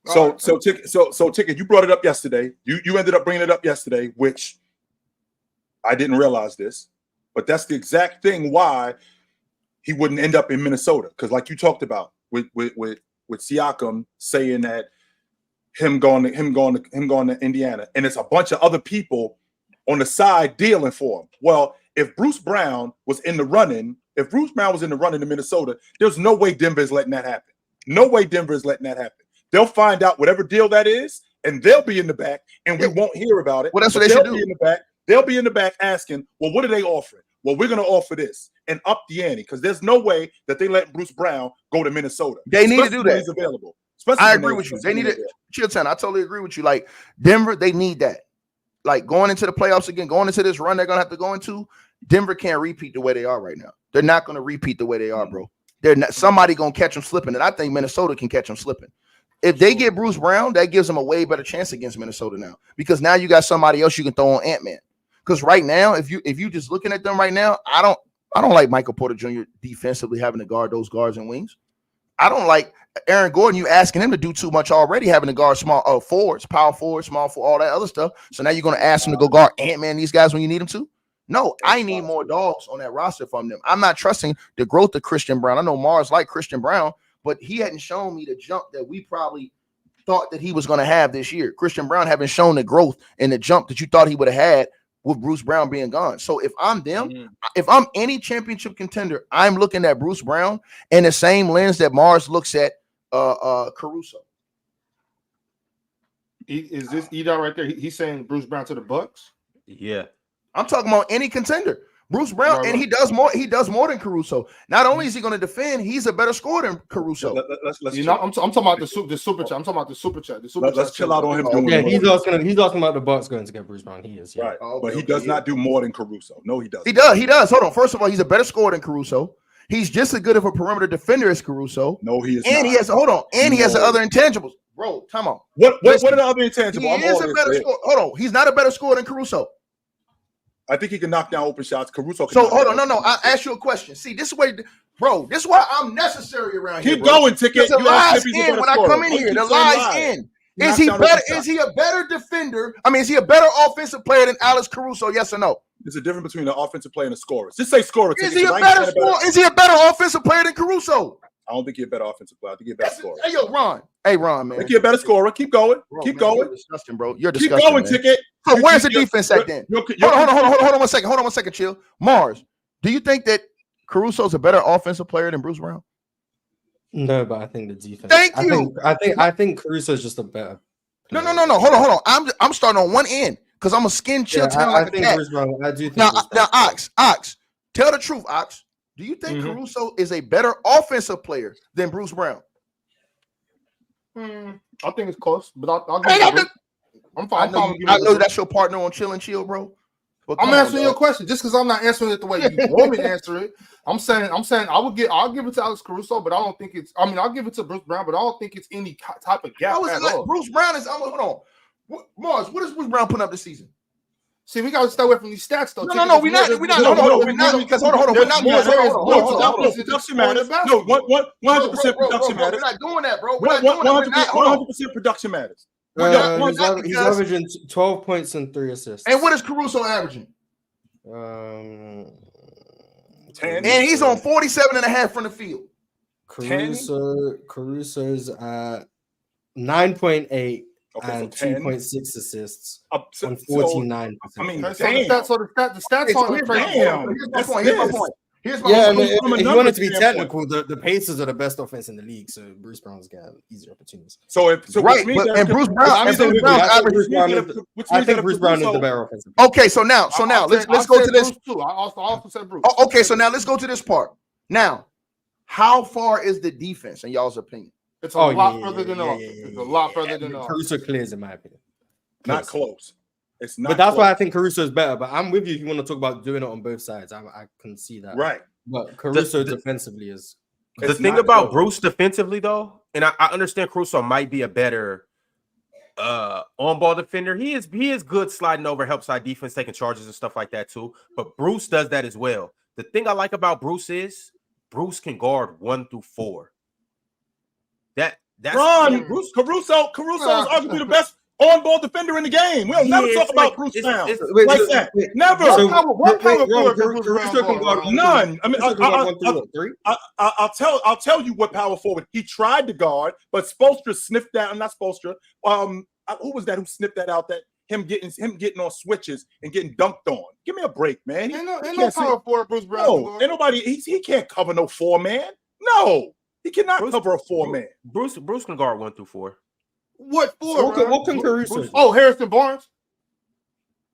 So Ticket, you brought it up yesterday. You ended up bringing it up yesterday, which I didn't realize this, but that's the exact thing why he wouldn't end up in Minnesota. Because like you talked about with Siakam saying that him going to Indiana, and it's a bunch of other people on the side dealing for him. Well, if Bruce Brown was in the running to Minnesota, there's no way Denver is letting that happen. No way Denver is letting that happen. They'll find out whatever deal that is, and they'll be in the back, and we won't hear about it. Well, that's what they should do. They'll be in the back asking, well, what are they offering? Well, we're going to offer this and up the ante, because there's no way that they let Bruce Brown go to Minnesota. They need to do that. He's available. I agree with you. They need it. Chilton, I totally agree with you. Like Denver, they need that. Like going into the playoffs again, going into this run they're going to have to go into, Denver can't repeat the way they are right now. They're not going to repeat the way they are, bro. They're not, somebody going to catch them slipping, and I think Minnesota can catch them slipping. If they get Bruce Brown, that gives them a way better chance against Minnesota now, because now you got somebody else you can throw on Ant-Man. Because right now, if you just looking at them right now, I don't like Michael Porter Jr. defensively having to guard those guards and wings. I don't like Aaron Gordon. You asking him to do too much already, having to guard small forwards, power forwards, small forward, all that other stuff. So now you're going to ask him to go guard Ant-Man, these guys, when you need him to? No, I need more dogs on that roster from them. I'm not trusting the growth of Christian Brown. I know Mars like Christian Brown, but he hadn't shown me the jump that we probably thought that he was going to have this year. Christian Brown haven't shown the growth and the jump that you thought he would have had with Bruce Brown being gone. So if I'm them, if I'm any championship contender, I'm looking at Bruce Brown in the same lens that Mars looks at Caruso. Is this Edey right there? He's saying Bruce Brown to the Bucks? Yeah. I'm talking about any contender. Bruce Brown, Right, and he does more. He does more than Caruso. Not only is he going to defend, he's a better scorer than Caruso. Let's You chill. know, I'm talking about the super chat. I'm talking about the super chat. The super Let's chat. chill out on him Oh, doing Yeah, more. he's asking about the Bucks going to get Bruce Brown. He is, yeah. Right, Oh, but he okay, does yeah. not do more than Caruso. No, he doesn't. He does. He does. Hold on. First of all, he's a better scorer than Caruso. He's just as good of a perimeter defender as Caruso. No, he is And not. he has he has the No. other intangibles. Bro, come on. What Listen, are the other He intangibles? I'm is all a this better shit. scorer. Hold on. He's not a better scorer than Caruso. I think he can knock down open shots. Caruso can So knock hold down on. No. open I shots. ask you a question. See, this is why, bro, this is why I'm necessary around here. Keep bro. going, Ticket. The You asked lies if he's a in better when I scorer. come in Why here. you The keep saying lies lies? in. Knock Is he down better? open shots. Is he a better defender? I mean, is he a better offensive player than Alex Caruso? Yes or no? There's a difference between an offensive player and a scorer. Just say scorer. Is Ticket, he a 'cause I ain't better saying scorer? Is he a better offensive player than Caruso? I don't think he's a better offensive player. I think he's a better scorer. Hey, yo, Ron. Hey, Ron, I man. think he's a better scorer. Keep going. Bro, Keep man, going. You're disgusting, bro. You're Keep disgusting. going, man. Ticket. So where's the you're- defense at then? you're- Hold on one second. Hold on one second, chill. Mars, do you think that Caruso's a better offensive player than Bruce Brown? No, but I think the defense. Thank you. I think Caruso's just a better. No. Hold on. I'm starting on one end because I'm a skin chill Yeah, town I like a think cat. Bruce Brown. I do think Now, Bruce Brown- Ox, tell the truth, Ox. Do you think Mhm. Caruso is a better offensive player than Bruce Brown? I think it's close, but I'll Hey, give it. I'm fine. I know that's your partner on Chill and Chill, bro. But I'm come on, answering your dog. question just because I'm not answering it the way you want me to answer it. I'm saying I'll give it to Alex Caruso, but I don't think it's. I mean, I'll give it to Bruce Brown, but I don't think it's any type of gap How is at it like all. Bruce Brown is? Hold on, Mars. What is Bruce Brown putting up this season? See, we gotta stay away from these stats, though. No, we're not. Hold on, we're not because hold on, we're not. Hold on. Production matters. No, 100% production We're matters. not doing that, bro. We're not doing that. We're not. Hold on. 100% production matters. He's averaging 12 points and 3 assists. And what is Caruso averaging? 10. And he's on 47.5 from the field. Caruso's at 9.8 Okay, and so 10. 2.6 assists So- on 49%. I mean, Okay, so damn. the stats So on here's the my Damn. point. Here's my That's point. Here's my this. point. Here's my Yeah, point. and from a if you numbers want it to be standpoint. technical, the Pacers are the best offense in the league, so Bruce Brown's got easier opportunities. Right, Right, and Bruce Brown, I'm saying Bruce Brown's I think average. Bruce Brown is the better offensive. Okay, so now let's go to this. Bruce too. I also said Bruce. Oh, okay, so now let's go to this part. Now, how far is the defense in y'all's opinion? It's a lot further than off. It's a lot further than off. Caruso clears, in my opinion. Not close. It's not. But that's close. why I think Caruso is better. But I'm with you if you want to talk about doing it on both sides. I can see that. Right. But Caruso defensively is. The It's thing not about close. Bruce defensively, though, and I understand Caruso might be a better on-ball defender. He is good sliding over, help side defense, taking charges and stuff like that too. But Bruce does that as well. The thing I like about Bruce is Bruce can guard 1 through 4. That's Ron, Caruso is arguably the best on-ball defender in the game. We'll never talk about Bruce Brown like that. Never. What power forward does Bruce Brown Caruso can guard? guard None. I mean, Caruso can guard 1 through 3. I'll tell you what power forward he tried to guard, but Spoelstra sniffed that. Not Spoelstra. Who was that who sniffed that out? That him getting on switches and getting dunked on. Give me a break, man. Ain't no power forward Bruce Brown. No, ain't nobody. He can't cover no 4-man. No, he cannot cover a 4-man. Bruce can guard 1 through 4. What for? So what can Caruso do? Oh, Harrison Barnes.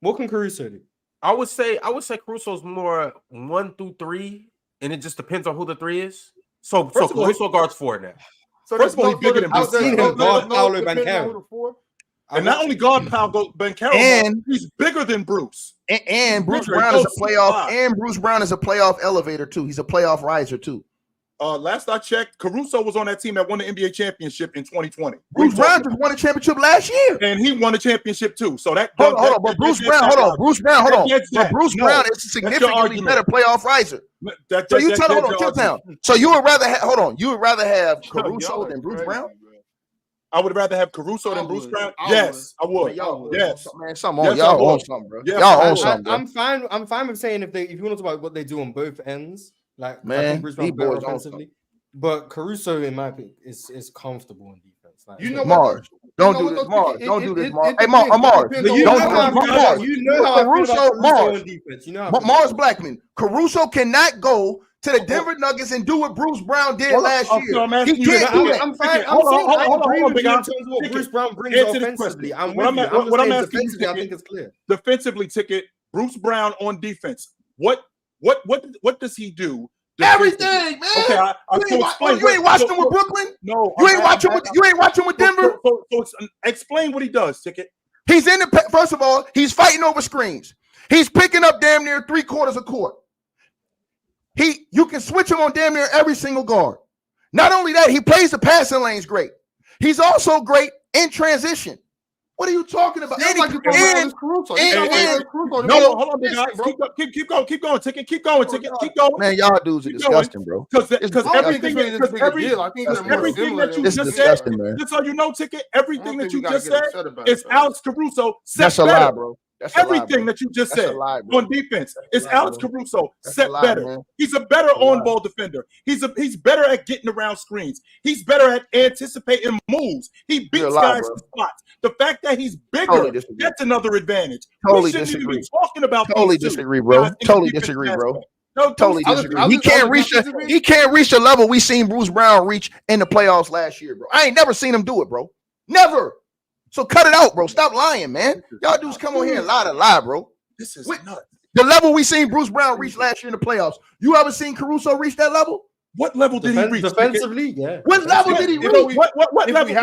What can Caruso do? I would say Caruso's more 1 through 3, and it just depends on who the 3 is. So Caruso guards 4 now. So First of all, he's bigger than Bruce. I've seen him guard Paolo Banchero. And not only guard Paolo Banchero, And- he's bigger than Bruce. And Bruce Remember, Brown is those a playoff. five. And Bruce Brown is a playoff elevator too. He's a playoff riser too. Last I checked, Caruso was on that team that won the NBA championship in 2020. Bruce Brown just won a championship last year. And he won a championship too. So that Hold on. But Bruce Brown, hold on. But Bruce Brown is a significantly argument. better playoff riser. So you tell hold on, chill down. So you would rather have you would rather have Caruso than Bruce Brown? I would rather have Caruso than Bruce Brown. Yes, I would. Yes, man, something Yes, y'all I on would. something, bro. Yes, Y'all I on would. something, bro. I'm fine with saying if you want to talk about what they do on both ends, like I Man, think Bruce Brown's these better boys on offensively. But Caruso, in my opinion, is comfortable in defense. Like, You know Mars, don't do this, Mars. Don't do this, Mars. Hey, Mars, Mars. But you Don't know do how this, I Mars. feel. You know how I feel about Caruso Mars. on defense. You know how I feel Mars about Blackman. Caruso cannot go to the Denver Nuggets and do what Bruce Brown did last year. He can't do that. I'm fine. Hold on, I hold on, agree hold on, with you in big terms of what guy. Bruce Brown brings Answer this offensively. question. I'm What with you. I'm- what I'm saying asking you, defensively, I Ticket- think it's clear. Defensively, Ticket, Bruce Brown on defense. What What does he do? Everything, man. Okay, you ain't watched him with Brooklyn. No, you ain't watching with Denver. So explain what he does, Ticket. He's in the first of all, he's fighting over screens. He's picking up damn near 3/4 of court. You can switch him on damn near every single guard. Not only that, he plays the passing lanes great. He's also great in transition. What are you talking about? Hold on, big guys. Keep going, Ticket. Keep going. Man, y'all dudes are disgusting, bro. Because everything that you just said, man. just so you know, Ticket, everything that you just said is Alex Caruso. That's a lie, bro. Everything that you just said on defense is Alex Caruso set better. He's a better on-ball defender. He's better at getting around screens. He's better at anticipating moves. He beats guys in spots. The fact that he's bigger, that's another advantage. Totally disagree. Talking about totally disagree, bro. Totally disagree, bro. Totally disagree. He can't reach the level we seen Bruce Brown reach in the playoffs last year, bro. I ain't never seen him do it, bro. Never. So cut it out, bro. Stop lying, man. Y'all dudes come on here and lie, bro. This is nuts. The level we seen Bruce Brown reach last year in the playoffs. You ever seen Caruso reach that level? What level did he reach? Defensively, yeah. What level did he reach? What level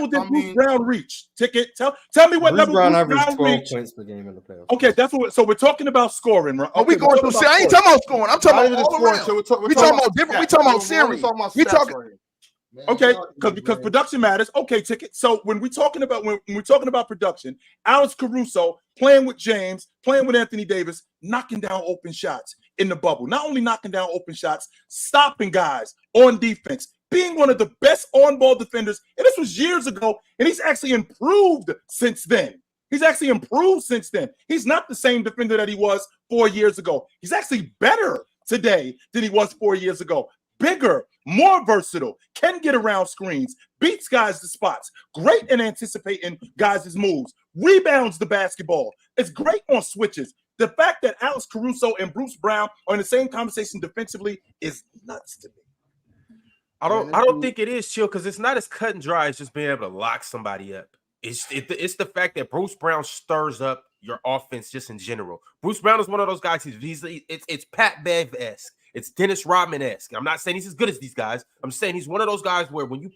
did Bruce Brown reach? Ticket. Tell me what Bruce level Brown Bruce averaged Brown 12 reached. points per game in the playoffs. Okay, that's what. So we're talking about scoring, right? Are we going through? I ain't talking about scoring. I'm talking about all around. We talking about different. We talking about series. We talking. Okay, because production matters. Okay, Ticket. So when we're talking about production, Alex Caruso playing with James, playing with Anthony Davis, knocking down open shots in the bubble. Not only knocking down open shots, stopping guys on defense, being one of the best on-ball defenders. And this was years ago, and he's actually improved since then. He's not the same defender that he was 4 years ago. He's actually better today than he was 4 years ago. Bigger, more versatile, can get around screens, beats guys to spots, great in anticipating guys' moves, rebounds the basketball. It's great on switches. The fact that Alex Caruso and Bruce Brown are in the same conversation defensively is nuts to me. I don't think it is, Chill, because it's not as cut and dry as just being able to lock somebody up. It's the fact that Bruce Brown stirs up your offense just in general. Bruce Brown is one of those guys. It's Pat Bev-esque. It's Dennis Rodman-esque. I'm not saying he's as good as these guys. I'm saying he's one of those guys where when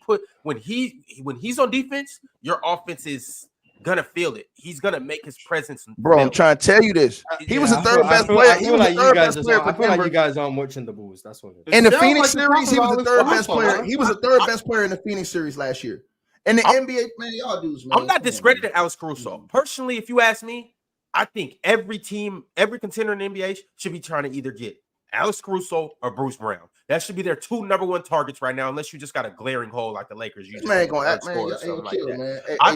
he's on defense, your offense is gonna feel it. He's gonna make his presence. Bro, I'm trying to tell you this. He was the third best player. He was the third best player for I feel like Denver. you guys aren't watching the Bulls. That's what it is. In the Phoenix series, he was the third best player. He was the third best player in the Phoenix series last year. And the NBA, man, y'all dudes, man. I'm not discrediting Alex Caruso. Personally, if you ask me, I think every team, every contender in the NBA should be trying to either get Alex Caruso or Bruce Brown. That should be their two number one targets right now, unless you just got a glaring hole like the Lakers. Man, I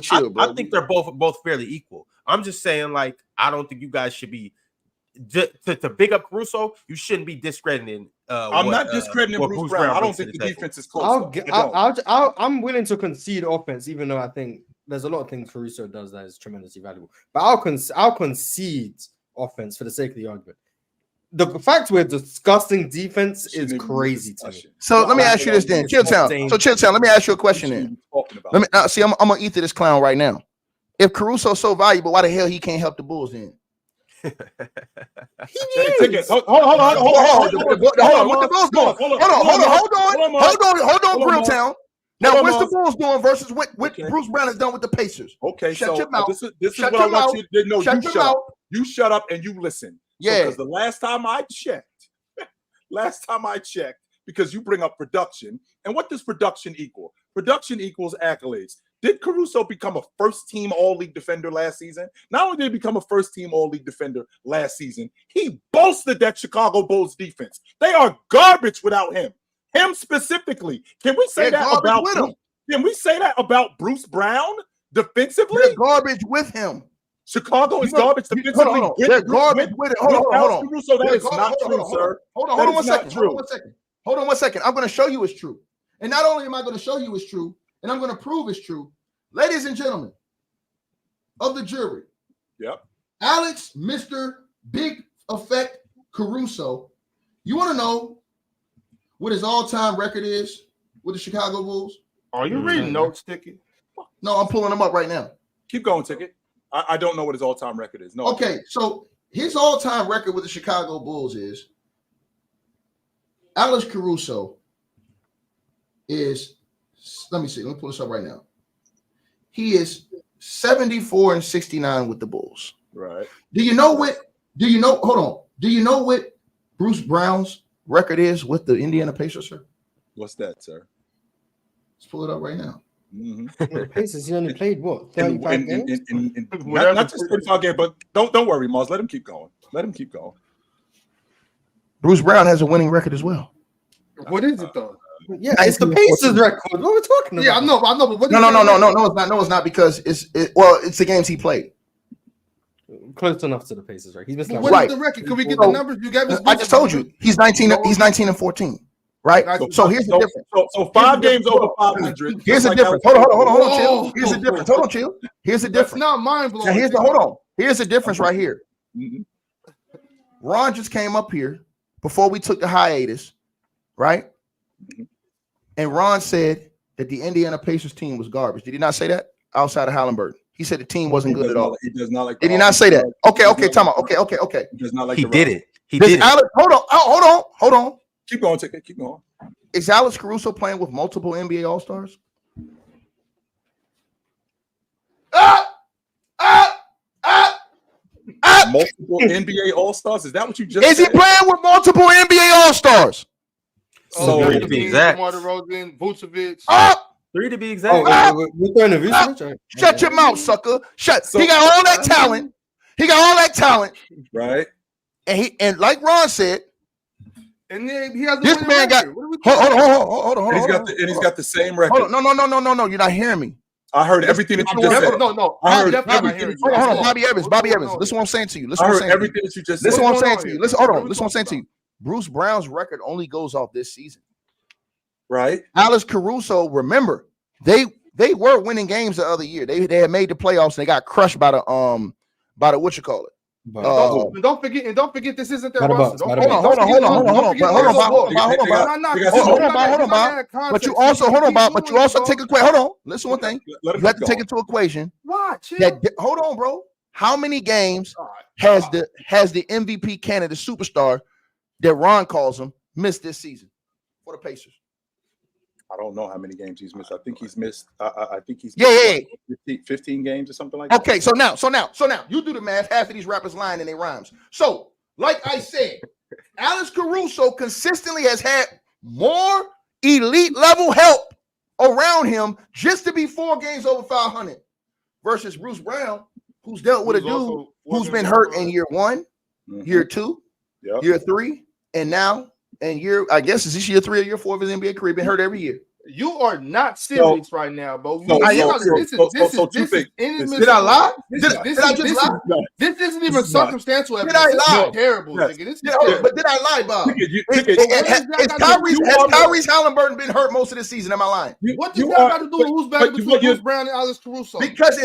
think they're both fairly equal. I'm just saying, like, I don't think you guys should be to big up Caruso. You shouldn't be discrediting. I'm not discrediting Bruce Brown. I don't think the defense is close. I'm willing to concede offense, even though I think there's a lot of things Caruso does that is tremendously valuable. But I'll concede offense for the sake of the argument. The fact we're discussing defense is crazy to me. So let me ask you this then, Chilltown. So Chilltown, let me ask you a question then. Let me see. I'm gonna eat to this clown right now. If Caruso's so valuable, why the hell he can't help the Bulls then? Hold on. What the Bulls doing? Hold on, Grilltown. Now, what's the Bulls doing versus what Bruce Brown has done with the Pacers? Okay, shut your mouth. This is what I want you to know. You shut up and you listen. Yeah. Because the last time I checked, because you bring up production, and what does production equal? Production equals accolades. Did Caruso become a first-team All-League defender last season? Not only did he become a first-team All-League defender last season, he bolstered that Chicago Bulls defense. They are garbage without him. Him specifically. Can we say that about him? Can we say that about Bruce Brown defensively? They're garbage with him. Chicago is garbage defensively. They're garbage with it. Hold on. Caruso, that is not true, sir. Hold on one second. I'm going to show you it's true. And not only am I going to show you it's true, and I'm going to prove it's true. Ladies and gentlemen of the jury. Yep. Alex, Mr. Big Effect Caruso. You want to know what his all-time record is with the Chicago Bulls? Are you reading notes, Sticky? No, I'm pulling them up right now. Keep going, Ticket. I don't know what his all-time record is. No. Okay, so his all-time record with the Chicago Bulls is Alex Caruso is, let me pull this up right now. He is 74-69 with the Bulls. Right. Do you know what Bruce Brown's record is with the Indiana Pacers, sir? What's that, sir? Let's pull it up right now. Mm-hmm. The Pacers, he only played what? 35 games? Not just 35 games, but don't worry, Mars. Let him keep going. Bruce Brown has a winning record as well. What is it though? Yeah, it's the Pacers record. What are we talking about? Yeah, I know, but what? No, it's not because it's the games he played. Close enough to the Pacers record. He's missing. What is the record? Can we get the numbers? You got me. I just told you he's 19 and 14. Right. So here's the difference. So 5 games over 500. Here's the difference. Hold on, chill. Here's the difference. Hold on, chill. Here's the difference. That's not mind blowing. Here's the difference right here. Ron just came up here before we took the hiatus, right? And Ron said that the Indiana Pacers team was garbage. Did he not say that? Outside of Halliburton, he said the team wasn't good at all. He does not like. Did he not say that? Okay, time out. Okay. He does not like. He didn't. He didn't. Hold on. Keep going, Ticket. Keep going. Is Alex Caruso playing with multiple NBA All-Stars? Multiple NBA All-Stars? Is that what you just Is said? he playing with multiple NBA All-Stars? So 3 to be exact. DeMar DeRozan, Vucevic. 3 to be exact. We're throwing a Vucevic. Shut your mouth, sucker. He got all that talent. Right. And like Ron said, And then he has this man got. Hold on. And he's got the same record. Hold on. No. You're not hearing me. I heard everything that you just said. No. I heard everything. Hold on, Bobby Evans. Listen what I'm saying to you. I heard everything that you just said. Listen what I'm saying to you. Listen what I'm saying to you. Bruce Brown's record only goes off this season. Right. Alex Caruso, remember, they were winning games the other year. They had made the playoffs and they got crushed by the what you call it. Don't forget this isn't their roster. Hold on. But you also take a quick. Hold on. Listen one thing. You have to take into equation. Hold on, bro. How many games has the MVP candidate superstar that Ron calls him missed this season for the Pacers? I don't know how many games he's missed. I think he's missed. I think he's missed 15 games or something like that. Okay, so now you do the math. Half of these rappers lying in their rhymes. So, like I said, Alex Caruso consistently has had more elite level help around him just to be 4 games over 500 versus Bruce Brown, who's dealt with a dude who's been hurt in year 1, year 2, year 3, and now. And I guess is this year 3 or year 4 of his NBA career, been hurt every year. You are not serious right now, bro. Did I lie? Did I just lie? This isn't even circumstantial evidence. Did I lie? Terrible, yes. nigga. But did I lie, Bob? Has Tyrese Halliburton been hurt most of the season? Am I lying? What does that got to do with who's better between Bruce Brown and Alex Caruso? Because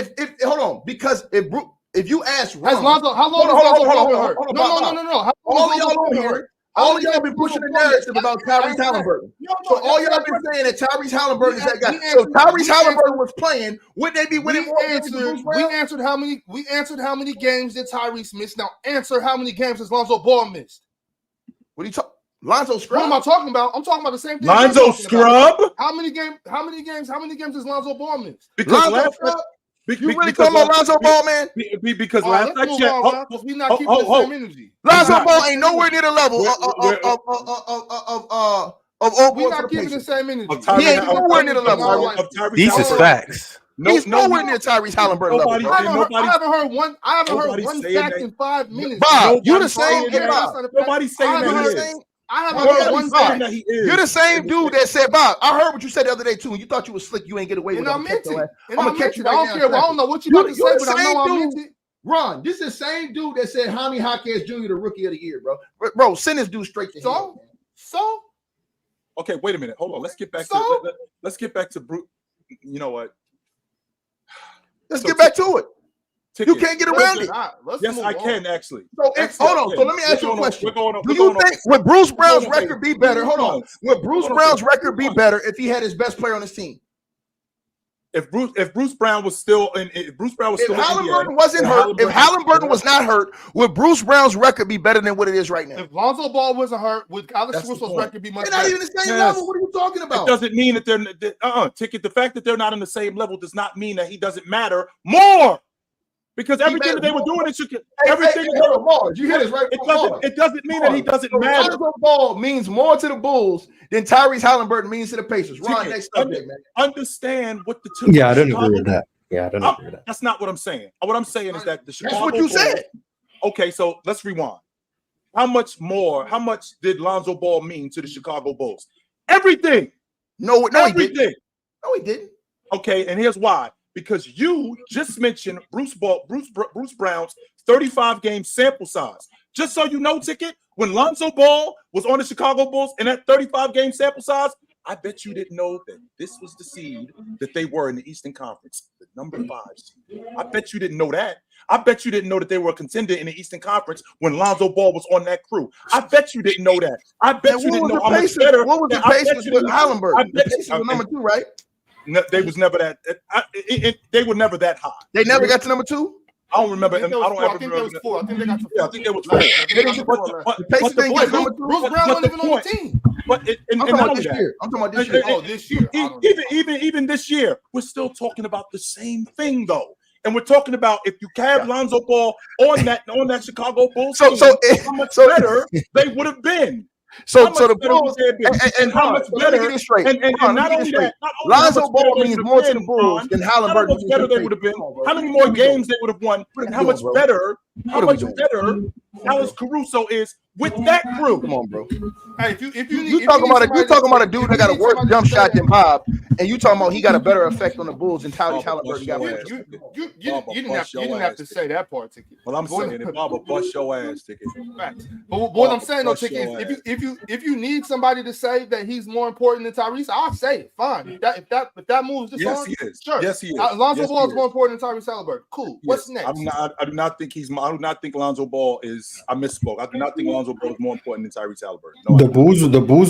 if you ask Ron, how long has Lonzo been hurt? No. All of y'all been pushing the narrative about Tyrese Halliburton. So all y'all been saying that Tyrese Halliburton is that guy. So Tyrese Halliburton was playing. Would they be winning more games than Bruce Brown? We answered how many games did Tyrese miss. Now answer how many games has Lonzo Ball missed. What are you talking? Lonzo Scrub. What am I talking about? I'm talking about the same thing. Lonzo Scrub. How many games has Lonzo Ball missed? Because Lonzo Scrub. You really talking about Lonzo Ball, man? Because last I checked, we're not keeping the same energy. Lonzo Ball ain't nowhere near the level of we're not keeping the same energy. He ain't nowhere near the level. These is facts. He's nowhere near Tyrese Halliburton level. I haven't heard one fact in 5 minutes. Bob, you the same. Nobody's saying that. I haven't heard one fact. You're the same dude that said, Bob, I heard what you said the other day too. And you thought you was slick. You ain't get away with it. And I meant it. I'm gonna catch you right now. I don't care. I don't know what you about to say, but I know I meant it. Ron, this is the same dude that said Jaime Jaquez Jr. the rookie of the year, bro. Bro, send this dude straight to him. So. Okay, wait a minute. Hold on. Let's get back to Bruce. You know what? Let's get back to it. You can't get around it. Yes, I can actually. So hold on. So let me ask you a question. Do you think would Bruce Brown's record be better? Hold on. Would Bruce Brown's record be better if he had his best player on his team? if Bruce Brown was still in, if Bruce Brown was If still in Halliburton Indiana, wasn't hurt, if Halliburton was not hurt, would Bruce Brown's record be better than what it is right now? If Lonzo Ball wasn't hurt, would Alex That's the Caruso's point. record be much They're not better? even the same Yes. level. What are you talking it about? doesn't mean that they're Ticket. The fact that they're not on the same level does not mean that he doesn't matter more. Because everything that they were doing, everything. You hear this right? It doesn't mean that he doesn't matter. Lonzo Ball means more to the Bulls than Tyrese Halliburton means to the Pacers. Ron, next subject, man. Understand what the two. Yeah, I don't agree with that. Yeah, I don't agree with that. That's not what I'm saying. What I'm saying is that the Chicago That's what you Bulls- said. Okay, so let's rewind. How much did Lonzo Ball mean to the Chicago Bulls? Everything. No, he didn't. Everything. No, he didn't. Okay, and here's why. Because you just mentioned Bruce Brown's 35-game sample size. Just so you know, Ticket, when Lonzo Ball was on the Chicago Bulls and that 35-game sample size, I bet you didn't know that this was the seed that they were in the Eastern Conference, the number 5 seed. I bet you didn't know that. I bet you didn't know that they were a contender in the Eastern Conference when Lonzo Ball was on that crew. I bet you didn't know that. I bet you didn't know how much better. What was the Pacers with Halliburton? The Pacers were number 2, right? No, they was never that. They were never that high. They never got to number 2. I don't remember. I think don't ever they remember. was 4. I think they got to 4. Yeah, I think they was 4. The Pacers didn't get number 2. Bruce Brown wasn't even on the team. But I'm talking about this year. I'm talking about this year. Oh, this year. I don't know. Even this year, we're still talking about the same thing though. And we're talking about if you have Lonzo Ball on that Chicago Bulls team, how much better they would have been. So the Bulls and how much better? Let me get this straight. And not only that, Lonzo Ball means more to the Bulls than Halliburton. How much better they would have been? How many more games they would have won? And how much better? How much better Alex Caruso is with that crew? Come on, bro. Hey, You talking about a dude that got a worse jump shot than Bob, and you talking about he got a better effect on the Bulls than Tyrese Halliburton got. You didn't have to say that part, Ticket. Well, I'm saying it, Baba, bust your ass, Ticket. But what I'm saying, though, Ticket, is if you need somebody to say that he's more important than Tyrese, I'll say it. Fine. If that moves this on, he is. sure. Yes, he is. Lonzo Yes, Ball he is more important than Tyrese Halliburton. Cool. What's next? I do not think Lonzo Ball is. I misspoke. I do not think Lonzo Ball is more important than Tyrese Halliburton. No, The Bulls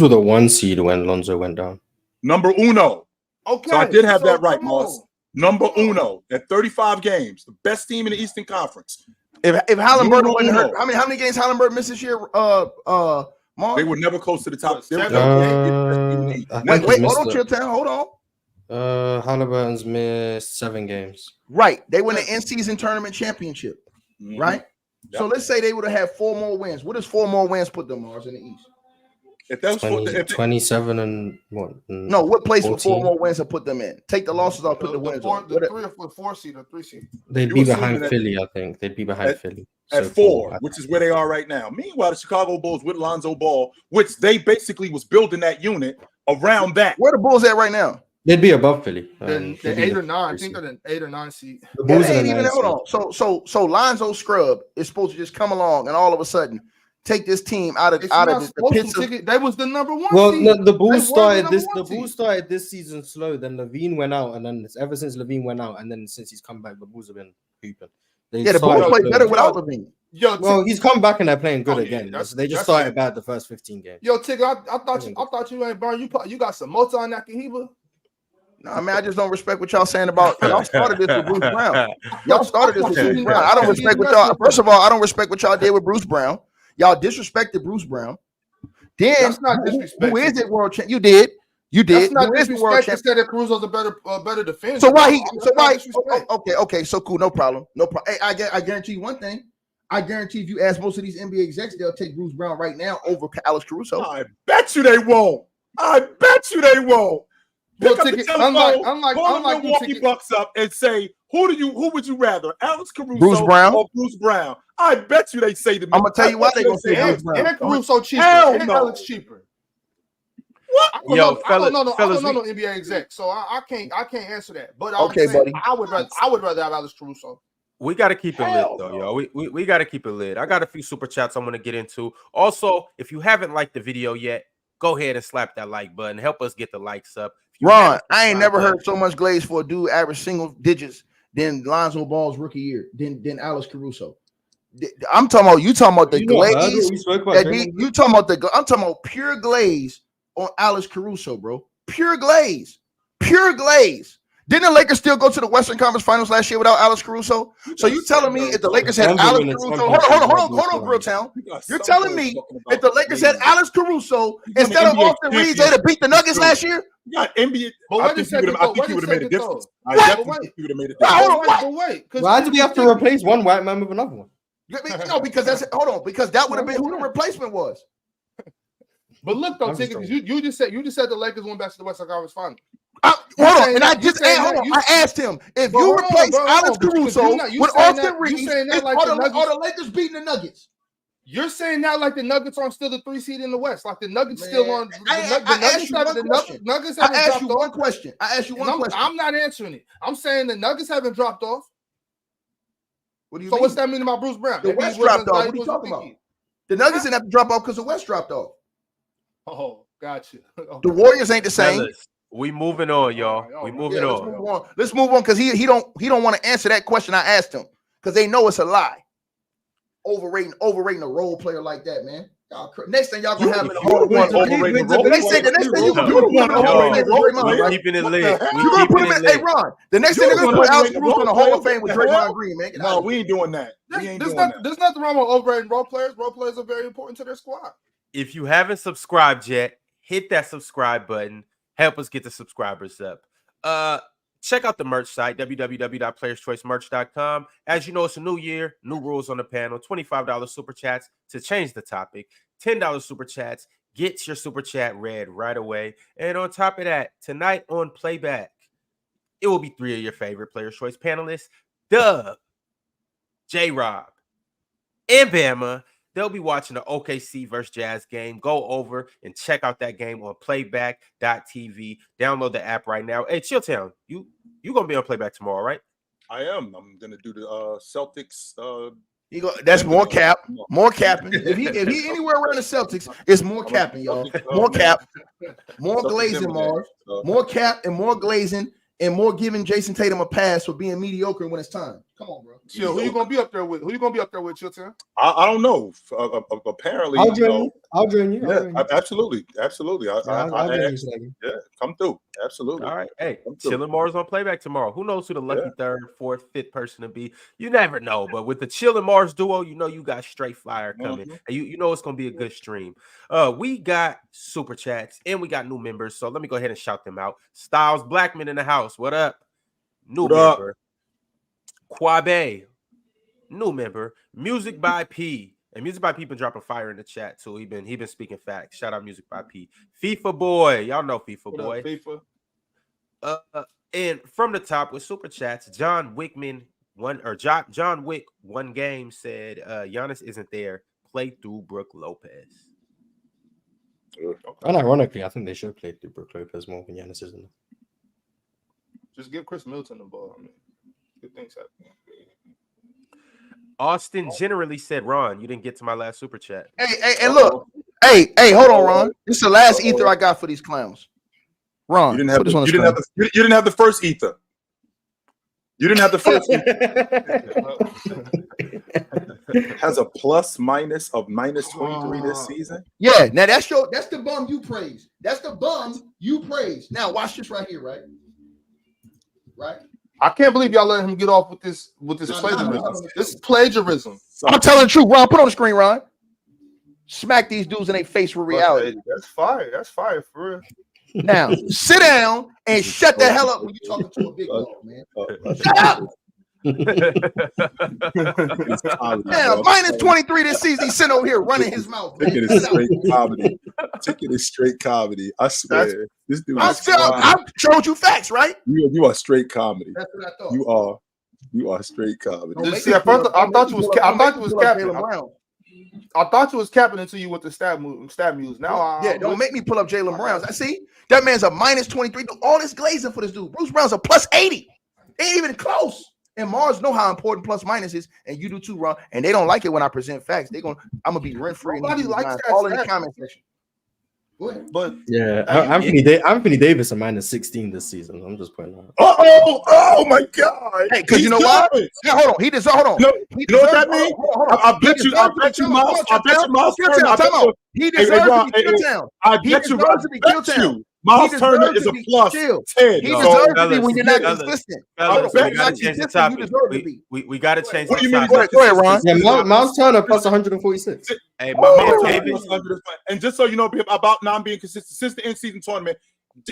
were the 1 seed when Lonzo went down. Number uno. Okay. So I did have that right, come Moss. on. Number uno at 35 games, the best team in the Eastern Conference. If Halliburton wasn't hurt, how many games Halliburton missed this year? Mark? They were never close to the top. They were Wait, hold on, Chilltown. Hold on. Halliburton's missed 7 games. Right. They won the in-season tournament championship. Mhm. Right? Yep. So let's say they would have had 4 more wins. What does 4 more wins put them, Mars, in the East? If that was 27 and what? No, what place would 14? 4 more wins have put them in? Take the losses off, put the wins on. The 3 or 4 seed or 3 seed. They'd You be assuming behind that- Philly, I think. They'd be behind Philly. at So 4, which is where they are right now. Meanwhile, the Chicago Bulls with Lonzo Ball, which they basically was building that unit around that. Where the Bulls at right now? They'd be above Philly. Then Philly 8 or is 9. I three think they're an 8 or 9 seed. The Bulls It are ain't the even 9 hold on. So Lonzo Scrub is supposed to just come along and all of a sudden take this team out of the pits of. They was the number 1 Well, seed. no, the Bulls They were started number this. 1 The Bulls started this season slow. Then Levine went out, and then ever since Levine went out, and then since he's come back, the Bulls have been hooping. The Bulls play better without Levine. Well, he's come back and they're playing good Oh, yeah, again. that's- They just that's started it. bad the first 15 games. Yo, Tig, I thought you ain't burn. You got some Mota on Nakahiba. No, I mean, I just don't respect what y'all saying about y'all started this with Bruce Brown. Y'all started this with Bruce Brown. I don't respect what y'all. First of all, I don't respect what y'all did with Bruce Brown. Y'all disrespected Bruce Brown. Then That's not disrespect. who is it world champ? You did. That's not Who is the world disrespect to champ? say that Caruso's a better defender. So why he? That's So not why? disrespect. Okay. So cool. No problem. Hey, I guarantee you one thing. I guarantee if you ask most of these NBA execs, they'll take Bruce Brown right now over Alex Caruso. I bet you they won't. I bet you they won't. Well, Pick up the Ticket, telephone, unlike call the you, Milwaukee Ticket. Bucks up and say, who would you rather, Alex Caruso Bruce Brown? or Bruce Brown? I bet you they say to me. I'm gonna tell you why they gonna say Bruce And Brown. Caruso cheaper. Hell And no. Alex cheaper. What? I don't know no NBA exec, so I can't answer that. But I'm Okay, saying buddy. I would rather have Alex Caruso. We got to keep it Hell lit, though, no. yo. We got to keep it lit. I got a few super chats I'm going to get into. Also, if you haven't liked the video yet, go ahead and slap that like button. Help us get the likes up. If you Ron, haven't I ain't subscribed never yet- heard so much glaze for a dude average single digits than Lonzo Ball's rookie year, than Alex Caruso. I'm talking about the glaze. You talking about I'm talking about pure glaze on Alex Caruso, bro. Pure glaze. Didn't the Lakers still go to the Western Conference Finals last year without Alex Caruso? So you telling me if the Lakers had Denver Alex win the Caruso, championship. hold on, Grilltown. You got You're some telling boys me talking if about the Lakers had Lakers. Alex Caruso He's on instead the of NBA Austin Reeves, they'd have beat the Nuggets last year? You got NBA. But I wait a think second, I think wait he a would have made a second, difference. though. I What? definitely think he would have made a Wow, difference. hold on, But wait, 'cause Why do we have to replace one white man with another one? No, because because that would have been who the replacement was. But look though, I'm just Tickets, you just said the Lakers went back to the Western Conference Final. Hold on, and I just I asked him if you replace Alex Caruso with Austin Reeves, are the Lakers beating the Nuggets? You're saying that like the Nuggets aren't still the 3 seed in the West, like the Nuggets Man, still on. I asked you one question. I'm not answering it. I'm saying the Nuggets haven't dropped off. What do you So mean? what's that mean about Bruce Brown? The Maybe West he wasn't dropped off. like What are you he talking was about? The Nuggets didn't have to drop off because the West dropped off. Oh, gotcha. The Warriors ain't the same. Fellas, we moving on, y'all. We moving Let's on. move on. Let's move on because he don't want to answer that question I asked him because they know it's a lie. Overrating a role player like that, man. Next thing y'all gonna have in the Hall of Fame. They say the next thing you're gonna put him in the Hall of Fame with Draymond. We keeping it lit. You're gonna put him in. Hey, Ron. The next thing they're gonna put Alex Caruso in the Hall of Fame with Draymond Green, man. No, we ain't doing that. There's nothing wrong with overrating role players. Role players are very important to their squad. If you haven't subscribed yet, hit that subscribe button. Help us get the subscribers up. Check out the merch site, www.playerschoicemerch.com. As you know, it's a new year, new rules on the panel, $25 super chats to change the topic, $10 super chats, get your super chat read right away. And on top of that, tonight on Playback, it will be 3 of your favorite Players Choice panelists, Dub, J-Rob, and Bama. They'll be watching the OKC versus Jazz game. Go over and check out that game on playback.tv. Download the app right now. Hey, Chilltown, you going to be on Playback tomorrow, right? I am. I'm going to do the Celtics. That's more cap. More capping. If he anywhere around the Celtics, it's more capping, y'all. More cap. More glazing, Mars. More cap and more glazing and more giving Jason Tatum a pass for being mediocre when it's time. Come on, bro. Chill. Who you gonna be up there with? Chilltown? I don't know. Apparently, I'll join you. Yeah, absolutely. I'll join you. Yeah, come through. Absolutely. All right. Hey, Chillin' Mars on Playback tomorrow. Who knows who the lucky third, fourth, fifth person to be? You never know. But with the Chillin' Mars duo, you know you got straight fire coming. And you know it's gonna be a good stream. We got super chats and we got new members. So let me go ahead and shout them out. Styles Blackman in the house. What up? New member. Quabe, new member. Music by P. And Music by P been dropping fire in the chat too. He been speaking facts. Shout out Music by P. FIFA boy, y'all know FIFA boy. FIFA. And from the top with super chats, John Wick one game said Giannis isn't there. Play through Brook Lopez. And ironically, I think they should play through Brook Lopez more than Giannis isn't. Just give Chris Middleton the ball. I mean, good things happen. Austin generally said, Ron, you didn't get to my last super chat. Hey, look. Hey, hold on, Ron. This is the last ether I got for these clowns. Ron, you didn't have the first ether. You didn't have the first ether. Has a plus minus of minus 23 this season. Yeah, now that's the bum you praise. That's the bum you praise. Now watch this right here, right? Right. I can't believe y'all let him get off with this plagiarism. This is plagiarism. I'm telling the truth, Ron. Put on the screen, Ron. Smack these dudes in their face with reality. That's fire. That's fire for real. Now sit down and shut the hell up when you're talking to a big dog, man. Shut up. Now minus 23 this season. He's sitting over here running his mouth. Ticket is straight comedy. Ticket is straight comedy. I swear. This dude I showed you facts, right? You are straight comedy. That's what I thought. You are straight comedy. See, at first I thought you was capping. I thought you was capping until you went to stat moves. Now, don't make me pull up Jaylen Brown. I see that man's a minus 23. All this glazing for this dude. Bruce Brown's a plus 80. They ain't even close. And Mars know how important plus minus is, and you do too, Ron. And they don't like it when I present facts. I'm gonna be rent free. Nobody likes that. All in the comment section. But yeah, Anthony Davis a minus 16 this season. I'm just pointing out. Oh my God! Hey, because you know what? Yeah, hold on. Hold on. You know what that means? I bet you, Miles. He deserves to be killed down. I bet you, Miles He Turner deserves is to a be- plus chill. 10. He No, deserves to be fellas, when you're not fellas, consistent. Fellas, bet we gotta you change the consistent, topic. you deserve to be. We gotta change What the do you mean? topic. Go ahead, Ron. Yeah, Consistency. Miles Turner plus 146. Hey, Oh, Davis. And just so you know about not being consistent, since the in-season tournament,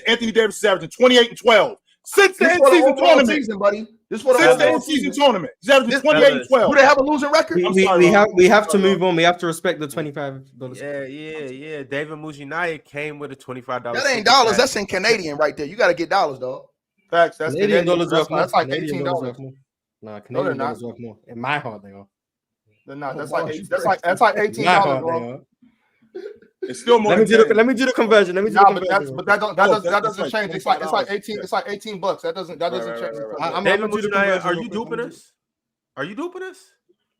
Anthony Davis is averaging 28 and 12. Since the This for the in-season overall tournament. season, buddy. This for the Since the overall in-season season. tournament. He's averaging This- 28 and fellas. 12. Do they have a losing record? I'm sorry, We have to Sorry, move on. We have to respect the $25. Yeah. David Mujinaya came with a $25. That ain't dollars. That's in Canadian right there. You got to get dollars, dog. Facts. That's Canadian Canadian. dollars worth more. That's like Canadian dollars worth $18. more. Nah, they're Canadian not. dollars worth more. In my heart, they are. They're not. That's Oh, like wow, eight, that's like In my heart, $18, they bro. are. It's still more Let me than 10. do the conversion. Let me do Nah, the but conversion. that doesn't like change. It's like $25. $18. That doesn't change. Right. I'm David gonna do the Mujinaya, conversion are real you quick. duping us? Are you duping us?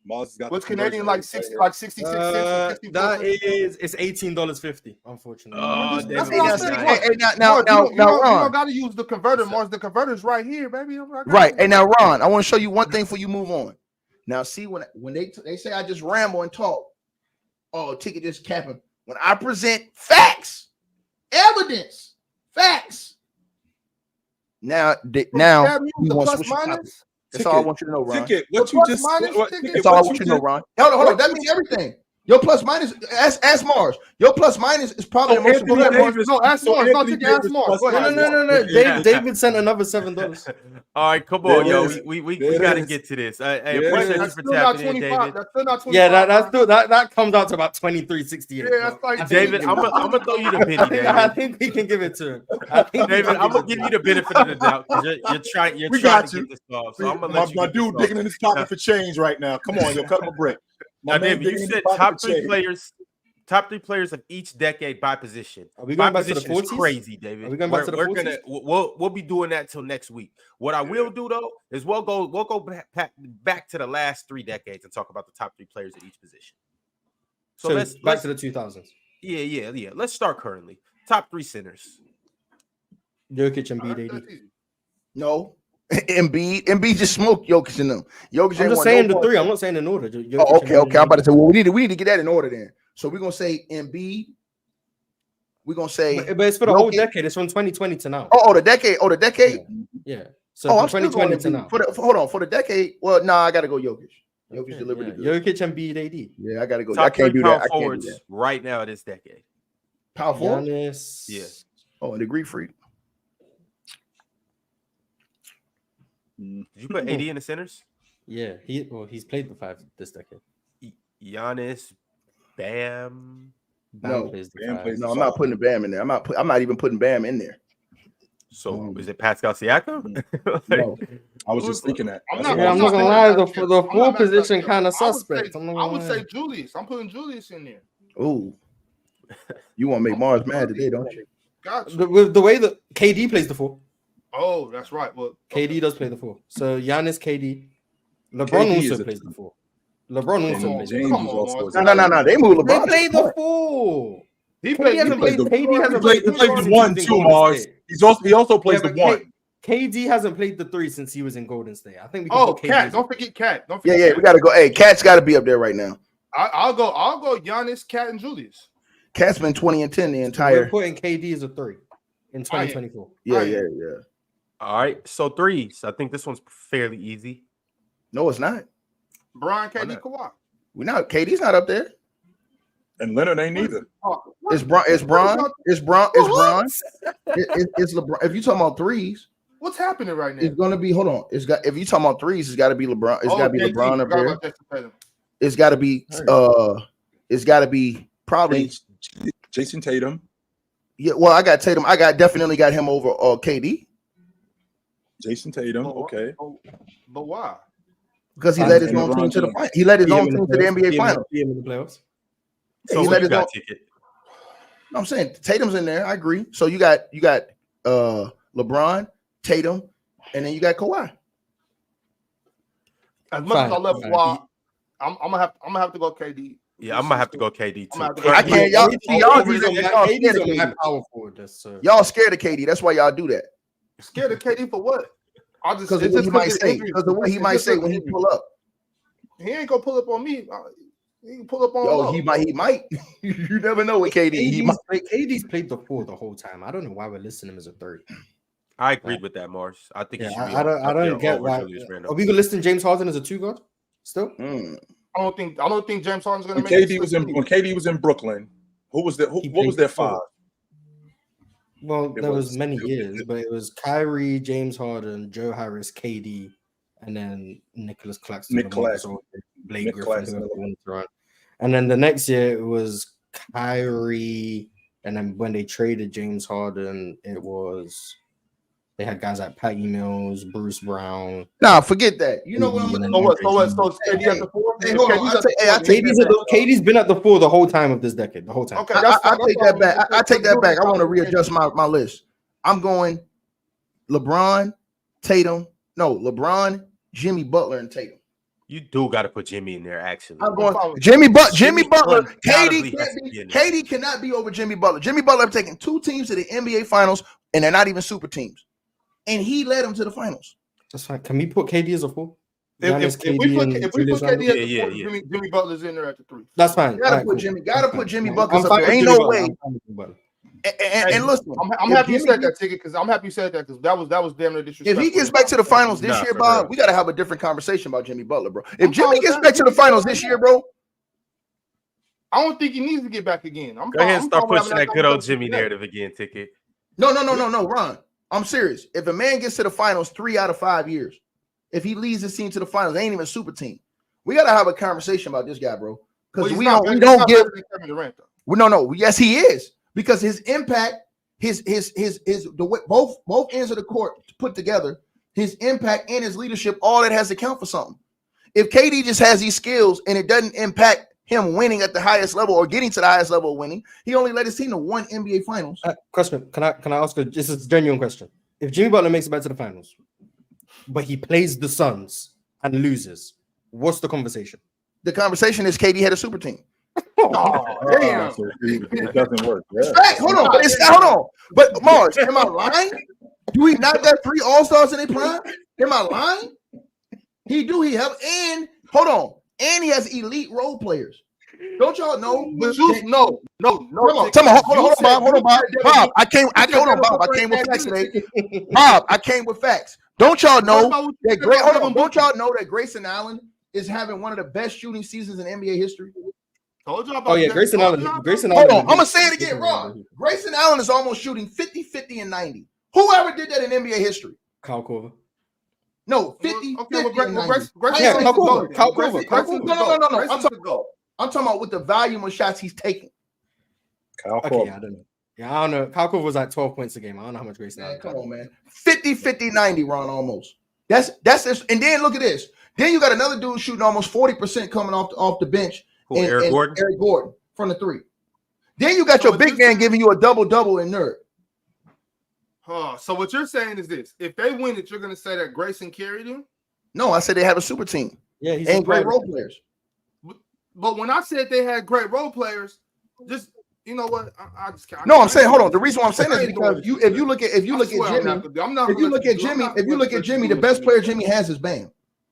Miles has got What's the conversion Canadian rate like right 60 here. like 66 cents? 50 That is, it's $18.50. Unfortunately. Oh, That's David what I'm Mujinaya. saying. Hey, now, Mark, you Ron. don't got to use the converter, Mars. The converter's right here, baby. Right. Hey, now, Ron, I want to show you one thing before you move on. Now, see, when they say I just ramble and talk, oh, ticket just capping. When I present facts, evidence, facts. Now The we want to plus switch the topic. minus. That's all I want you to know, Ron. Ticket. What The you plus just minus what, ticket? ticket, That's all I what want you you to know, just- Ron. Hold on. That means everything. Your plus minus, ask Mars. Your plus minus is probably the most Anthony important. Davis- No, ask so Mars. No, Anthony ticket. Ask Davis Mars. plus Go ahead. No. Yeah. David sent another $7. All right, come There on, it yo. is. We There it got to is. get to this. There Hey, it appreciate is. you That's for still not tapping in, 25. David. That's still not 25. Yeah, that's still that comes out to about 23.68. Yeah, that's like David, I'm gonna throw you the pity, I David. think we can give it to him. I think we David, can I'm gonna it give to you him. the benefit of the doubt because you're trying We to got you. get this off. So I'm gonna let you my get this dude off. digging in his pocket for change right now. Come on, yo, cut him a break. My Now, man David, you digging in his said pocket top for three change. players of each decade by position. Are we By going back to the position is 40s? crazy, David. Are we going back to the We're 40s? we'll be doing that till next week. What I will do though is we'll go back to the last 3 decades and talk about the top 3 players at each position. So let's back to the 2000s. Yeah. Let's start currently. Top 3 centers. Jokic and Embiid, AD. No. Embiid just smoked Jokic in them. Jokic I'm ain't just won saying no the 3. part. I'm not saying in order. Jokic Oh, and okay. Embiid, I'm about to AD. say, well, we need to get that in order then. So we're gonna say Embiid. We're gonna say But it's for the whole Jokic. decade. It's from 2020 to now. the decade. Oh, the decade. Yeah. So Oh, from I'm still going 2020 to now. for the decade. Well, nah, I gotta go Jokic. Jokic Okay, delivered it yeah. good. Jokic and Embiid, AD. Yeah, I gotta go. I Top 3 can't do power that. I can't do forwards that. right now this decade. Power forward. Giannis. Yeah. Oh, and the Greek freak. Did you put AD in the centers? Yeah. He's played the 5 this decade. Giannis, Bam. Bam No, plays the Bam 5. plays No, I'm not putting the Bam in there. I'm not even putting Bam in there. So is it Pascal Siakam? No. I was just thinking that. I'm That's not- what Yeah, I I'm was not just gonna thinking. lie. The I'm full not mad at position that. kind of I would suspect. say- I'm not I gonna would lie. say Julius. I'm putting Julius in there. Ooh. You want to make Mars mad today, don't you? Got you. With the way that KD plays the 4. Oh, that's right. Well, KD does play the 4. So Giannis, KD. LeBron KD is also a- plays the 4. LeBron also And plays. James Come is on, also. Mars. No. They moved They LeBron. play the 4. he KD hasn't plays played. the- KD hasn't He played the plays 3 the since 1 he was in too, Golden Mars. State. He also plays Yeah, the but 1. KD hasn't played the 3 since he was in Golden State. I think we can Oh, put KD Cat. as Don't forget Cat. Don't Yeah, forget. we Cat. gotta go. Hey, Cat's got to be up there right now. I'll go. Giannis, Cat, and Julius. Cat's been 20 and 10 the We're entire. putting KD as a 3 in 2024. Yeah. All right. So 3s. I think this one's fairly easy. No, it's not. Brian, Why KD, not? Kawhi. We not. KD's not up there. And Leonard ain't either. Oh, It's Bron. It's Bron. It's Bron. It's Bron. It's LeBron. If you talking about 3s, What's happening right now? it's gonna be. Hold on. It's got. If you talking about 3s, it's got to be LeBron. It's got to be KD. LeBron up Forgot there. about Jason Tatum. It's got to be. It's got to be probably. Jason Tatum, Yeah. Well, I got Tatum. I definitely got him over KD Jason Tatum. But why- Okay. But why? because he And led his LeBron own team to the James. final. He led his own PM team to the NBA final. PM in the playoffs. So he who let you his got own- ticket? I'm saying Tatum's in there. I agree. So you got LeBron, Tatum, and then you got Kawhi. As much as I Fine, love fine. Kawhi, I'm gonna have to go KD. Yeah, I'm gonna have to go KD I'm gonna have too. to go I can't. Y'all see y'all KD's do on that. my- Y'all KD's scared of on my KD. power forward. So Y'all scared of KD. That's why y'all do that. Scared of KD for what? I just Because of it's what just he might his say. injuries. Because of what he It's might just say his when he injuries. pull up. He ain't gonna pull up on me. He can pull up on. Yo, he might. You never know with KD. KD's played the 4 the whole time. I don't know why we're listing him as a 3rd. I agreed with that, Mars. I think he should be. I don't get why. Are we gonna list James Harden as a 2 guard still? I don't think James Harden's gonna When make KD was in Brooklyn, who was there? What was their 5? Well, there was many years, but it was Kyrie, James Harden, Joe Harris, KD, and then Nicholas Claxton, Blake Griffin, and then the next year it was Kyrie, and then when they traded James Harden, it was they had guys like Patty Mills, Bruce Brown. Nah, forget that. You know what I'm So what? KD at the 4? Hey, hold on. KD's been at the 4 the whole time of this decade. The whole time. Okay, I take that back. I take that back. I want to readjust my list. I'm going LeBron, Jimmy Butler, and Tatum. You do got to put Jimmy in there, actually. I'm going Jimmy Butler. KD cannot be over Jimmy Butler. Jimmy Butler have taken 2 teams to the NBA Finals, and they're not even super teams. And he led them to the finals. That's fine. Can we put KD as a 4? If we put KD at the 4, Jimmy Butler's in there at the 3. That's fine. Gotta put Jimmy Buckets up there. Ain't no way. And listen, I'm happy you said that, Ticket, because I'm happy you said that because that was damn near disrespectful. If he gets back to the finals this year, Bob, we got to have a different conversation about Jimmy Butler, bro. If Jimmy gets back to the finals this year, bro, I don't think he needs to get back again. Go ahead and start pushing that good old Jimmy narrative again, Ticket. No, Ron. I'm serious. If a man gets to the finals 3 out of 5 years, if he leads his team to the finals, they ain't even a super team. We got to have a conversation about this guy, bro. Because we don't give. No. Yes, he is. Because his impact, the way both ends of the court put together, his impact and his leadership, all that has to count for something. If KD just has these skills and it doesn't impact him winning at the highest level or getting to the highest level of winning, he only led his team to 1 NBA Finals. Question: Can I ask this is a genuine question? If Jimmy Butler makes it back to the finals, but he plays the Suns and loses, what's the conversation? The conversation is KD had a super team. Damn. It doesn't work. Yeah. Fact, hold on. But Mars, am I lying? Do we not got 3 All-Stars in their prime? Am I lying? He do. He have and hold on. And he has elite role players. Don't y'all know? But you no. Hold on, Bob. Bob, I came with facts today. Bob, I came with facts. Don't y'all know that great? Hold on. Don't y'all know that Grayson Allen is having one of the best shooting seasons in NBA history? Told y'all about Grayson Allen. Hold on, I'm gonna say it again, Ron. Grayson Allen is almost shooting 50, 50, and 90. Whoever did that in NBA history? Kyle Korver. No, 50, okay, 50, and 90. Kyle Korver. No. I'm talking about with the volume of shots he's taking. Kyle Okay, Korver. I don't know. Yeah, I don't know. Kyle Korver was like 12 points a game. I don't know how much Grayson Allen. Come on, man. 50, 50, 90, Ron, almost. That's this. And then look at this. Then you got another dude shooting almost 40% coming off the bench. Eric Gordon? Eric Gordon from the 3. Then you got your big man giving you a double-double in nerd. So what you're saying is this: if they win it, you're going to say that Grayson carried them? No, I said they have a super team. Yeah, he's and great role players. But when I said they had great role players, just you know what? I just can't. No, I'm saying hold on. The reason why I'm saying is because if you look at Jimmy, the best player Jimmy has is Bam,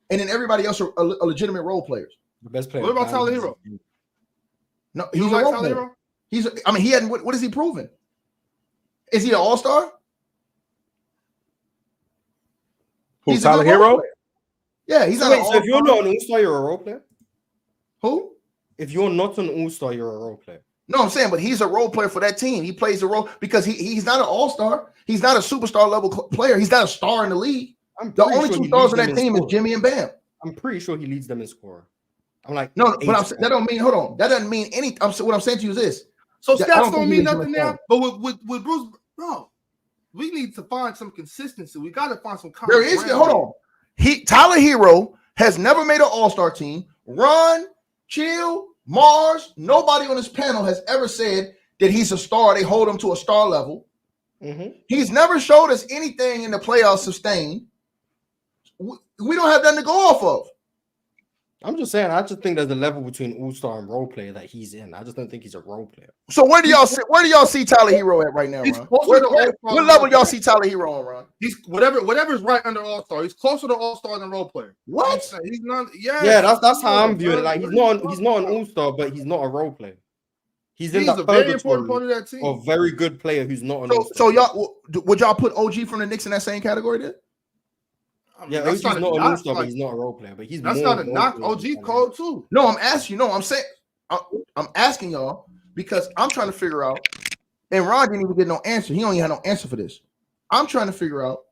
and then everybody else are legitimate role players. The best player. What about Tyler Hero? No, he's a role player. He hadn't. What is he proving? Is he an all-star? Who's Tyler Hero? Yeah, he's so if you're not an all-star, you're a role player? Who? If you're not an all-star, you're a role player. No, I'm saying, but he's a role player for that team. He plays a role because he's not an all-star. He's not a superstar level player. He's not a star in the league. The only 2 stars on that team is Jimmy and Bam. I'm pretty sure he leads them in scoring. I'm like, no, but that don't mean. Hold on, that doesn't mean any. What I'm saying to you is this. So stats don't mean nothing now. But with Bruce, bro, we need to find some consistency. We got to find some. There is. Hold on. Tyler Hero has never made an all-star team. Ron, Chill, Mars, nobody on this panel has ever said that he's a star. They hold him to a star level. Mm-hmm. He's never showed us anything in the playoffs sustained. We don't have nothing to go off of. I'm just saying. I just think there's a level between all-star and role player that he's in. I just don't think he's a role player. So where do y'all see Tyler Hero at right now, He's Ron? closer to All-Star What than level role y'all player. see Tyler Hero on, Ron? He's whatever's right under All-Star. He's closer to All-Star than role player. What? He's not. Yeah. Yeah, that's how I'm viewing it. Like he's not an all-star, but he's not a role player. He's in He's that a very important purgatory part of that team. of very good player who's not an So all-star. y'all would y'all put OG from the Knicks in that same category then? I mean, Yeah, that's OG's not an knock, all-star, like, but he's not a role player. But he's that's more not a role knock. player OG than cold too. No, I'm asking you. No, I'm saying I'm asking y'all because I'm trying to figure out. And Ron didn't even get no answer. He only had no answer for this. I'm trying to figure out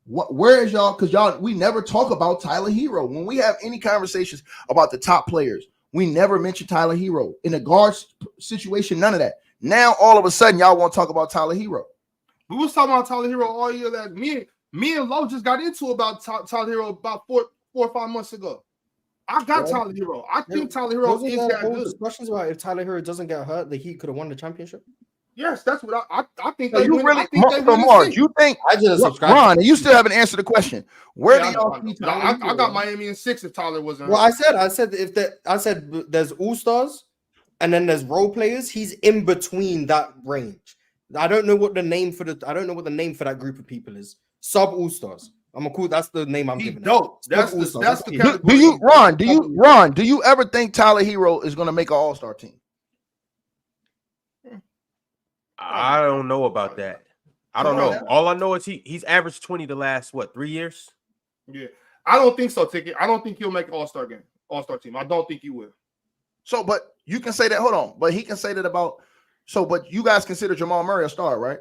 where is y'all, because we never talk about Tyler Hero. When we have any conversations about the top players, we never mention Tyler Hero. In the guards situation, none of that. Now all of a sudden y'all want to talk about Tyler Hero. We was talking about Tyler Hero all year. That me and Lo just got into about Tyler Hero about 4 or 5 months ago. I got Tyler Hero. I think Tyler Hero is that good. Discussions about if Tyler Hero doesn't get hurt, the Heat could have won the championship. Yes, that's what I think. So they you win. really, I think they win Mars, the you think I just subscribe. Ron, you still haven't answered the question. Where do y'all see Tyler I Hero? got Miami in 6 if Tyler wasn't. Well, I said there's all-stars and then there's role players. He's in between that range. I don't know what the name for that group of people is. Sub all-stars. That's the name I'm giving. Dope. That's the category. Do you ever think Tyler Hero is going to make an all-star team? I don't know about that. I don't know. All I know is he's averaged 20 the last 3 years. Yeah, I don't think so. Ticket. I don't think he'll make an all-star team. I don't think he will. So, but you can say that. Hold on, but he can say that about. So, but you guys consider Jamal Murray a star, right?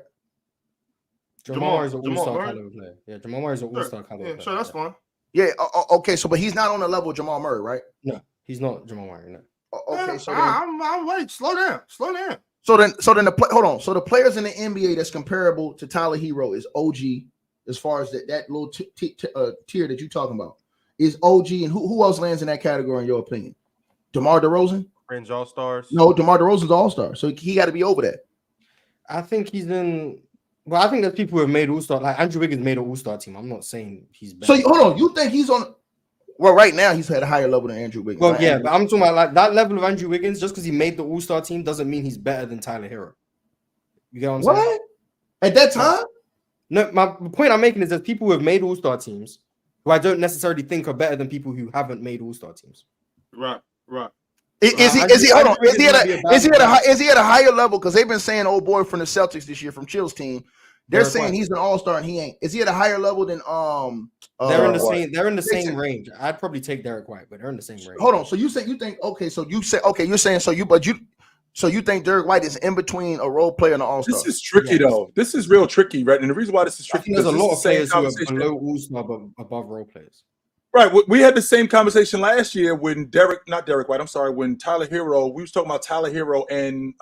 Jamal Murray's an all-star caliber player. Yeah, Jamal Murray's an all-star caliber player. Sure, that's fine. Yeah. Okay. So, but he's not on the level of Jamal Murray, right? No, he's not Jamal Murray. No. Okay. So I'm wait. Slow down. So then hold on. So the players in the NBA that's comparable to Tyler Hero is OG, as far as that little tier that you're talking about is OG, and who else lands in that category in your opinion? DeMar DeRozan? Fringe All-Stars? No, DeMar DeRozan's all-star, so he got to be over that. I think he's in. Well, I think there's people who have made all-star. Like Andrew Wiggins made an all-star team. I'm not saying he's better. So hold on, you think he's on? Well, right now he's at a higher level than Andrew Wiggins. Well, yeah, but I'm talking about like that level of Andrew Wiggins. Just because he made the all-star team doesn't mean he's better than Tyler Hero. You get what I'm saying? What? At that time? No, the point I'm making is there's people who have made all-star teams who I don't necessarily think are better than people who haven't made all-star teams. Right. Is he at a higher level? Because they've been saying old boy from the Celtics this year from Chill's team. They're saying he's an all-star and he ain't. Is he at a higher level than they're in the same range. I'd probably take Derek White, but they're in the same range. Hold on. So you think you think Derek White is in between a role player and an all-star? This is tricky though. This is real tricky, right? And the reason why this is tricky there's a lot of players who are conversation. below all-star but above role players. Right. We had the same conversation last year when when Tyler Hero, we was talking about Tyler Hero and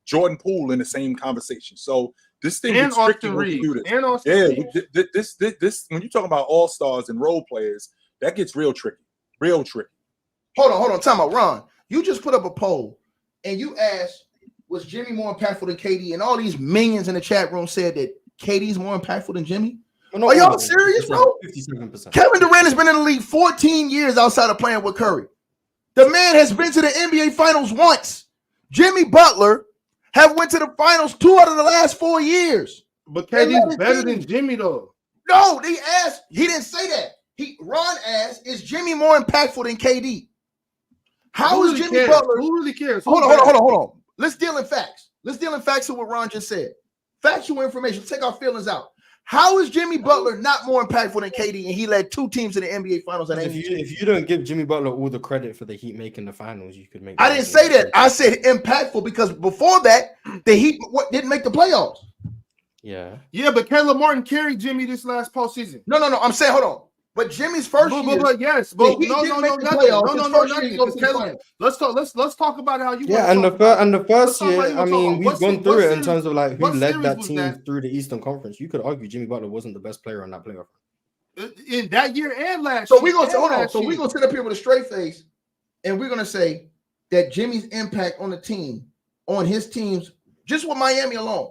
Jordan Poole in the same conversation. So this thing And gets tricky Austin when we Reed. do this. And Austin Reed. This when you talk about all-stars and role players, that gets real tricky. Real tricky. Hold on. Time out, Ron. You just put up a poll and you asked, was Jimmy more impactful than KD? And all these minions in the chat room said that KD's more impactful than Jimmy. Are y'all serious, bro? 57%. Kevin Durant has been in the league 14 years outside of playing with Curry. The man has been to the NBA Finals once. Jimmy Butler have went to the Finals 2 out of the last 4 years. But KD's better than Jimmy, though. No, he didn't say that. Ron asked, is Jimmy more impactful than KD? How is Jimmy Butler? Who really cares? Hold on. Let's deal in facts. Let's deal in facts of what Ron just said. Factual information. Take our feelings out. How is Jimmy Butler not more impactful than KD? And he led 2 teams to the NBA Finals. And if you don't give Jimmy Butler all the credit for the Heat making the finals, you could make. I didn't say that. I said impactful because before that, the Heat didn't make the playoffs. Yeah, but Caleb Martin carried Jimmy this last postseason. No. I'm saying, hold on. But Jimmy's first year, no. Let's talk about how you. Yeah, and the first year, I mean, we've gone through it in terms of like who led that team through the Eastern Conference. You could argue Jimmy Butler wasn't the best player on that playoff in that year and last. So we're gonna hold on. So we're gonna sit up here with a straight face, and we're gonna say that Jimmy's impact on the team, on his teams, just with Miami alone,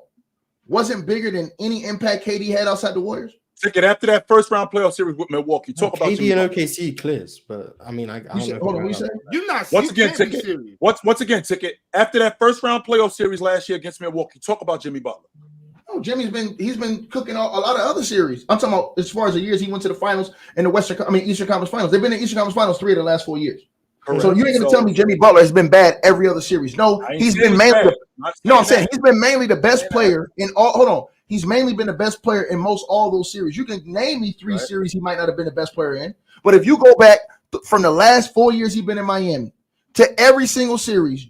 wasn't bigger than any impact KD had outside the Warriors. Ticket after that first round playoff series with Milwaukee. Talk about KD Jimmy and Butler. OKC clears, but I mean, I don't know. Hold on, what you say? You're not. Once you again, can't be Ticket. serious. Once again, Ticket. After that first round playoff series last year against Milwaukee, talk about Jimmy Butler. Oh, he's been cooking a lot of other series. I'm talking about as far as the years he went to the finals in the Eastern Conference Finals. They've been in Eastern Conference Finals 3 of the last 4 years. Correct. So you ain't gonna tell me Jimmy Butler has been bad every other series. No, he's been mainly. I'm saying he's been mainly the best player in all. Hold on, he's mainly been the best player in most all those series. You can name me 3 series he might not have been the best player in, but if you go back from the last 4 years he's been in Miami to every single series,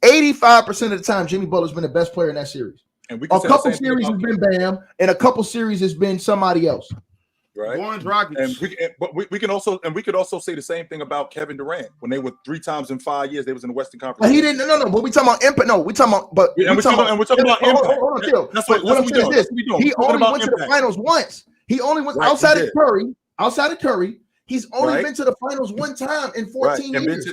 85% of the time Jimmy Butler's been the best player in that series. And we can A couple series has been Bam, and a couple series has been somebody else. Right. Orange Rockets. And we can also say the same thing about Kevin Durant when they were 3 times in 5 years. They was in the Western Conference. But he didn't. No. But we talking about impact. No, we talking about. But we're talking about impact. Hold on, Kill. That's what I'm saying is this: he only went to the finals once. He only went outside of Curry. Outside of Curry, he's only been to the finals 1 time in 14 years.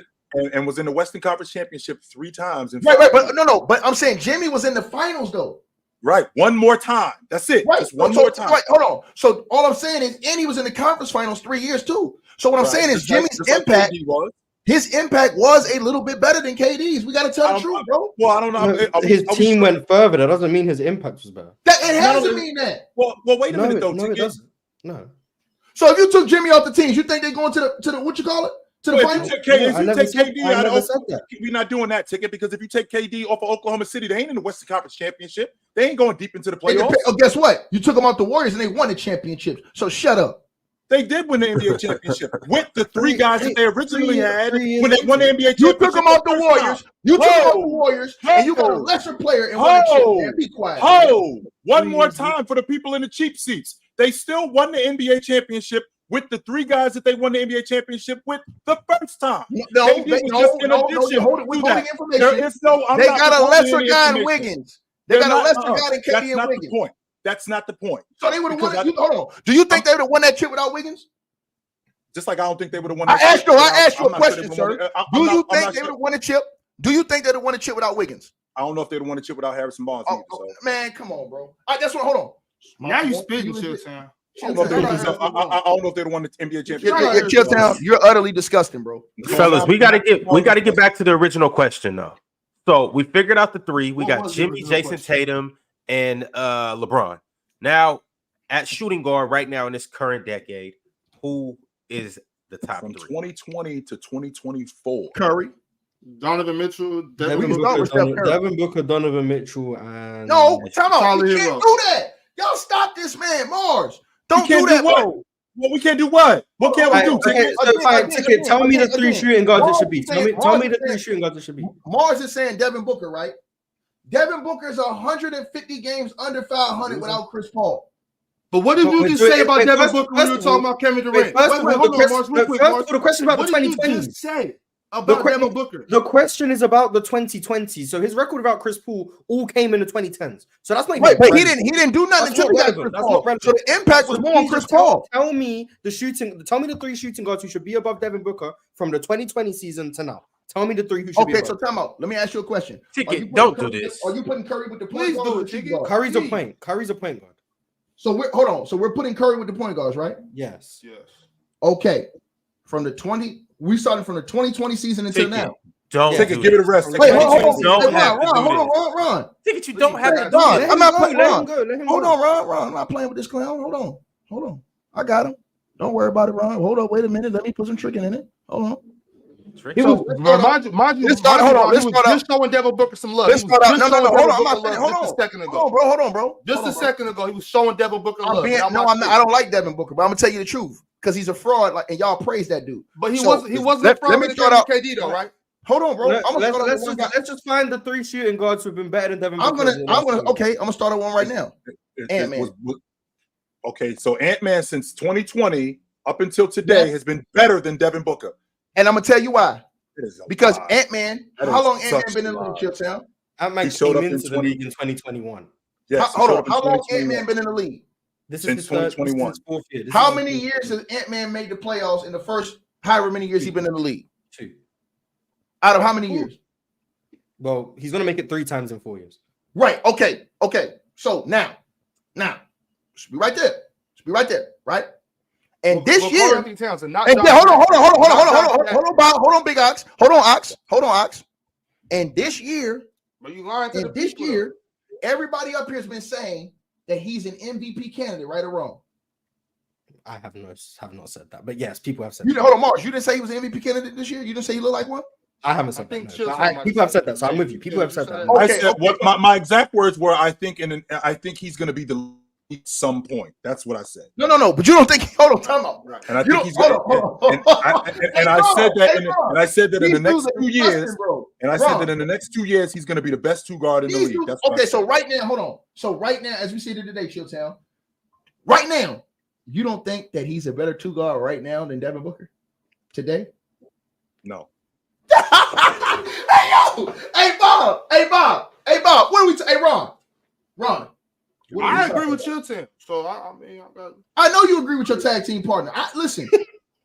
And was in the Western Conference Championship 3 times. Right. But no. But I'm saying Jimmy was in the finals though. Right. One more time. That's it. Right. Just one more time. Right. Hold on. So all I'm saying is, and he was in the conference finals 3 years too. So what I'm saying is Jimmy's impact, his impact was a little bit better than KD's. We got to tell the truth, bro. Well, I don't know. His team went further. That doesn't mean his impact was better. It hasn't mean that. Well, wait a minute though. No, it doesn't. No. So if you took Jimmy off the teams, you think they're going to the what you call it? To the finals? If you take KD out of we're not doing that, Ticket, because if you take KD off of Oklahoma City, they ain't in the Western Conference Championship. They ain't going deep into the playoffs. Oh, guess what? You took them out the Warriors and they won the championships. So shut up. They did win the NBA championship with the 3 guys that they originally had when they won the NBA championship. You took them out the Warriors. You took them out the Warriors, and you got a lesser player and won the chip. Be quiet. One more time for the people in the cheap seats. They still won the NBA championship with the 3 guys that they won the NBA championship with the first time. No, you're holding information. There is no. They got a lesser guy in Wiggins. They got a lesser guy than KD and Wiggins. That's not the point. So they would have won. Hold on. Do you think they would have won that chip without Wiggins? Just like I don't think they would have won. I asked you a question, sir. Do you think they would have won a chip? Do you think they would have won a chip without Wiggins? I don't know if they'd have won a chip without Harrison Barnes. Man, come on, bro. That's what. Hold on. Now you spitting, Chilltown. I don't know if they'd have won the NBA championship. Chilltown, you're utterly disgusting, bro. Fellas, we gotta get back to the original question though. So we figured out the 3. We got Jimmy, Jason Tatum, and LeBron. Now at shooting guard right now in this current decade, who is the top from 3? 2020 to 2024? Curry, Donovan Mitchell, Devin Booker, Donovan Mitchell, and no, time out. You can't do that. Y'all stop this man, Mars. Don't do that, bro. Well, we can't do what? What can we do? Ticket. Tell me the 3 shooting guards it should be. Tell me the 3 shooting guards it should be. Mars is saying Devin Booker, right? Devin Booker is 150 games under 500 without Chris Paul. But what did you just say about Devin Booker when you were talking about Kevin Durant? Hold on, Mars, real quick. The question about the 2020s. What did you just say about Devin Booker? The question is about the 2020s. So his record without Chris Paul all came in the 2010s. So that's not right. But he didn't do nothing until he got Chris Paul. So the impact was more on Chris Paul. Tell me the 3 shooting guards who should be above Devin Booker from the 2020 season to now. Tell me the 3 who should be above. Okay, so time out. Let me ask you a question. Ticket, don't do this. Are you putting Curry with the point Please guard? do it, Ticket. Curry's a point guard. So hold on. So we're putting Curry with the point guards, right? Yes. Okay. We started from the 2020 season until now. Don't Ticket, give it a rest. Wait, hold on. Ticket, you don't have to do Ron, it. I'm not playing. Ron. Hold on, Ron. I'm not playing with this clown. Hold on. I got him. Don't worry about it, Ron. Hold on. Wait a minute. Let me put some tricking in it. Hold on. Mind you, let's just showing Devin Booker some love. Hold on, bro. Just a second ago, he was showing Devin Booker love. I don't like Devin Booker, but I'm gonna tell you the truth because he's a fraud. And y'all praise that dude. But he wasn't a fraud. Let me start out KD though, right? Hold on, bro. Let's just find the 3 shooting guards who've been better than Devin Booker. I'm gonna start at one right now. Ant-Man. Okay, so Ant-Man since 2020 up until today has been better than Devin Booker. And I'm gonna tell you why. Because Ant-Man, how long Ant-Man been in the league, Chilltown? Ant-Man came into the league in 2021. Yes, hold on. How long Ant-Man been in the league? This is his 2021. 4th year. How many years has Ant-Man made the playoffs in the first however many years he's been in the league? 2. Out of how many years? Well, he's gonna make it 3 times in 4 years. Right. Okay. So now, should be right there. Be right there, right? And Well, this Karl year, Anthony Towns and not and Josh then, hold Jackson. on, Big Ox. Hold on, Ox. And this year, But you lying to the people, though. everybody up here has been saying that he's an MVP candidate, right or wrong? I have not said that, but yes, people have said. You hold on, Mars. You didn't say he was an MVP candidate this year. You didn't say he looked like one. I haven't said I think that. Chill No. Town might People have have said said that, so I'm with you. People have said that. Okay. I said what my exact words were. I think he's going to be the lead at some point. That's what I said. No. But you don't think? Hold on, time out. Right. And I think he's going to. And I said that. And I said that in the next 2 years. And I said that in the next 2 years he's going to be the best two guard in the league. That's okay. So right now, hold on. So right now, as we see it today, Chilltown. Right now, you don't think that he's a better two guard right now than Devin Booker today? No. Hey Bob. What are we? Hey Ron. I agree with Chilltown. So I mean, I know you agree with your tag team partner. Listen,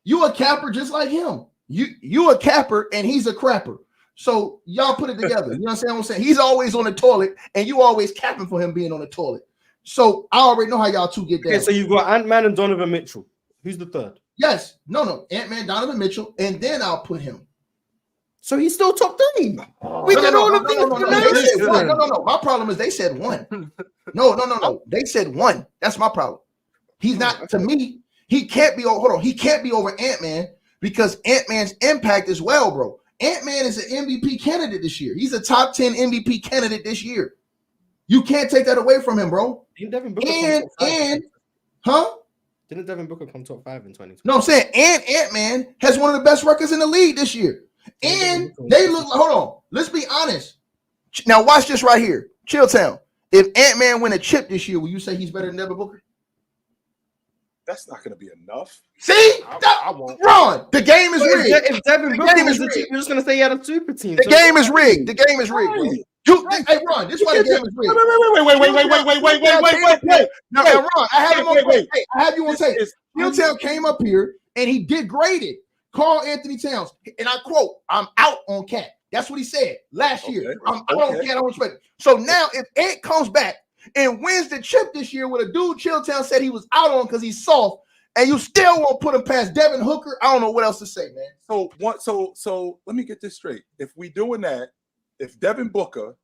you a capper just like him. You a capper and he's a crapper. So y'all put it together. You know what I'm saying? He's always on the toilet and you always capping for him being on the toilet. So I already know how y'all two get down. Okay, so you've got Ant-Man and Donovan Mitchell. Who's the third? Yes. No. Ant-Man, Donovan Mitchell, and then I'll put him. So he's still top 3. We did all the things. No. My problem is they said one. No. They said one. That's my problem. He's not, to me, he can't be over. He can't be over Ant-Man because Ant-Man's impact as well, bro. Ant-Man is an MVP candidate this year. He's a top 10 MVP candidate this year. You can't take that away from him, bro. Didn't Devin Booker Didn't Devin Booker come top 5 in 2020? No, I'm saying, and Ant-Man has one of the best records in the league this year. And they look like, hold on, let's be honest. Now watch this right here. Chilltown. If Ant-Man win a chip this year, will you say he's better than Devin Booker? That's not going to be enough. See? I won't. Ron, the game is rigged. If Devin Booker was the team, you're just going to say he had a super team. The game is rigged. The game is rigged, bro. Hey, Ron, this is why the game is rigged. Wait. Now, Ron, I have you on tape. Chilltown came up here and he degraded Karl Anthony Towns. And I quote, I'm out on Cat. That's what he said last year. I'm out on Cat. I don't respect it. So now if Ant comes back and wins the chip this year with a dude Chilltown said he was out on because he's soft, and you still won't put him past Devin Hooker, I don't know what else to say, man. So let me get this straight. If we doing that, if Devin Booker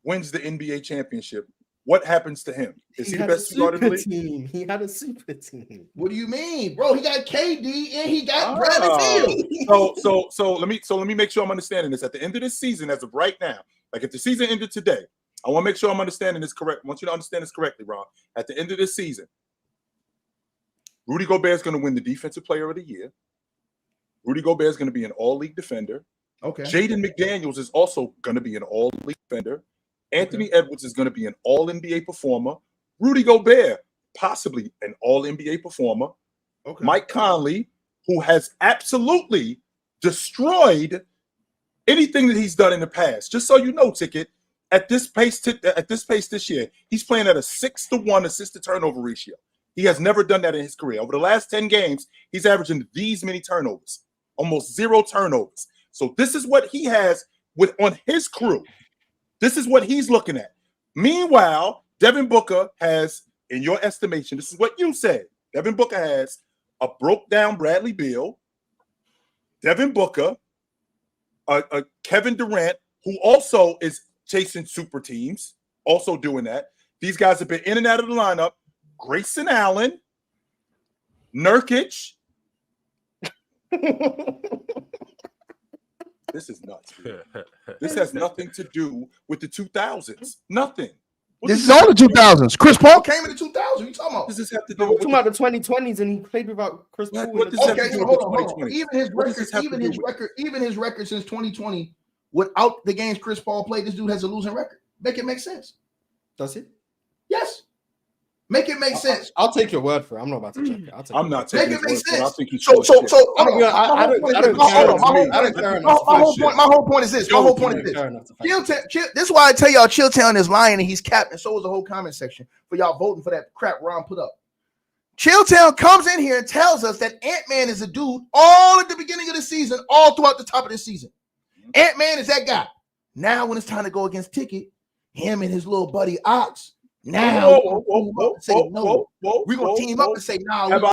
wins the NBA championship, what happens to him? Is he the best guard in the league? He had a super team. What do you mean, bro? He got KD and he got Bradley Beal. So let me make sure I'm understanding this. At the end of this season, as of right now, like if the season ended today, I want to make sure I'm understanding this correct. I want you to understand this correctly, Ron. At the end of this season, Rudy Gobert is going to win the Defensive Player of the Year. Rudy Gobert is going to be an all-league defender. Okay. Jaden McDaniels is also going to be an all-league defender. Anthony Edwards is going to be an all-NBA performer. Rudy Gobert, possibly an all-NBA performer. Okay. Mike Conley, who has absolutely destroyed anything that he's done in the past. Just so you know, Ticket, at this pace this year, he's playing at a 6-to-1 assist-to-turnover ratio. He has never done that in his career. Over the last 10 games, he's averaging these many turnovers, almost 0 turnovers. So this is what he has on his crew. This is what he's looking at. Meanwhile, Devin Booker has, in your estimation, this is what you said. Devin Booker has a broke-down Bradley Beal, Devin Booker, Kevin Durant, who also is chasing super teams, also doing that. These guys have been in and out of the lineup. Grayson Allen, Nurkic. This is nuts. This has nothing to do with the 2000s. Nothing. This is all the 2000s. Chris Paul came in the 2000s. What you talking about? Does this have to do We're with talking about the 2020s, and he played without Chris Paul. Okay, so hold on. Even his record since 2020, without the games Chris Paul played, this dude has a losing record. Make it make sense. Does it? Yes. Make it make sense. I'll take your word for it. I'm not about to check it. I'm not taking make it make sense. I think he's My whole point is this. This is why I tell y'all Chilltown is lying and he's capped, and so is the whole comment section for y'all voting for that crap Ron put up. Chilltown comes in here and tells us that Ant-Man is a dude all at the beginning of the season, all throughout the top of the season. Ant-Man is that guy. Now when it's time to go against Ticket, him and his little buddy Ox Now Whoa, we're gonna say no. We're gonna team up and say no. Have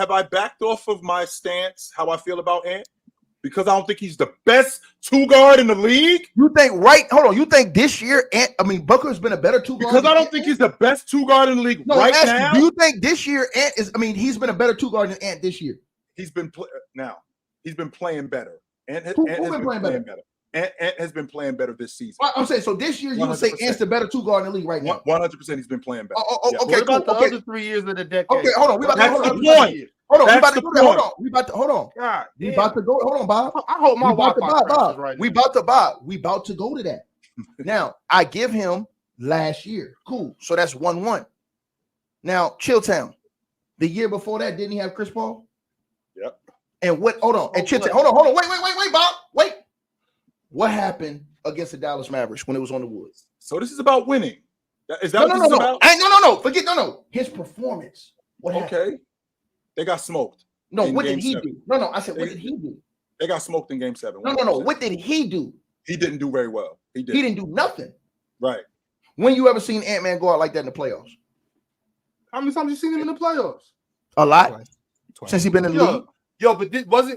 I backed off of my stance? How I feel about Ant? Because I don't think he's the best two guard in the league. You think Hold on. You think this year Booker's been a better two guard? Because I don't think he's the best two guard in the league right now. Do you think this year Ant is? He's been a better two guard than Ant this year. He's been playing better. Ant has been playing better? Ant has been playing better this season. I'm saying so. This year, you would say 100%. Ant's the better two guard in the league right now. 100%, he's been playing better. Okay, What about cool. the other 3 years of the decade? Okay, hold on. We about to That's hold the on. point. Hold on. We about That's to the go there. Hold point. on. We about to hold on. God, We about to go. Hold on, Bob. I hope my We about to Wi-Fi Bob. crashes right now. We about to go to that. Now, I give him last year. Cool. So that's 1-1. Now, Chilltown. The year before that, didn't he have Chris Paul? Yep. And what? Hold on. And Chilltown. Hold on. Wait, Bob. Wait. What happened against the Dallas Mavericks when it was on the Woods? So this is about winning. Is that what this is about? No. Forget no. His performance. What happened? Okay. They got smoked. No, in what did Game he 7. do? No. I said, what did he do? They got smoked in Game 7. No. What did he do? He didn't do very well. He He didn't do nothing. Right. When you ever seen Ant-Man go out like that in the playoffs? How many times you seen him in the playoffs? A lot. Twice. Since he been in the league. But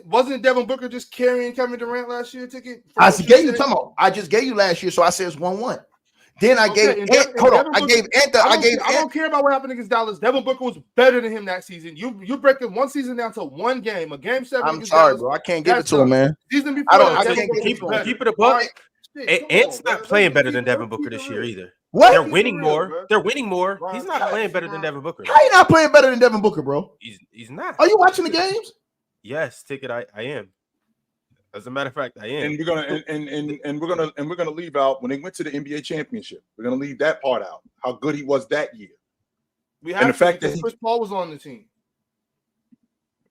wasn't Devin Booker just carrying Kevin Durant last year? I just gave you last year, so I said it's 1-1. Then I gave Ant. Hold on. I don't care about what happened against Dallas. Devin Booker was better than him that season. You're breaking one season down to one game, a game 7. I'm sorry, bro. I can't give it to him, man. Season before, I Devin can't Booker keep was better. it a buck. Ant's not playing better than Devin Booker this year either. They're What? winning more. bro. They're winning more. Right. He's not playing better than Devin Booker. How you not playing better than Devin Booker, bro? He's not. Are you watching the games? Yes, Ticket. I am. As a matter of fact, I am. And we're gonna leave out when they went to the NBA championship. We're gonna leave that part out. How good he was that year. We And the fact that Chris Paul was on the team.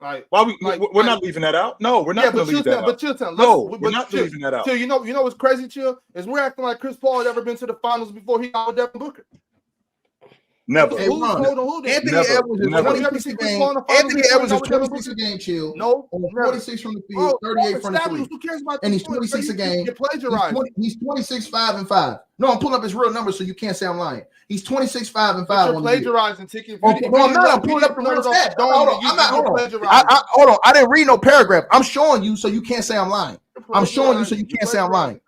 Like, we're not leaving that out. No, we're not going to leave that out. But Chilltown, we're not leaving that out. Chill, you know what's crazy, Chill, is we're acting like Chris Paul had ever been to the finals before he got with Devin Booker. Never. Hey, Ron, Anthony Edwards is 26 a game. Anthony Edwards is 26 a game, Chill. No, 46 from the field, 38 from the three. Who cares about And he's 26 a game. He's 26, 5-5. No, I'm pulling up his real numbers so you can't say I'm lying. He's 26, 5-5. You're plagiarizing, Ticket. I'm pulling up the numbers. Hold on. I didn't read no paragraph. I'm showing you so you can't say I'm lying. I'm showing you so you can't say I'm lying.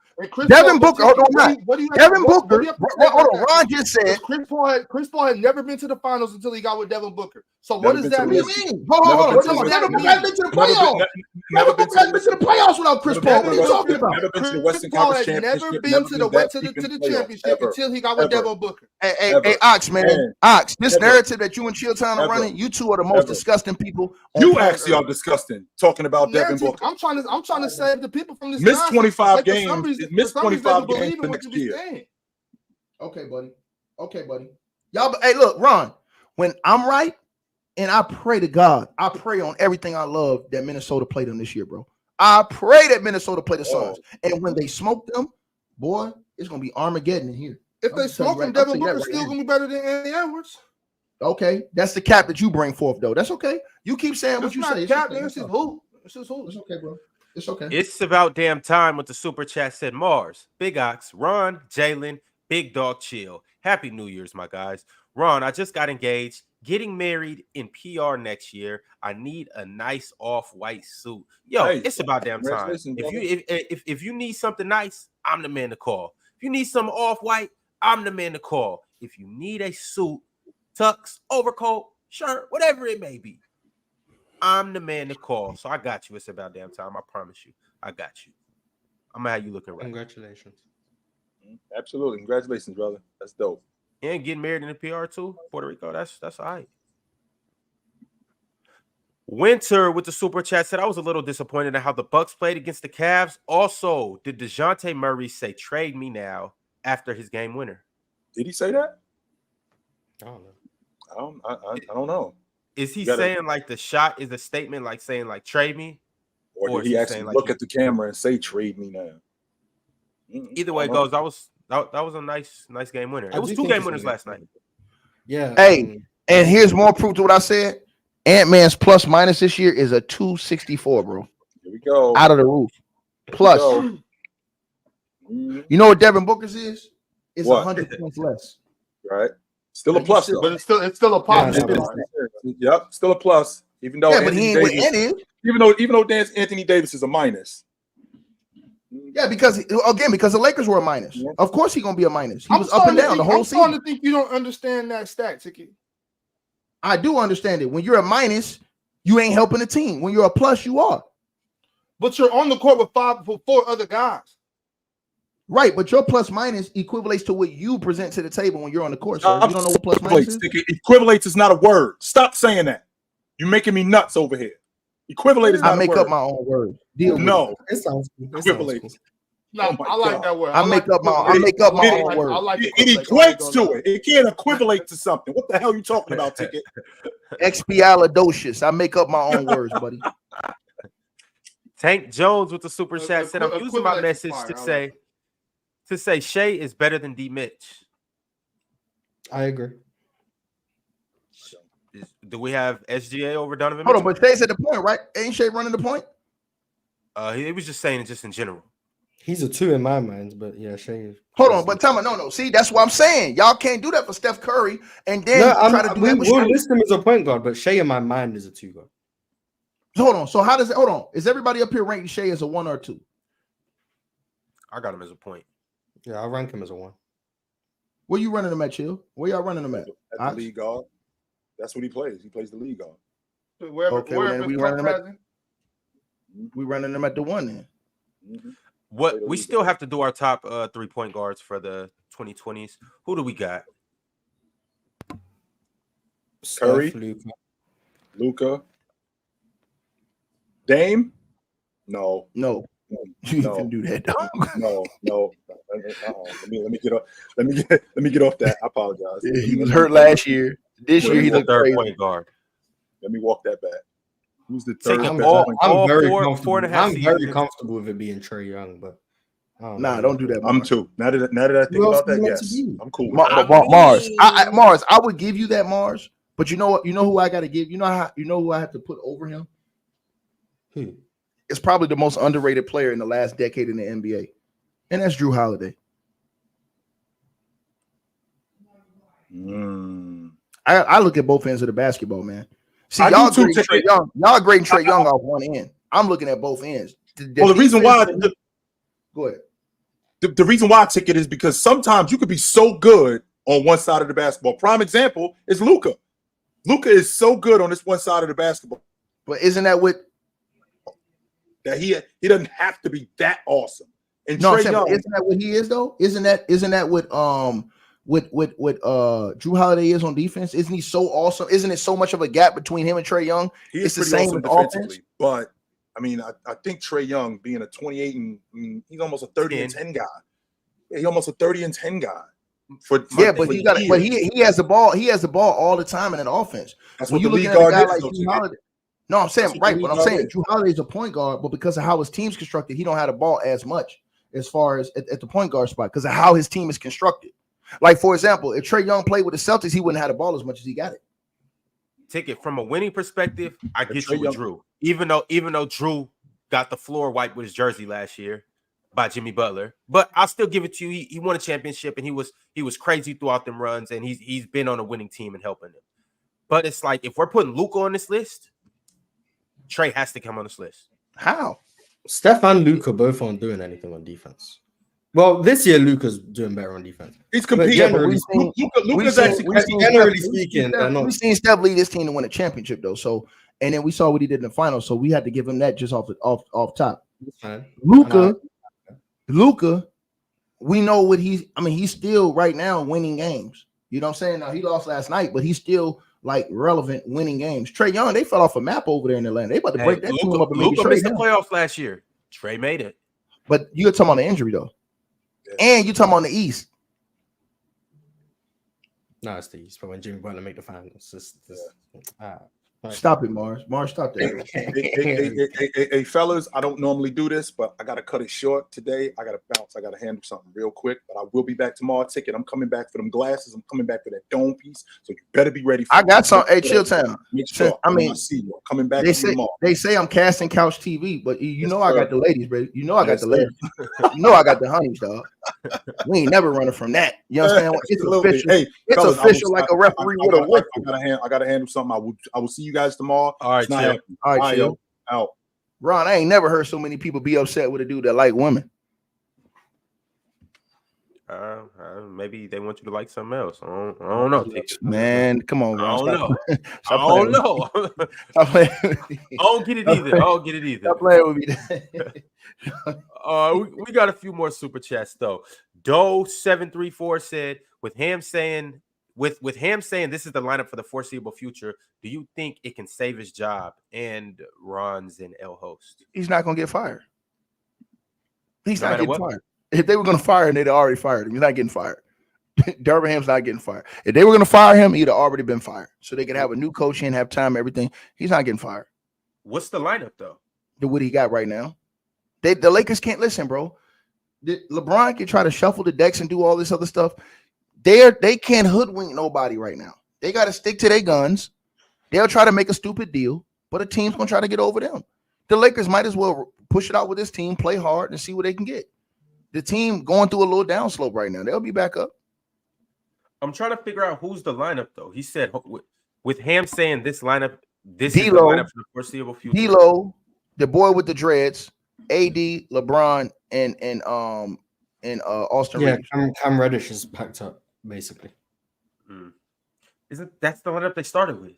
Devin Booker, hold on, Devin Booker. Hold on, Ron just said Chris Paul had never been to the finals until he got with Devin Booker. So what does that mean? Hold on. Devin Booker hasn't been to the playoffs. Devin Booker hasn't been to the playoffs without Chris Paul. What are you talking about? Never been to the Western Paul Conference had Championship. never been to the championship until he got with Devin Booker. Hey, Ox, man. Ox, this narrative that you and Chilltown are running, you two are the most disgusting people. You actually are disgusting talking about Devin Booker. I'm trying to save the people from this. Missed 25 games. Missed 25 games for next year. Okay, buddy. Y'all, hey, look, Ron, when I'm right, and I pray to God, I pray on everything I love that Minnesota played them this year, bro. I pray that Minnesota play the Suns. And when they smoke them, boy, it's going to be Armageddon in here. If they smoke them, Devin Booker's still going to be better than Anthony Edwards. Okay, that's the cap that you bring forth, though. That's okay. You keep saying what you say. It's his hoop. It's his hoop. It's okay, bro. It's okay. It's about damn time with the super chat said Mars, Big Ox, Ron, Jalen, Big Dog Chill. Happy New Year's, my guys. Ron, I just got engaged, getting married in PR next year. I need a nice off-white suit. Yo, it's about damn time. If you need something nice, I'm the man to call. If you need something off-white, I'm the man to call. If you need a suit, tux, overcoat, shirt, whatever it may be, I'm the man to call. So I got you. It's about damn time. I promise you. I got you. I'm gonna have you looking right. Congratulations. Absolutely. Congratulations, brother. That's dope. And getting married in the PR too, Puerto Rico. That's all right. Winter with the super chat said I was a little disappointed in how the Bucks played against the Cavs. Also, did DeJounte Murray say trade me now after his game winner? Did he say that? I don't know. I don't know. Is he saying like the shot is a statement like saying like trade me? Or did he actually look at the camera and say trade me now? Either way it goes, that was a nice game winner. It was 2 game winners last night. Yeah. Hey, and here's more proof to what I said. Ant-Man's plus minus this year is a 264, bro. Here we go. Out of the roof. Plus. You know what Devin Booker's is? is What? 100 points less. Right. Still a Are you plus, still- though. But it's still a positive. Yep, still a plus. Even though Yeah, but he ain't with Davis, Eddie. even though Anthony Davis is a minus. Yeah, because the Lakers were a minus. Yeah. Of course he's gonna be a minus. He I'm was up and down the whole I'm starting season. to think you don't understand that stat, Ticket. I do understand it. When you're a minus, you ain't helping the team. When you're a plus, you are. But you're on the court with four other guys. Right, but your plus minus equivalates to what you present to the table when you're on the court. So you don't know what plus minus is. Equivalates is not a word. Stop saying that. You're making me nuts over here. Equivalate is not I make a word. up my own words. Deal with No. It sounds cool. It sounds Equivalate. cool. No, Oh my I like God. that word. I make up my own words. I like It equivalate. equates to it. It can't equivalate to something. What the hell are you talking about, Ticket? Expialidocious. I make up my own words, buddy. Tank Jones with the super chat said, "I'm using my Equivalent message fire. to say Shea is better than D. Mitch." I agree. Do we have SGA over Donovan Hold on, Mitchell? but Shay's at the point, right? Ain't Shay running the point? He was just saying it just in general. He's a 2 in my mind, but yeah, Shea. Hold on, but tell me, no. See, that's what I'm saying. Y'all can't do that for Steph Curry and then No, try to do that with we'll Shea. list him as a point guard, but Shea in my mind is a 2 guard. Hold on. So how does it? Hold on. Is everybody up here ranking Shea as a 1 or 2? I got him as a point. Yeah, I'll rank him as a 1. Where you running them at, Chill? Where y'all running them at? At the lead guard. That's what he plays. He plays the lead guard. Wherever, Okay, well, then wherever we it's running them at- present. We running them at the 1 then. Mm-hmm. What we still have to do our top 3-point guards for the 2020s. Who do we got? Curry. Steph, Luka. Dame? No. No, you No. can do that, dog. No. Let me get off. Let me get off that. I apologize. He was hurt last year. This year he Who's the looked third crazy. point guard. Let me walk that back. Who's the Take third? him best all- point I'm guard? all very four comfortable. and a half I'm very seasons. comfortable with it being Trae Young, but Nah, don't do that. I'm Mars. too. Now that I think Who else about that, is meant to yes, be? I'm cool with Mars, that. Mars, I would give you that, Mars. But you know what? You know who I got to give? You know who I have to put over him? who? It's probably the most underrated player in the last decade in the NBA, and that's Drew Holiday. I look at both ends of the basketball, man. See, I do y'all too, grading Ticket. Trae Young. Y'all grading Trae Young off one end. I'm looking at both ends. Well, the reason why Go ahead. the reason why I take it is because sometimes you could be so good on one side of the basketball. Prime example is Luka. Luka is so good on this one side of the basketball But isn't that what? that he doesn't have to be that awesome. And No, I'm Trae saying, Young, isn't that what he is though? Isn't that what Drew Holiday is on defense? Isn't he so awesome? Isn't it so much of a gap between him and Trae Young? he it's is the pretty same awesome with offense. defensively. But I mean, I think Trae Young being a 28 and he's almost a 30 and 10 guy. Yeah, he's almost a 30 and 10 guy. But he got it. But he has the ball. He has the ball all the time in an offense. that's When what you the looking lead at a guard guy is. like though, Drew Ticket. Holiday, no, I'm saying That's what right. the But I'm lead saying guard is. Drew Holiday's a point guard, but because of how his team's constructed, he don't have the ball as much as far as at the point guard spot because of how his team is constructed. Like for example, if Trae Young played with the Celtics, he wouldn't have the ball as much as he got it. Ticket from a winning perspective, I get Trae you with Young- Drew. Even though Drew got the floor wiped with his jersey last year by Jimmy Butler, but I'll still give it to you. He won a championship and he was crazy throughout them runs, and he's been on a winning team and helping them. But it's like if we're putting Luka on this list, Trae has to come on this list. How? Steph and Luka both aren't doing anything on defense. Well, this year Luka's doing better on defense. He's But competing. generally Luka's actually generally speaking, they're not. We've seen Steph lead this team to win a championship though. So and then we saw what he did in the finals. So we had to give him that just off top. It's fine. Luka, we know what he's still right now winning games. You know what I'm saying? Now he lost last night, but he's still like relevant winning games. Trae Young, they fell off a map over there in Atlanta. They about to break that team up and make it Luka missed the Trae Young. playoffs last year. Trae made it. But you're talking about the injury though. And you're talking about the East. No, it's the East. But when Jimmy Butler make the finals, right. Stop it, Mars. Mars, stop that. Hey, fellas, I don't normally do this, but I got to cut it short today. I got to bounce. I got to handle something real quick, but I will be back tomorrow. Ticket. I'm coming back for them glasses. I'm coming back for that dome piece. So you better be ready. I got some. Hey, chill town. Make sure. I mean, see you. I'm coming back They say tomorrow. I'm casting couch TV, but you Yes, know I sir. got the ladies, baby. You know I got Yes, the sir. ladies. You know I got the honeys, dog. We ain't never running from that. You understand? It's Absolutely. official. Hey, it's fellas, official like a referee with a whistle. I gotta handle something. I will see you guys tomorrow. All right, It's not chill. happening. All right, Bye, chill. yo. Out. Ron, I ain't never heard so many people be upset with a dude that like women. Maybe they want you to like something else. I don't know. Man, come on, I Ron. don't know. I Stop don't know. Stop playing with me. I don't get it either. I don't get it either. Stop playing with me. We got a few more super chats though. Doe734 said, with Ham saying this is the lineup for the foreseeable future, do you think it can save his job and Ron's and L host? He's not gonna get fired. He's No not matter getting what? fired. If they were gonna fire him, they'd already fired him. He's not getting fired. Durham's not getting fired. If they were gonna fire him, he'd have already been fired. So they could have a new coach and have time, everything. He's not getting fired. What's the lineup though? What he got right now. The Lakers can't listen, bro. LeBron can try to shuffle the decks and do all this other stuff. They can't hoodwink nobody right now. They got to stick to their guns. They'll try to make a stupid deal, but a team's gonna try to get over them. The Lakers might as well push it out with this team, play hard, and see what they can get. The team going through a little downslope right now. They'll be back up. I'm trying to figure out who's the lineup though. He said with Ham saying this lineup, this D-Lo, is the lineup for the foreseeable future. D'Lo, the boy with the dreads, AD, LeBron, and Austin Yeah, Reeves. Cam Reddish is packed up basically. Isn't that's the lineup they started with?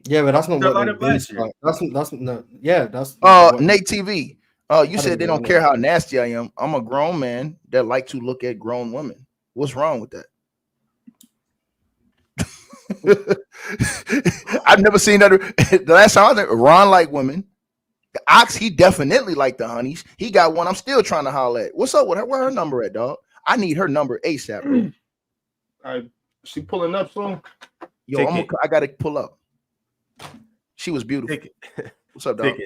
Yeah, but that's not Their what lineup they last year. That's no. Yeah, that's Nate TV. You said they don't care how nasty I am. I'm a grown man that like to look at grown women. What's wrong with that? I've never seen that. The last time I was there, Ron liked women. The Ox, he definitely liked the honeys. He got one I'm still trying to holler at. What's up with her? Where her number at, dog? I need her number ASAP, bro. She pulling up soon. Yo, I gotta pull up. She was beautiful. What's up, dog?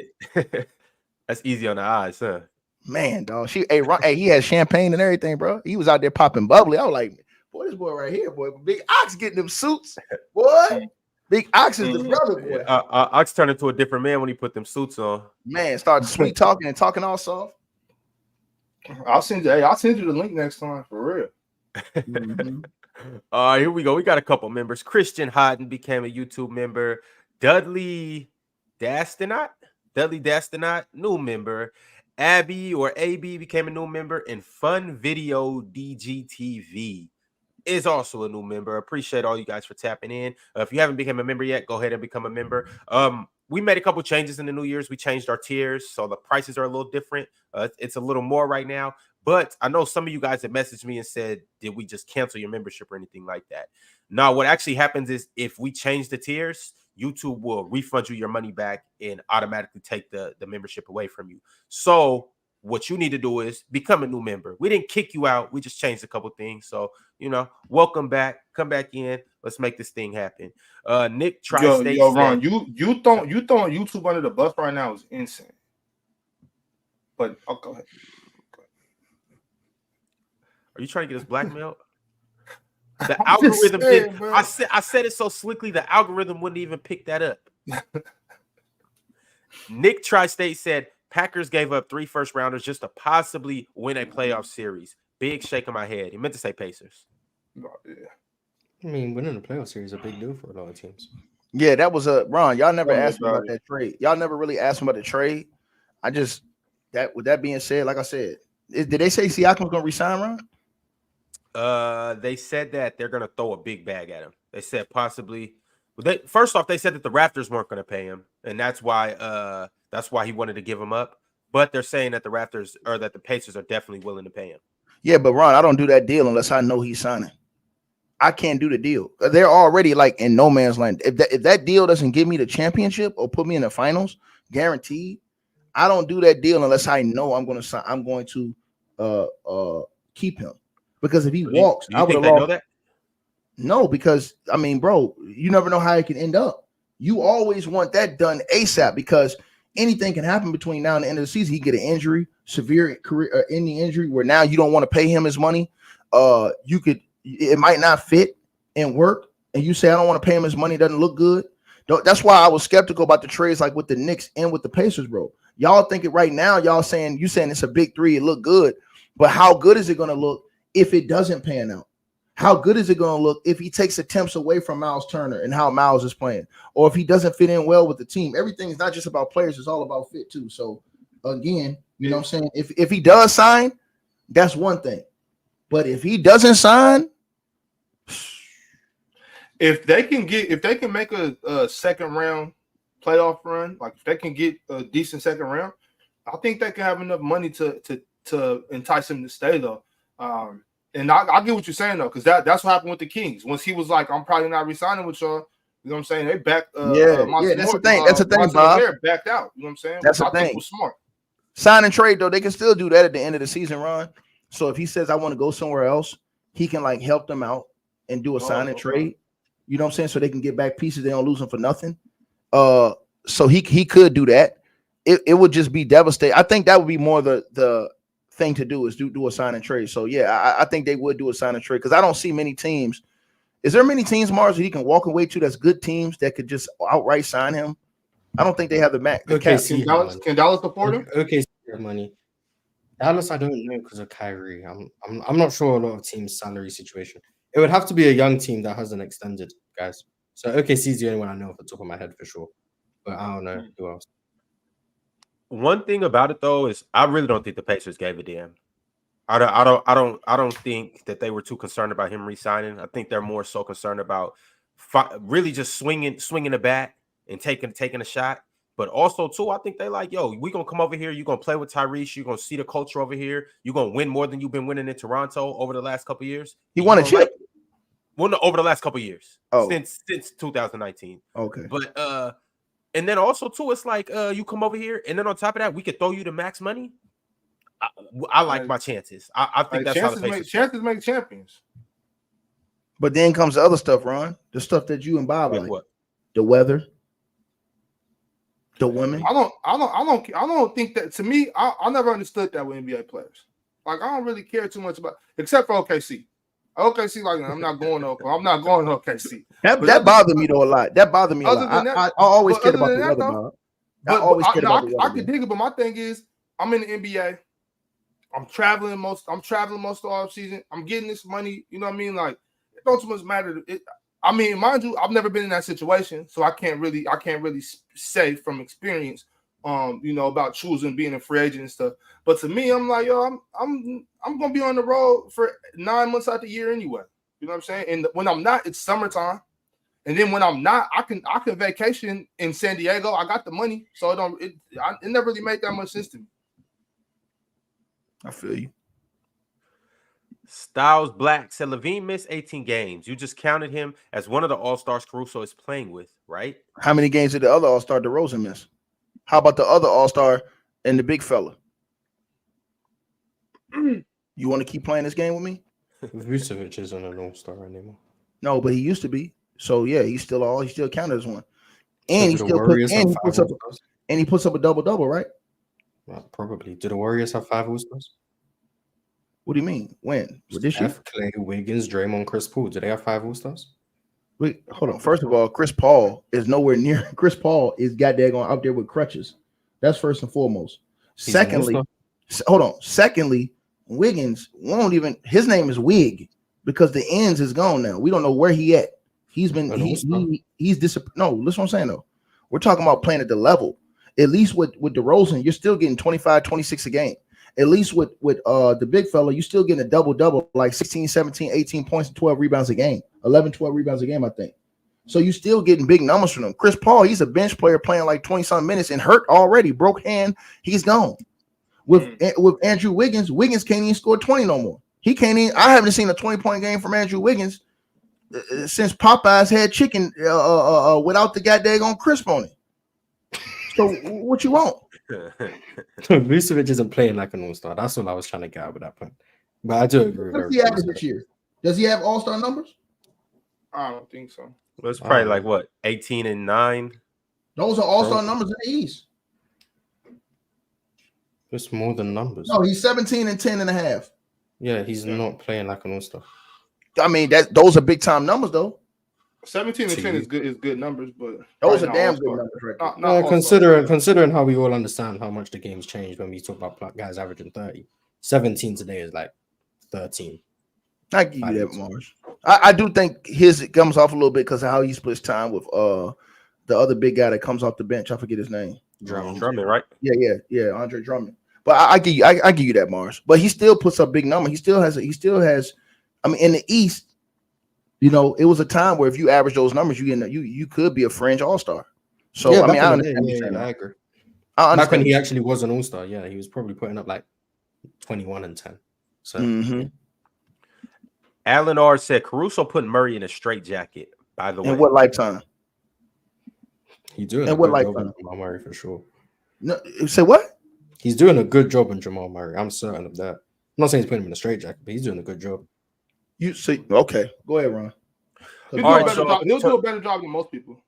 That's easy on the eyes, huh? Man, dog. He had champagne and everything, bro. He was out there popping bubbly. I was like, boy, this boy right here, boy. Big Ox getting them suits, boy. Big Ox is the brother, boy. Ox turned into a different man when he put them suits on. Man, started sweet talking and talking all soft. I'll send you the link next time for real. Mm-hmm. Here we go. We got a couple members. Christian Hodden became a YouTube member. Dudley Dastinot, new member. Abby or AB became a new member, and Fun Video DGTV is also a new member. Appreciate all you guys for tapping in. If you haven't become a member yet, go ahead and become a member. We made a couple changes in the New Year's. We changed our tiers, so the prices are a little different. It's a little more right now, but I know some of you guys have messaged me and said, did we just cancel your membership or anything like that? No, what actually happens is if we change the tiers, YouTube will refund you your money back and automatically take the membership away from you. So what you need to do is become a new member. We didn't kick you out. We just changed a couple things. So, welcome back. Come back in. Let's make this thing happen. Nick Tri-State. Yo, Ron, you throwing YouTube under the bus right now is insane. But I'll go ahead. Are you trying to get us blackmailed? The algorithm did. I said it so slickly, the algorithm wouldn't even pick that up. Nick Tri-State said Packers gave up 3 first-rounders just to possibly win a playoff series. Big shake of my head. He meant to say Pacers. Oh, yeah. I mean, winning a playoff series is a big deal for a lot of teams. Yeah, that was Ron. Y'all never asked me about that trade. Y'all never really asked me about the trade. With that being said, like I said, did they say Siakam's gonna resign, Ron? They said that they're gonna throw a big bag at him. They said possibly. First off, they said that the Raptors weren't gonna pay him, and that's why he wanted to give him up. But they're saying that the Pacers are definitely willing to pay him. Yeah, but Ron, I don't do that deal unless I know he's signing. I can't do the deal. They're already like in no man's land. If that deal doesn't give me the championship or put me in the finals, guaranteed, I don't do that deal unless I know I'm going to keep him. Because if he walks, I would have lost. Know that? No, because I mean, bro, you never know how it can end up. You always want that done ASAP because anything can happen between now and the end of the season. He get an injury, severe career ending injury, where now you don't want to pay him his money. It might not fit and work, and you say I don't want to pay him his money. It doesn't look good. That's why I was skeptical about the trades, like with the Knicks and with the Pacers, bro. Y'all think it right now. You saying it's a big 3. It look good. But how good is it going to look if it doesn't pan out? How good is it going to look if he takes attempts away from Miles Turner and how Miles is playing, or if he doesn't fit in well with the team? Everything is not just about players; it's all about fit too. So again, you know what I'm saying? If he does sign, that's one thing. But if he doesn't sign, if they can make a second round playoff run, like if they can get a decent second round, I think they can have enough money to entice him to stay though. And I get what you're saying though, because that's what happened with the Kings. Once he was like, I'm probably not resigning with y'all. You know what I'm saying? They backed. That's the thing. That's the thing, Bob. Backed out. You know what I'm saying? That's the thing. Think was smart. Sign and trade though, they can still do that at the end of the season run. So if he says I want to go somewhere else, he can like help them out and do a sign and trade. You know what I'm saying? So they can get back pieces. They don't lose them for nothing. So he could do that. It would just be devastating. I think that would be more the thing to do is do a sign and trade. So yeah, I think they would do a sign and trade because I don't see many teams. Is there many teams, Mars, that he can walk away to that's good teams that could just outright sign him? I don't think they have the max. Okay, Can Dallas afford him? Okay, money. Dallas, I don't know because of Kyrie. I'm not sure a lot of teams' salary situation. It would have to be a young team that hasn't extended, guys. So OKC is the only one I know off the top of my head for sure, but I don't know who else. One thing about it though is I really don't think the Pacers gave a damn. I don't think that they were too concerned about him re-signing. I think they're more so concerned about really just swinging the bat and taking a shot. But also too, I think they like, yo, we gonna come over here. You're gonna play with Tyrese. You're gonna see the culture over here. You're gonna win more than you've been winning in Toronto over the last couple of years. He won a chip. Well, no, over the last couple of years. Oh. Since 2019. Okay. But and then also too, it's like you come over here, and then on top of that, we could throw you the max money. I like my chances. I think that's how the Pacers chances make champions. But then comes the other stuff, Ron. The stuff that you and Bob like. What? The weather. The women. I don't think that. To me, I never understood that with NBA players. Like I don't really care too much about, except for OKC. OKC, like I'm not going to OKC. That bothered me though a lot. That bothered me a lot. I always cared about the weather, Bob. I could dig it, but my thing is, I'm in the NBA. I'm traveling most of the off season. I'm getting this money. You know what I mean? Like it don't too much matter. I mean, mind you, I've never been in that situation, so I can't really say from experience, about choosing being a free agent and stuff. But to me, I'm like, yo, I'm gonna be on the road for 9 months out the year anyway. You know what I'm saying? And when I'm not, it's summertime. And then when I'm not, I can vacation in San Diego. I got the money, so it never really made that much sense to me. I feel you. Styles Black said Levine missed 18 games. You just counted him as one of the All-Stars Caruso is playing with, right? How many games did the other All-Star DeRozan miss? How about the other All-Star and the big fella? You want to keep playing this game with me? Vucevic isn't an All-Star anymore. No, but he used to be. So yeah, he's still counted as one. And so he puts up a double-double, right? Probably. Do the Warriors have 5 All-Stars? What do you mean? When? This year? Clay, Wiggins, Draymond, Chris Paul. Do they have 5 All-Stars? Wait, hold on. First of all, Chris Paul is nowhere near. Chris Paul is goddamn out there with crutches. That's first and foremost. Secondly, Wiggins won't even. His name is Wig because the ends is gone now. We don't know where he at. He's been. He's disappeared. No, listen what I'm saying though. We're talking about playing at the level. At least with DeRozan, you're still getting 25, 26 a game. At least with the big fella, you're still getting a double-double, like 16, 17, 18 points and 12 rebounds a game. 11, 12 rebounds a game, I think. So you're still getting big numbers from him. Chris Paul, he's a bench player playing like 20-something minutes and hurt already. Broke hand, he's gone. With Andrew Wiggins can't even score 20 no more. He can't even. I haven't seen a 20-point game from Andrew Wiggins since Popeyes had chicken without the goddamn crisp on it. So what you want? Vucevic isn't playing like an All-Star. That's all I was trying to get out with that point. But I do agree. What's the average this year? Does he have All-Star numbers? I don't think so. Well, it's probably like what, 18 and 9. Those are All-Star numbers in the East. It's more than numbers. No, he's 17 and 10 and a half. Yeah, he's not playing like an All-Star. I mean, those are big time numbers though. 17 and 10 is good numbers, but those are damn good numbers, right? Considering how we all understand how much the game's changed when we talk about guys averaging 30. 17 today is like 13. I give you that, Mars. I do think his comes off a little bit because of how he splits time with the other big guy that comes off the bench. I forget his name. Drummond, right? Yeah, Andre Drummond. But I give you that, Mars. But he still puts up big number. He still has. I mean, in the East, you know, it was a time where if you average those numbers, you could be a fringe all-star. So yeah, I mean, I understand. understand. I agree. I understand. Back when he actually was an all-star, yeah, he was probably putting up like 21 and 10. So Alan R said Caruso put Murray in a straitjacket. By the way, In what lifetime? he's doing And a what good like job on that? Jamal Murray for sure. No, say what? He's doing a good job on Jamal Murray. I'm certain of that. I'm not saying he's putting him in a straitjacket, but he's doing a good job. You see? Okay, go ahead, Ron. He'll do a better job than most people.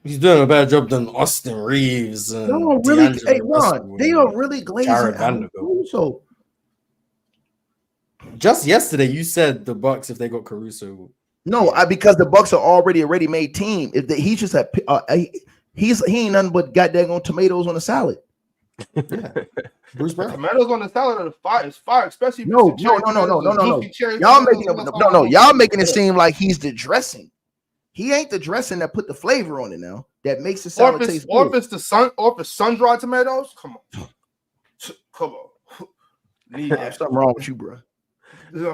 He's doing a better job than Austin Reeves and No, really. D'Angelo Hey, Ron, Russell they and are really glazing Jared out Vanderbilt. Caruso. Just yesterday, you said the Bucks if they got Caruso. No, because the Bucks are already a ready-made team. He's just he ain't nothing but goddamn tomatoes on a salad. Yeah, Bruce Brown. Tomatoes on the salad is fire, especially if No. it's cherry Y'all tomatoes. y'all making it seem like he's the dressing. He ain't the dressing that put the flavor on it now. That makes the salad taste Or good. if it's sun-dried tomatoes, come on. There's something wrong with you, bro.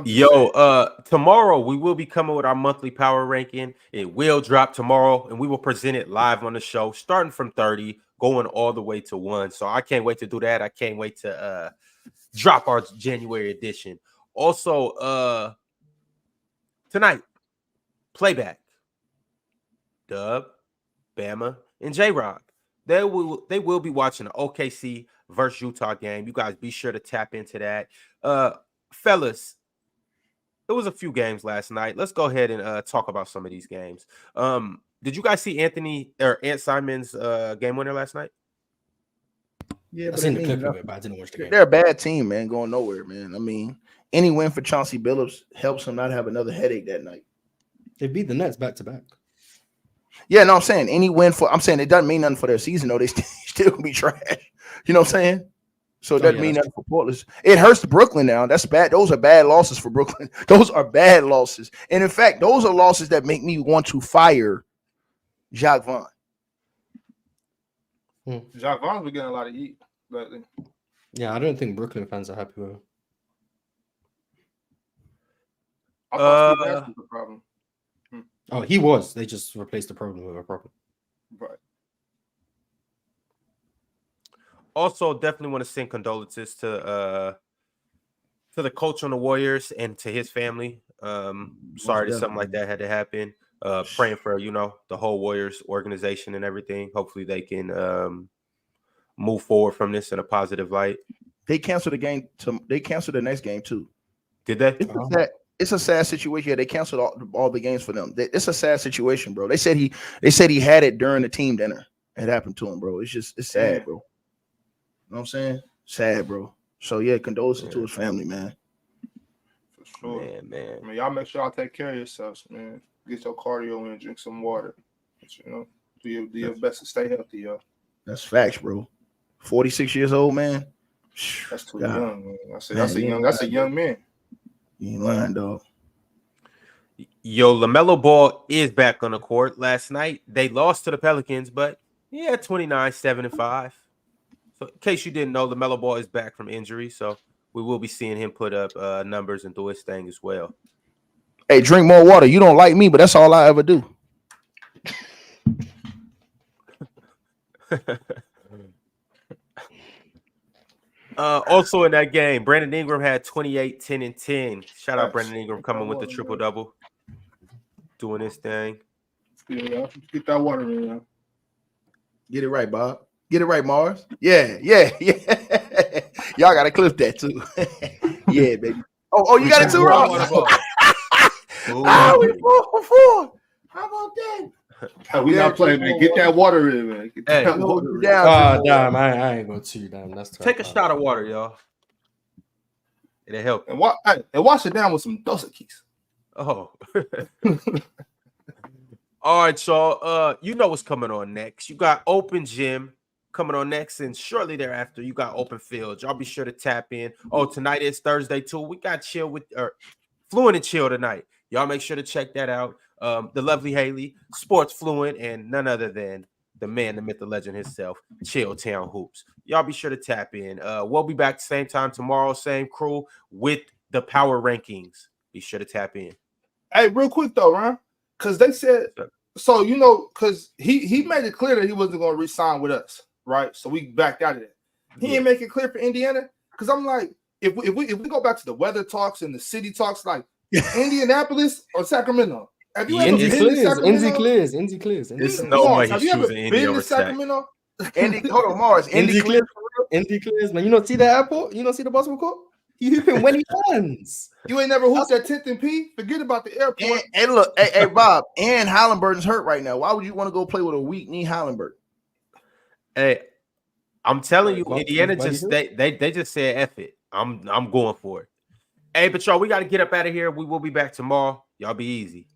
Yo, tomorrow we will be coming with our monthly power ranking. It will drop tomorrow, and we will present it live on the show, starting from 30, going all the way to 1. So I can't wait to do that. I can't wait to drop our January edition. Also, tonight, Playback, Dub, Bama, and J-Rock. They will be watching the OKC versus Utah game. You guys be sure to tap into that. Fellas, there was a few games last night. Let's go ahead and talk about some of these games. Did you guys see Ant Simon's game winner last night? Yeah, I seen the clip of it, but I didn't watch the game. They're a bad team, man, going nowhere, man. I mean, any win for Chauncey Billups helps him not have another headache that night. They beat the Nets back to back. Yeah, no, I'm saying any win I'm saying it doesn't mean nothing for their season, though. They still gonna be trash. You know what I'm saying? So it doesn't mean nothing for Portland. It hurts Brooklyn now. That's bad. Those are bad losses for Brooklyn. Those are bad losses. And in fact, those are losses that make me want to fire Jacques Vaughn. Jacques Vaughn's been getting a lot of heat lately. Yeah, I don't think Brooklyn fans are happy with him. I thought Steve Nash was the problem. Oh, he was. They just replaced the problem with a problem. Right. Also, definitely want to send condolences to the coach on the Warriors and to his family. Sorry that something like that had to happen. Praying for the whole Warriors organization and everything. Hopefully they can move forward from this in a positive light. They canceled the game. They canceled the next game too. Did they? It's a sad situation. Yeah, they canceled all the games for them. It's a sad situation, bro. They said he had it during the team dinner. It happened to him, bro. It's sad, bro. You know what I'm saying? Sad, bro. So yeah, condolences to his family, man. For sure. Man. I mean, y'all make sure y'all take care of yourselves, man. Get your cardio in, drink some water. Do your best to stay healthy, y'all. That's facts, bro. 46 years old, man. That's too young, man. That's a young man. You ain't lying, dog. Yo, LaMelo Ball is back on the court. Last night they lost to the Pelicans, but 29, 7 and 5. So in case you didn't know, LaMelo Ball is back from injury, so we will be seeing him put up numbers and do his thing as well. Hey, drink more water. You don't like me, but that's all I ever do. Also in that game, Brandon Ingram had 28, 10, and 10. Shout out Brandon Ingram coming with the triple-double, doing his thing. Yeah, get that water in, y'all. Get it right, Bob. Get it right, Mars. Yeah. Y'all got to clip that, too. Yeah, baby. Oh, you got it too, Rob? We 4-for-4. How about that? We not playing, man. Get that water in, man. Get that water in. Damn, I ain't going to down. That's tough. Take a shot of water, y'all. It'll help. And wash it down with some Dos Equis. Oh. All right, y'all. You know what's coming on next. You got Open Gym coming on next, and shortly thereafter, you got Open Field. Y'all be sure to tap in. Oh, tonight is Thursday too. We got Chill with Fluent and Chill tonight. Y'all make sure to check that out. The lovely Haley, Sports Fluent, and none other than the man, the myth, the legend himself, Chill Town Hoops. Y'all be sure to tap in. We'll be back same time tomorrow, same crew with the power rankings. Be sure to tap in. Hey, real quick though, Ryan, because they said so. Because he made it clear that he wasn't going to re-sign with us, right? So we backed out of that. He ain't make it clear for Indiana. Because I'm like, if we go back to the weather talks and the city talks, like Indianapolis or Sacramento. Have you ever been to Sacramento? Indy clears. There's no way Have he's you ever choosing Indy been over to Sacramento? Indy, hold on, Mars. Indy clears. Indy clears, man. You don't see the airport? You don't see the basketball court? You hooping when he lands. You ain't never hooped at 10th and P? Forget about the airport. And look, hey, Bob, and Hallenberg's hurt right now. Why would you want to go play with a weak knee Hallenberg? Hey, I'm telling you, Well, Indiana just they just said F it. I'm going for it. Hey, but y'all, we got to get up out of here. We will be back tomorrow. Y'all be easy.